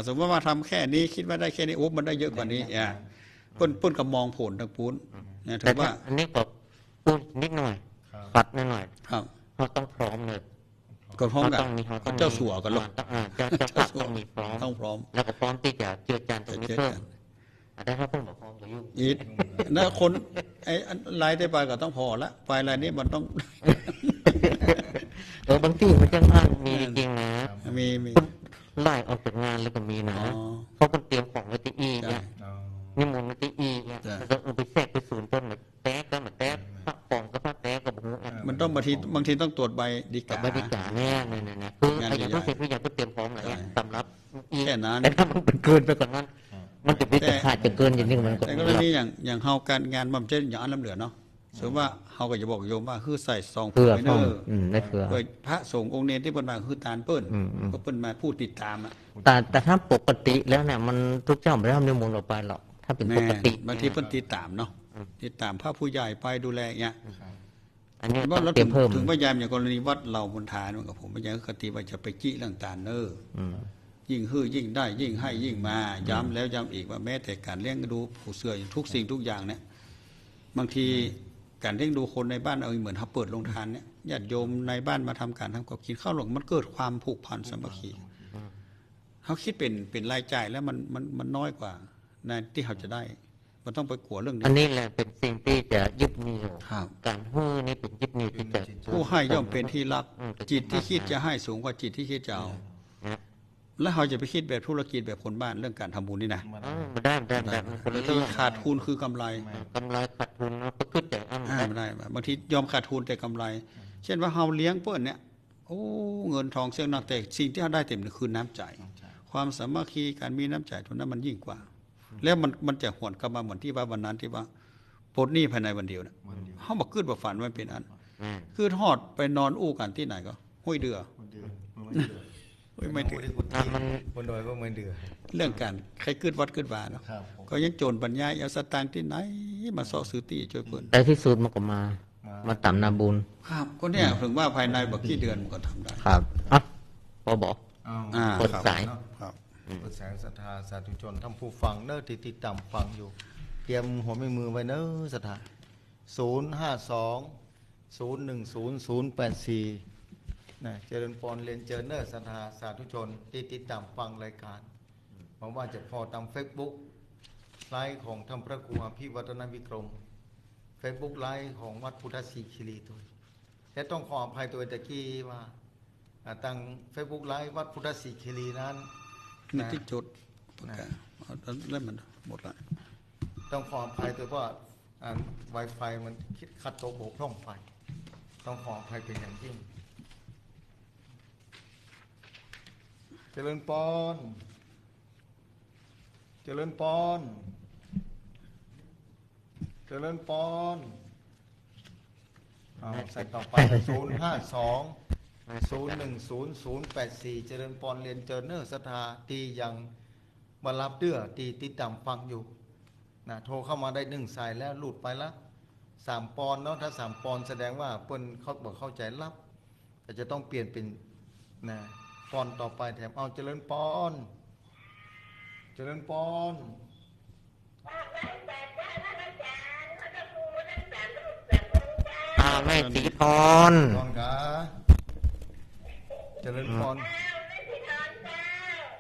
สมมติว่าทำแค่นี้คิดว่าได้แค่นี้มันได้เยอะกว่านี้เพิ่นก็มองผลทางปูนถือว่าอันนี้ก็ปูนนิดหน่อยปัดนิดหน่อยเขาต้องพร้อมเลยก็พร้อมกันเจ้าสัวกันหรอกเจ้าต้องมีพร้อมต้องพร้อมแล้วก็พร้อมที่จะเจือจานตรงนี้เพิ่มแต่ถ้าเพิ่มบอกพร้อมจะยุ่งอีกแล้วคนไอ้ลายได้ไปก็ต้องพอละไปลายนี้มันต้องบางที่มันจะอ้างมีจริงนะมีไล่ออกจากงานแล้วก็มีนะเขาเตรียมของไว้ที่เนี่ยนี่มันไม่ตีเนี่ยเราไปแทรกไปศูนย์ต้นเหมือนแต๊กก็เหมือนแต๊กพักฟองก็พักแต๊กก็บอกมันต้องบางทีต้องตรวจใบดีกาใบดีกาแน่คือไอ้อย่างต้องเสร็จทุกอย่างก็เตรียมพร้อมอะไรสำรับแค่นั้นแต่ถ้ามันเป็นเกินไปกว่านั้นมันจะเป็นขาดจะเกินอย่างนี้มันก็แต่ก็นี่อย่างเฮาการงานมันจะอย่างอันล้ำเหลือเนาะสมมติว่าเฮาก็จะบอกโยมว่าคือใส่ซองเพื่อพระสงฆ์องค์เนรที่เพิ่นมาคือตาลเปิ้นก็เปิ้นมาผู้ติดตามแต่ถ้าปกติแล้วเนี่ยมันทุกเจ้าไม่ได้ทำนิมนต์ออกไปหรอกถ้าเป็นปกติบางทีเพิ่นติดตามเนาะติดตามพระผู้ใหญ่ไปดูแลเงี้ยอันนี้ว่าเราถึงพยายามอย่างกรณีวัดเราบนฐานกับผมพยายามคติว่าจะไปจี้เรื่องตาลเนอ ยิ่งฮื้อยิ่งได้ยิ่งให้ยิ่งมาย้ำแล้วย้ำอีกว่าแม้แต่การเลี้ยงดูผู้เสื่ออย่างทุกสิ่งทุกอย่างเนี่ยบางทีการเลี้ยงดูคนในบ้านเหมือนเขาเปิดโรงทานเนี่ยญาติโยมในบ้านมาทำการทำกับกินข้าวหลงมันเกิดความผูกพันสามัคคีเขาคิดเป็นรายจ่ายแล้วมันน้อยกว่าในที่เขาจะได้มันต้องไปกลัวเรื่องนี้อันนี้แหละเป็นสิ่งที่จะยึดเหนี่ยวการฮื้อนี่เป็นยึดเหนี่ยวที่จะผู้ให้ย่อมเป็นที่รักจิตที่คิดจะให้สูงกว่าจิตที่คิดจะเอาแล้วเขาจะไปคิดแบบธุรกิจแบบคนบ้านเรื่องการทำบุญนี่นะไม่ได้ที่ขาดทุนคือกำไรขาดทุนก็ขึ้นแต่ไม่ได้บางทียอมขาดทุนแต่กำไรเช่นว่าเฮาเลี้ยงเปิ้นเนี่ยโอ้เงินทองเสี่ยงนักแต่สิ่งที่เขาได้เต็มคือน้ำใจความสามัคคีการมีน้ำใจทุนนั้นมันยิ่งกว่าแล้วมันจะหวนกลับมาเหมือนที่ว่าวันนั้นที่ว่าปลดหนี้ภายในวันเดียวเนี่ยเขาบอกขึ้นบอกฝันว่าเป็นอันคือทอดไปนอนอู้กันที่ไหนก็ห้วยเดือไม่เดือมันบนดอยก็ไม่เดือเรื่องการใครขึ้นวัดขึ้นวาเนาะก็ยังโจรปัญญาเอาสตางค์ที่ไหนมาซ่อซื้อตีช่วยเพิ่นแต่ที่สุดมันก็มาต่ำนาบุญครับก็เนี่ยถึงว่าภายในบอกกี่เดือนมันก็ทำได้ครับพอบอกกดสายกดแสงศรัทธาสาธุชนท่านผู้ฟังเน้อติดตามฟังอยู่เตรียมหัวไม่มือไว้เน้อศรัทธา052-010-084นะเจริญพรเรียนเจริญเน้อศรัทธาสาธุชนติดตามฟังรายการหวังว่าจะพอตาม Facebook ไลฟ์ของท่านพระครูอภิวัฒนวิกรม Facebook ไลฟ์ของวัดพุทธศรีคีรีตัวและต้องขออภัยตัวตะกี้ว่าตั้ง Facebook ไลฟ์วัดพุทธศรีคีรีนั้นนี่ที่จุดประกาศเล่มมันหมดละต้องขออภัยตัวเพราะWi-Fi มันคิดขัดโตโบกพร่องไฟต้องขออภัยเป็นอย่างยิ่งเจริญพรเจริญพรเจริญพรใส่ต่อไป052-010-084เจริญพรเรียนเจริญเนอร์ศรัทธาตียังบรรลับเตื้อตีติดตามฟังอยู่นะโทรเข้ามาได้1 สายแล้วหลุดไปละ3 ปอนเนาะถ้า3 ปอนแสดงว่าเปิ้นเขาบอกเข้าใจรับแต่จะต้องเปลี่ยนเป็นนะปอนต่อไปแถมเอาเจริญพรเจริญพรแม่สีพรเจริญพร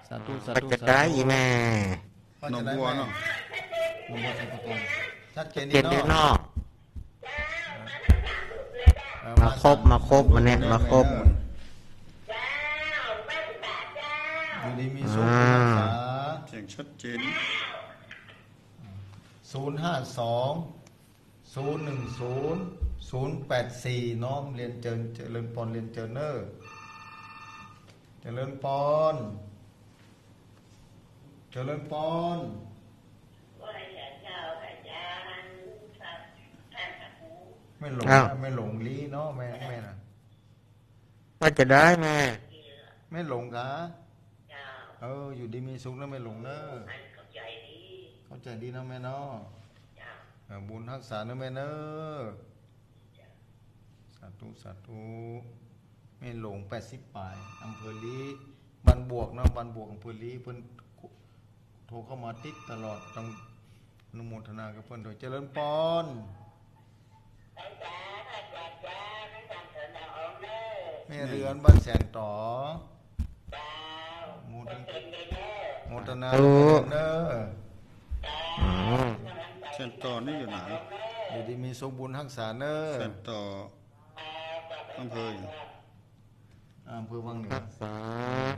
สาธุจะได้แม่น้องบัวเนาะชัดเจนดีเนาะมาครบมันเนี่ยมาครบอยู่ดีมีสุขภาษาเสียงชัดเจน052-010-084น้อมเรียนเจริญพรเรียนเจริญเนอร์เจริญพรเจริญพรไม่หลงลี้เนาะแม่น่ะว่าจะได้แม่ไม่หลงกะอยู่ดีมีสุขนะไม่หลงเนอะเข้าใจดีนะแม่เนาะบุญรักษานะแม่เนอะสาธุไม่หลง80 ปลายอำเภอลีบันบวกนะบันบวกอำเภอลีเพิ่นโทรเข้ามาติดตลอดต้องอนุโมทนากับเพิ่นโดยเจริญพรแม่เรือนบ้านแสงต่อโมทนาเด้อเส้นต่อนี่อยู่ไหนอยู่ดีมีสมบูรณ์รักษาเด้อเส้นต่ออำเภอวังเหนือ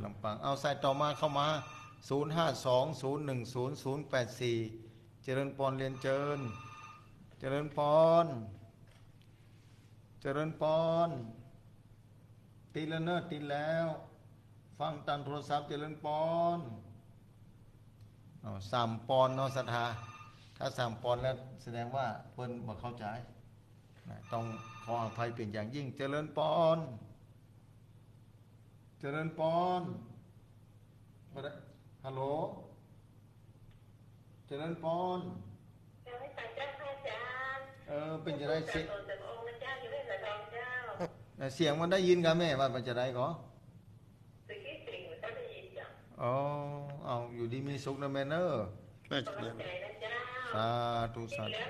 ลำปางเอาใส่ต่อมาเข้ามา052-010-084เจริญพรเรียนเจริญเจริญพรเจริญพรตีแล้วเนอะตีแล้วฟังตามโทรศัพท์เจริญพร3 ปอนเนาะศรัทธาถ้า3 ปอนแล้วแสดงว่าเพิ่นบ่เข้าใจต้องขออภัยเป็นอย่างยิ่งเจริญพรเจริญพรฮัลโหลเจริญพรเป็นจะได้เสียงมันได้ยินกันแม่ว่ามันจะได้ก็ อ๋อเอาอยู่ดีมีสุขนะแม่เนอะ แม่จะเรียน สาธุสาธุ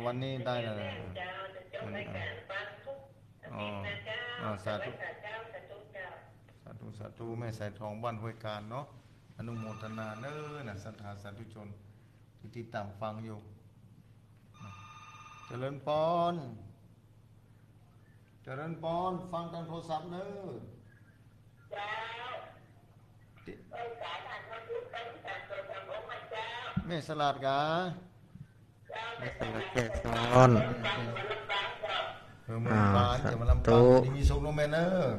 วันนี้ได้แล้วอ๋อสาธุสาธุสาธุแม่สายทองบ้านห้วยการเนาะอนุโมทนาเนอะนะศรัทธาสาธุชนที่ติดตามฟังอยู่เจริญพรเจริญพรฟังทางโทรศัพท์เนอะแม่สลัดกะ ไม่สลัดแก่ซ้อน เมืองบ้านจะมาลำปางดีมีสุขโนแมนเนอร์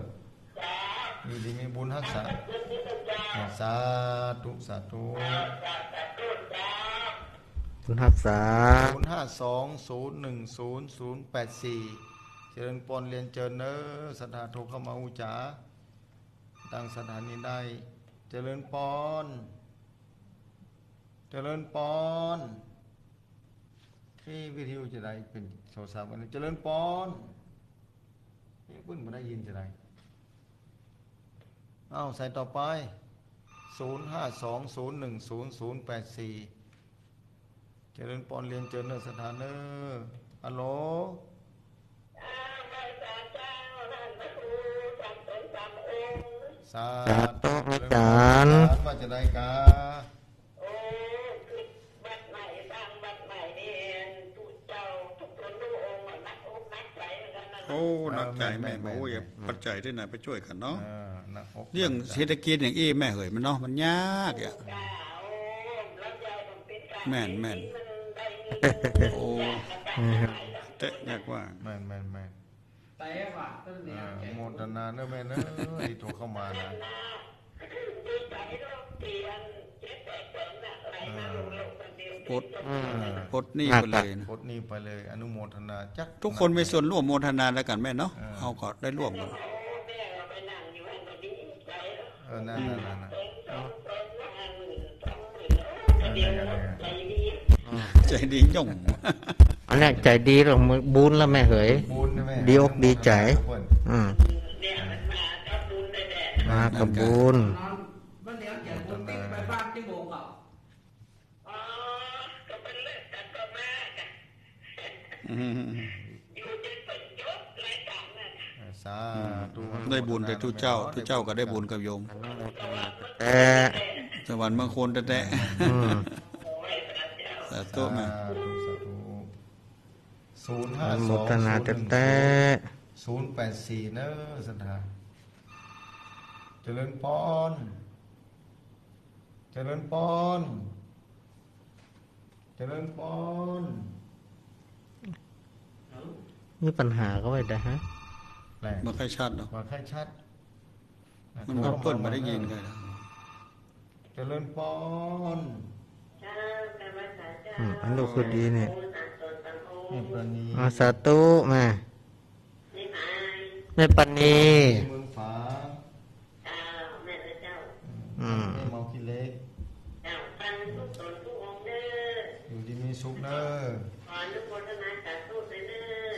อยู่ดีมีบุญรักษาสาธุสาธุคุณรักษา0520100084เจริญปนเรียนเจริญเนอร์ศรัทธาโทรเข้ามาอุจาตั้งสถานีได้เจริญปนเจริญปนที่วิทยุจะได้เป็นโทรศัพท์กันเจริญปนนี่เพิ่งมาได้ยินจะได้เอาใส่ต่อไป0520100084เจริญปนเรียนเจริญเนอร์สถานเนอร์ฮัลโหลสาธุอาจารย์ว่าจะได้กาโอ้นักใจแม่โอ้ยปัจจัยที่ไหนไปช่วยกันเนาะเรื่องเศรษฐกิจอย่างอี้แม่เหยมันเนาะมันยากอ่ะแม่นโอ้เตะยากว่าแม่แต่ว่าโมทนาเนอะแม่เนอะที่โทรเข้ามานะปลดหนี้ไปเลยปลดหนี้ไปเลยอนุโมทนาจักทุกคนมีส่วนร่วมโมทนาแล้วกันแม่เนาะเอาก็ได้ร่วมกันนั่นใจดีย่งอันนี้ใจดีหรอกบุญแล้วแม่เหยดีอกดีใจมากับบุญได้บุญแต่ทุกเจ้าก็ได้บุญกับโยมสวรรค์บางคนแต่สาธุมาโมทนาแต่084เนอะสันทาเจริญพรเจริญพรเจริญพรมีปัญหาก็ไว้ได้ฮะมาค่อยชัดเนาะมาค่อยชัดมันก็เปิ้ลมาได้ยินเลยเจริญพรอันดูคือดีเนี่ยสาธุ มาแม่ปันนีเมืองฝาเมาขี้เล็กอยู่ดีมีสุขเนอะ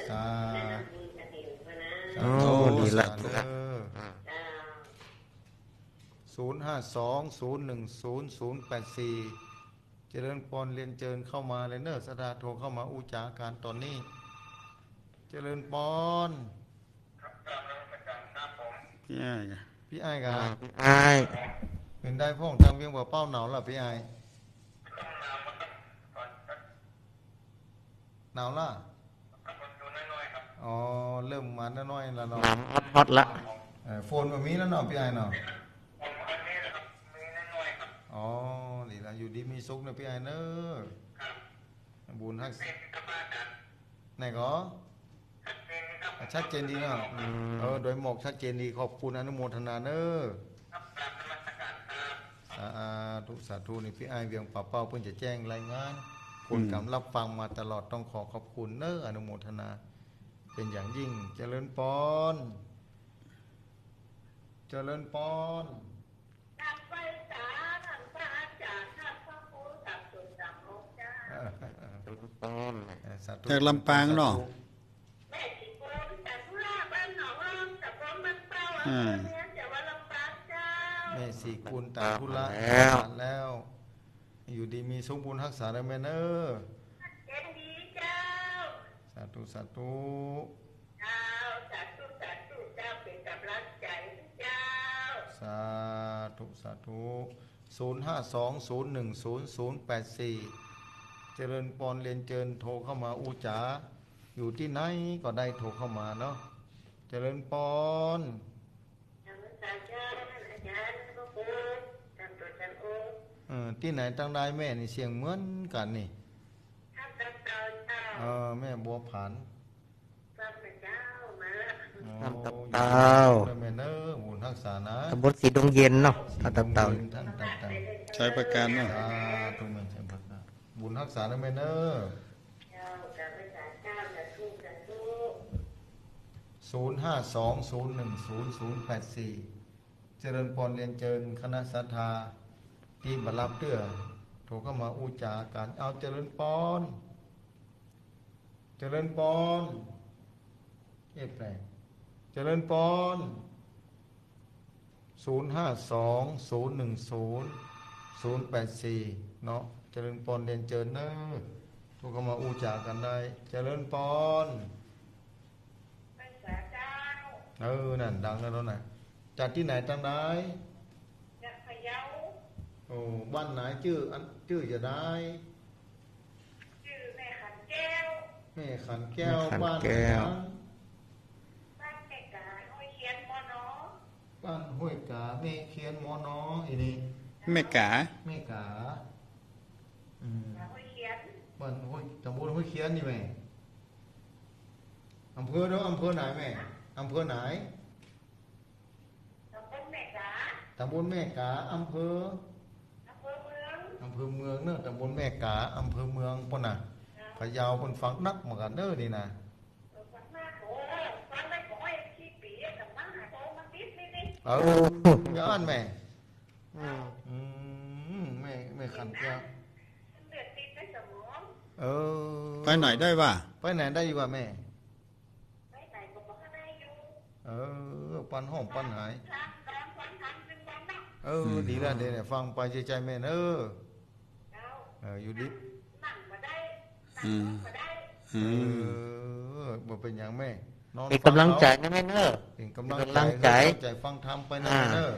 สาดีละ0520100084เจริญพรเรียนเจิญเข้ามาเลยเนอะสดาโทรเข้ามาอุจาการตอนนี้เจริญพรพี่ไอ้กะไอ้เป็นได้พ่องทางเวียงบ่าเป้าหนาวล่ะพี่ไอ้หนาวล่ะอ๋อเริ่มมาน้อยๆแล้วเนาะฮอตละโฟนแบบนี้แล้วเนาะพี่ไอ้เนาะอ๋อนี่ละอยู่ดีมีสุขนะพี่ไอ้เนอะบุญฮักไหนก็ชัดเจนดีเนาะโดยหมอกชัดเจนดีขอบคุณอนุโมทนาเนอะสาธุนี่พี่ไอ้เวียงป่าเป้าเพิ่งจะแจ้งรายงานคนกำรับฟังมาตลอดต้องขอบคุณเนอะอนุโมทนาเป็นอย่างยิ่งเจริญพรเจริญพรจากลำปางเนาะแม่สี กุลต่างธุระแล้ว อยู่ดีมีสมบูรณ์รักษาได้แม่เนอเจนดีเจ้าสาธุสาธุเจ้าสาธุสาธุเจ้าเป็นกำลังใจเจ้าสาธุสาธุ0520100084เจริญปอนเรียนเจิญโทรเข้ามาอูจ๋าอยู่ที่ไหนก็ได้โทรเข้ามาเนาะเจริญปอนที่ไหนตั้งได้แม่นี่เสียงเหมือนกันนี่แม่บัวผันทำตับเต่าแม่เนอบุญรักษานะตำบลสีดงเย็นเนาะทำตับเต่าใช้ประกันเนาะตรงนั้นใช้ประกันบุญรักษานะแม่เนอ0520100084เจริญพรเรียนเจิญคณะศรัทธาที่บรรลับเตื้อโทรเข้ามาอูจากันเอาเจริญปอนเจริญปอนแปลเจริญปอน0520100084เนาะเจริญปอนเรียนเจิญเนอะโทรเข้ามาอูจากันได้เจริญปอนนั่นดังแล้วน่ะจากที่ไหนตั้งได้จากพะเยาโอ้บ้านไหนชื่อจะได้ชื่อแม่ขันแก้วบ้านแม่กาห้วยเคียนมอนอบ้านห้วยกาแม่เคียนมอนออีนี่แม่กาห้วยเคียนบ้านห้วยตำบลห้วยเคียนนี่แม่อำเภอเนาะอำเภอไหนแม่อำเภอไหนตำบลแม่กาอำเภอเมืองเนอะตำบลแม่กาอำเภอเมืองป่ะน่ะพะเยาป่นฟังนักเหมือนกันเด้อนี่นะย้อนแม่แม่ขันแก้วไปไหนได้วะไปไหนได้อยู่วะแม่ปันห้องปันหายดีแล้วเดี๋ยวฟังไปใจแม่เนอะอยู่ดิบ่เป็นอย่างแม่เป็นกำลังใจนะแม่เนอะเป็นกำลังใจฟังทำไปนะเนอะ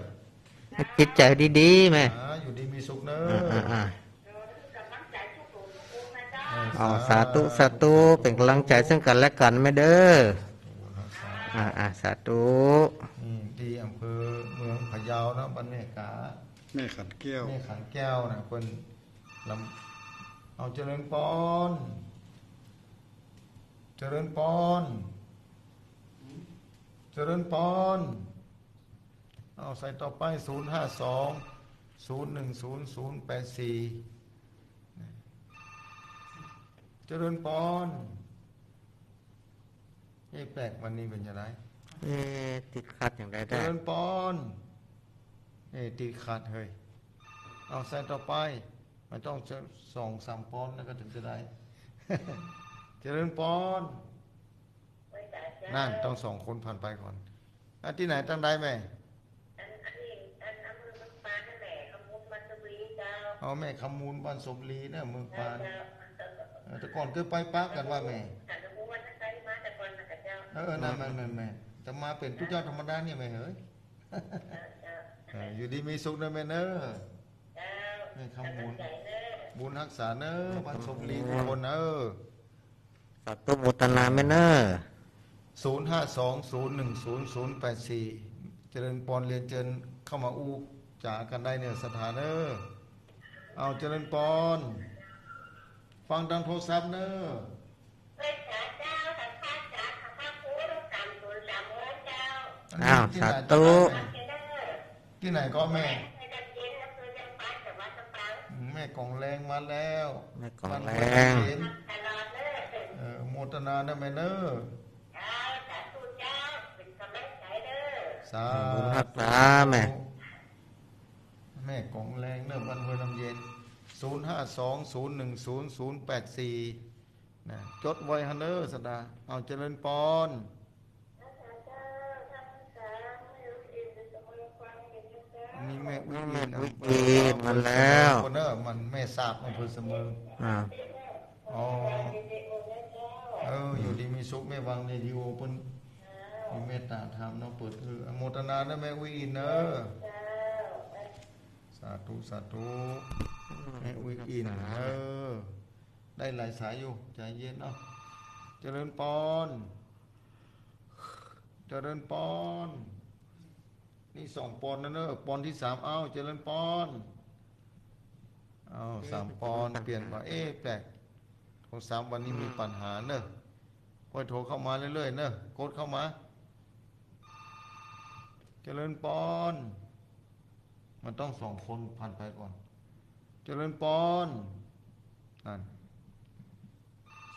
จิตใจดีๆแม่อยู่ดีมีสุขเนอะสาธุสาธุเป็นกำลังใจซึ่งกันและกันแม่เด้อสาธุที่อำเภอเมืองพะเยานะบ้านแม่กาแม่ขันแก้วนะคนเอาเจริญปอนเอาใส่ต่อไป0520100084เจริญปอนแปลกวันนี้เป็นยังไงติดขัดอย่างไรได้เจริญปอนติดขัดเฮ้ยเอาใส่ต่อไปมันต้อง2-3ปอนแล้วก็ถึงจะได้เจริญปอนนั่นต้อง2คนผ่านไปก่อนที่ไหนตั้งได้ไหมเอาแม่คำมูลบ้านสมรีเนี่ยเมืองปานแต่ก่อนเคยไปปักกันว่าแม่นั่นแม่จะมาเป็นผู้เจ้าธรรมดาเนี่ยแม่เฮ้ยอยู่ดีมีสุขนะแม่เนอะแม่คำมูลบุญรักษาเนอะบ้านสมรีทุกคนเนอะสัตว์โมตนาแม่เนอะ0520100084เจริญปอนเรียนเจิญเข้ามาอูจ่ากันได้เนี่ยสถานเนอะเอาเจริญปอนฟังทางโทรศัพท์เนอะสาธุที่ไหนก็แม่กองแรงมาแล้วแม่กองแรง โมทนานะแม่เนอสาธุแม่กองแรงเนอะบันเวน้ำเย็น0520100084นะจดไว้ฮะเนอสดาเอาเจริญปอน นี่แม่วิเน วิจิตรมาแล้ว คนเนอมันแม่สาบอำเภอเสมออ๋ออยู่ดีมีสุขแม่วังในดีโอเพิ่นมีเมตตาธรรมเนาะเปิดอโมทนานะแม่วิอินเนอสาธุสาธุแม่วิอินได้หลายสายอยู่ใจเย็นเนาะเจริญปอนเจริญปอนนี่2 ปอนนะเนอะปอนที่3เอาเจริญปอนเอา3 ปอนเปลี่ยนมาแปลกโทรศัพท์วันนี้มีปัญหาเนอะค่อยโทรเข้ามาเรื่อยๆเนอะกดเข้ามาเจริญปอนมันต้อง2 คนผ่านไปก่อนเจริญปอนนั่น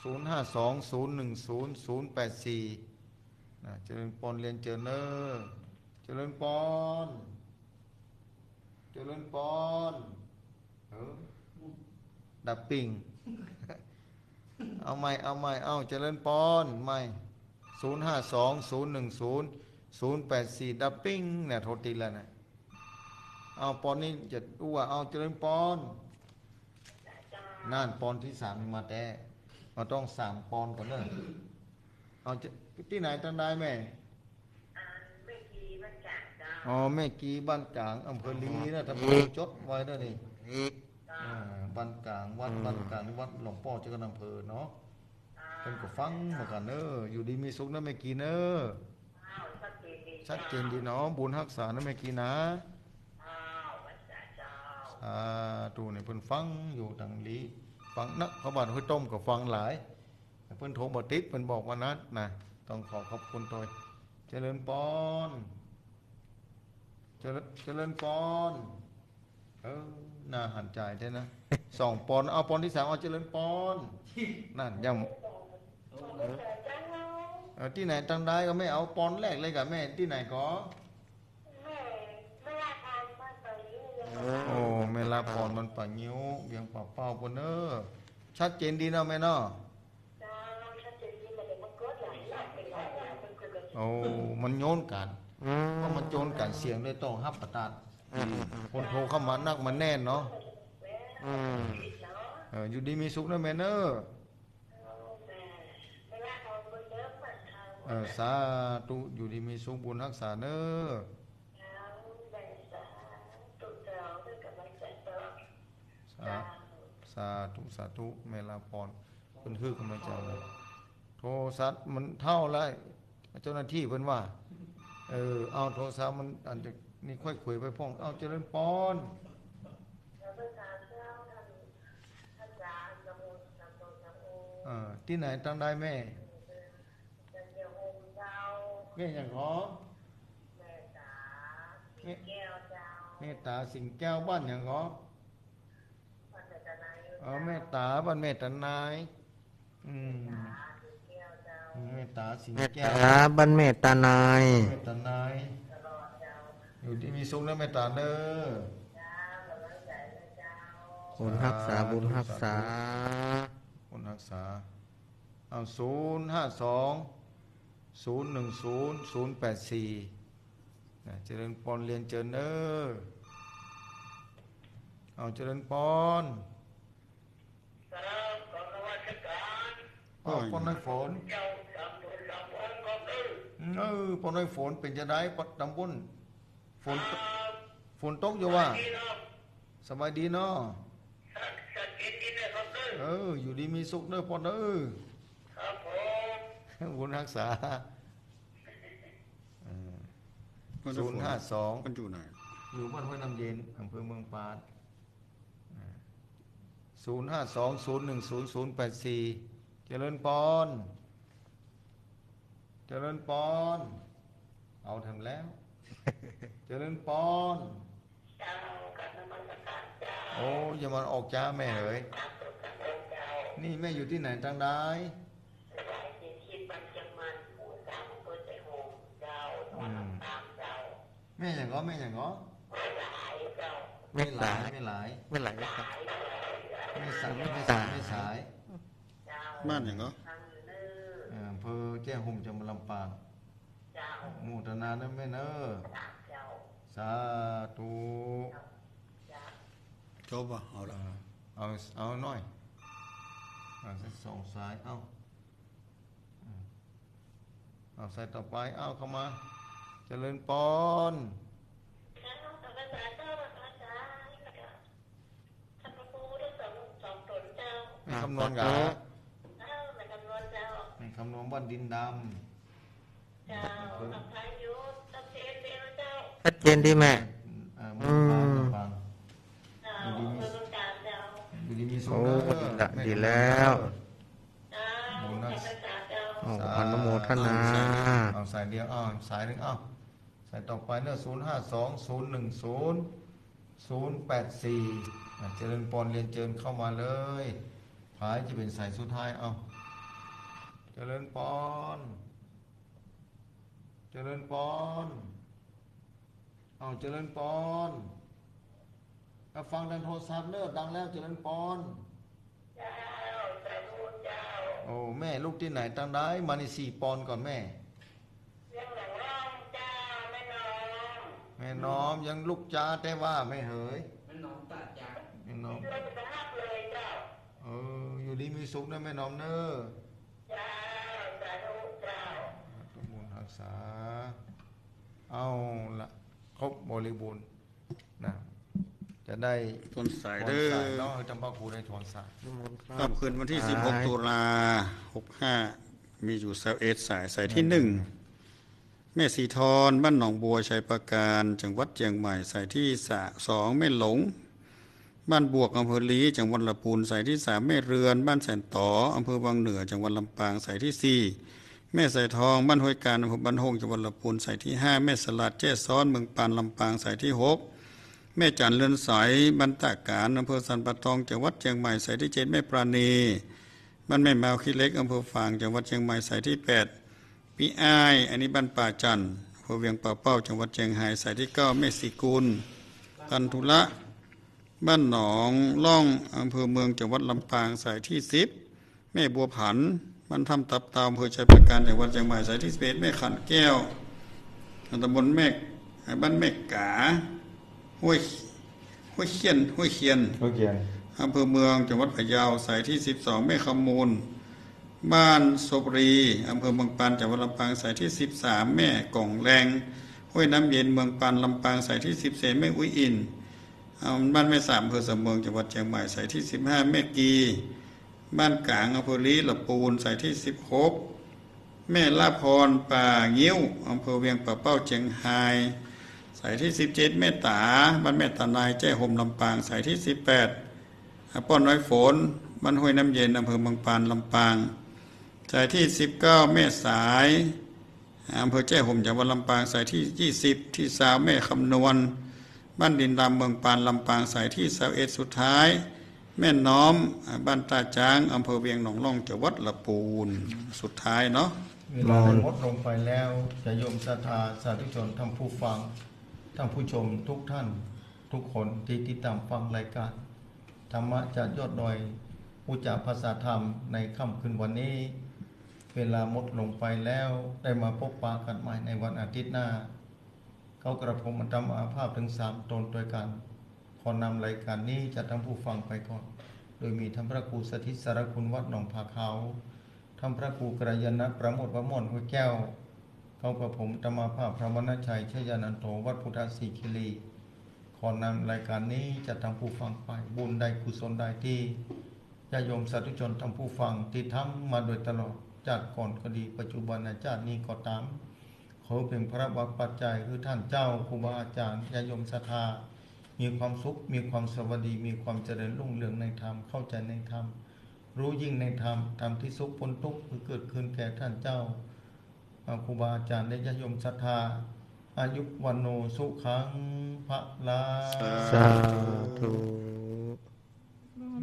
0520100084นะเจริญปอนเรียนเจอเนอเจริญปอนเจริญปอนดับปิงเอาใหม่เอาเจริญปอนใหม่0520100084ดับปิงเนี่ยโทรติดแล้วนะเอาปอนนี่จะดูว่าเอาเจริญปอนนั่นปอนที่3มาแต่มาต้อง3 ปอนก่อนเนอะเอาที่ไหนตั้งได้แม่แม่กีบ้านจางอ๋อแม่กีบ้านจางอำเภอลีนะทำไมจดไว้ด้วยนี่บ้านกลางวัดบ้านกลางวัดหลวงพ่อเจ้าคณะอำเภอเนาะเป็นก็ฟังมากันเนอะอยู่ดีมีสุขนะแม่กีเนอะชัดเจนดีเนาะบุญรักษานะแม่กีนะตูเนี่ยเพิ่นฟังอยู่ทางลีฟังนักเขาบ้านห้วยต้มก็ฟังหลายเพิ่นโทรมาติดเพิ่นบอกว่านัดนะต้องขอบคุณตัวเจริญปอนเจริญปอนน่าหันใจได้นะ2 ปอนเอาปอนที่3เอาเจริญปอนนั่นยังที่ไหนตั้งได้ก็ไม่เอาปอนแรกเลยกับแม่ที่ไหนก็โอ้แม่ลาพรมันป่านิ้วเบียงป่าเป้าปนเนอชัดเจนดีเนาะแม่เนาะโอ้มันโยนกันเพราะมันโจนกันเสียงเลยต้องฮับประตานคนโทรเข้ามานักมันแน่นเนาะอยู่ดีมีสุขนะแม่เนอะสาธุอยู่ดีมีสุขบุญรักษาเนอะสาธุเมลาพรเพิ่นคือกำลังใจโทรศัพท์มันเท่าไรเจ้าหน้าที่เพิ่นว่าเอาโทรศัพท์มันอันจะนี่ค่อยคุยไปพ้องเอาเจริญปอนที่ไหนตั้งได้แม่อย่างขอแม่ตาสิงแก้วบ้านอย่างขอแม่ตาบ้านแม่ตานายแม่ตาสิงแก้วบ้านแม่ตานายอยู่ที่มีสุขนะแม่ตาเด้อบุญรักษาบุญรักษาเอา052010084เจริญปอนเรียนเจริญเด้อเอาเจริญปอนปอนน้อยฝนปอนน้อยฝนเป็นจะได้ตำบลฝนตกอยู่ว่าสบายดีเนาะอยู่ดีมีสุขเด้อปอนบุญรักษา052มันอยู่ไหนอยู่บ้านห้วยน้ำเย็นอำเภอเมืองปราณ052010084เจริญปอนเอาทำแล้วเจริญปอนโอ้อย่ามาออกจ้าแม่เลยนี่แม่อยู่ที่ไหนทางใดแม่อย่างก็ไม่หลายไม่สายบ้านอย่างก็อำเภอแจ้ห่มจังหวัดลำปางมูตนานะแม่เนอส สาธุจบป่ะเอาละเอาหน่อยสักสองสายเอาสายต่อไปเอาเข้ามาเจริญปอนไม่คำนวณกะไม่คำนวณบ้านดินดำชัดเจนดีแม่ดีมีสุขดีแล้วอนุโมทนาเอาสายเดียวสายหนึ่งสายต่อไปเนอะ052-010-084เจริญปอนเรียนเจิญเข้ามาเลยผายจะเป็นสายสุดท้ายเจริญปอนเจริญปอนเจริญปอนฟังดังโทรศัพท์เนอะดังแล้วเจริญปอนโอ้แม่ลูกที่ไหนตั้งได้มาใน4 ปอนก่อนแม่แม่น้อมยังลูกจ้าแต่ว่าไม่เหยแม่น้อมตัดจ้าแม่น้อมอยู่ดีมีสุขนะแม่น้อมเนอะทุกบุญรักษาเอาละครบบริบูรณ์นะจะได้ทนสายเด้อเนาะจำพระครูได้ทนสายครับคืนวันที่16 ตุลา65มีอยู่21สายที่1แม่สีทรบ้านหนองบัวชัยประการจังหวัดเชียงใหม่สายที่2แม่หลงบ้านบวกอำเภอลีจังหวัดลำพูนสายที่3แม่เรือนบ้านแสนต่ออำเภอวังเหนือจังหวัดลำปางสายที่4แม่สายทองบ้านห้วยการอำเภอบ้านโฮงจังหวัดลำพูนสายที่5แม่สลัดแจ้ซ้อนเมืองปานลำปางสายที่6แม่จันเรือนใสบ้านตาการอำเภอสันปะตองจังหวัดเชียงใหม่สายที่7แม่ปราณีบ้านแม่แมวขี้เล็กอำเภอฝางจังหวัดเชียงใหม่สายที่8พี่อ้ายอันนี้บ้านป่าจันอำเภอเวียงป่าเป้าจังหวัดเชียงรายสายที่9แม่สีกุลกันทุละบ้านหนองล่องอำเภอเมืองจังหวัดลำปางสายที่10แม่บัวผันบ้านถ้ำตับตามอำเภอชัยประการจังหวัดเชียงใหม่สายที่11แม่ขันแก้วตำบลแม่บ้านแม่กาห้วยเขียนอำเภอเมืองจังหวัดพะเยาสายที่12แม่ขมูลบ้านศพรีอำเภอเมืองปานจังหวัดลำปางสายที่13แม่กล่องแรงห้วยน้ำเย็นเมืองปานลำปางสายที่14แม่อุ้ยอินบ้านแม่สามอำเภอสำเมืองจังหวัดเชียงใหม่สายที่15แม่กีบ้านกลางอำเภอลีลำปูนสายที่16แม่ลาพรป่างิ้วอำเภอเวียงป่าเป้าเชียงรายสายที่17แม่ตาบ้านแม่ตานายแจ้ห่มลำปางสายที่18ป้อนน้อยฝนบ้านห้วยน้ำเย็นอำเภอเมืองปานลำปางสายที่19แม่สายอำเภอแจ้ห่มจังหวัดลำปางสายที่20ที่3แม่คำนวณบ้านดินดำเมืองปานลำปางสายที่21สุดท้ายแม่น้อมบ้านตาจางอำเภอเวียงหนองล่องจังหวัดลำพูนสุดท้ายเนาะเวลาหมดลงไปแล้วจะโยมศรัทธาสาธุชนท่านผู้ฟังท่านผู้ชมทุกท่านทุกคนที่ติดตามฟังรายการธรรมะจากยอดดอยผู้จากภาษาธรรมในค่ำคืนวันนี้เวลาหมดลงไปแล้วได้มาพบปะกันใหม่ในวันอาทิตย์หน้าเขากระผมอัตมาอาภาพถึง3 ตนด้วยกันขอนำรายการนี้จะท่านผู้ฟังไปก่อนโดยมีท่านพระครูสถิตสารคุณวัดหนองผาขาวท่านพระครูกระยนะประโมทวมนหัวแก้วเขากระผมอัตมาภาพพระวรรณชัยชยานันโตวัดพุทธศรีคิรีขอนำรายการนี้จะท่านผู้ฟังไปบุญใดกุศลใดที่ญาติโยมสาธุชนท่านผู้ฟังที่ทำมาโดยตลอดจากก่อนก็ดีปัจจุบันชาตินี้ก็ตามขอเป็นพระวรปัจจัยคือท่านเจ้าครูบาอาจารย์ญาติโยมศรัทธามีความสุขมีความสวัสดีมีความเจริญรุ่งเรืองในธรรมเข้าใจในธรรมรู้ยิ่งในธรรมธรรมที่สุขพ้นทุกข์คือเกิดขึ้นแก่ท่านเจ้าครูบาอาจารย์และญาติโยมศรัทธาอายุวันโนสุขังพระลาสาธุ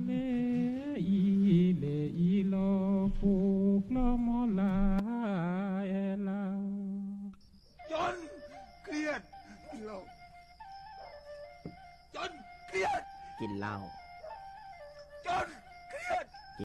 เลอีโลผูกโลมลาเอลาจนเครียดกินเหล้าจนเครียดกินเหล้า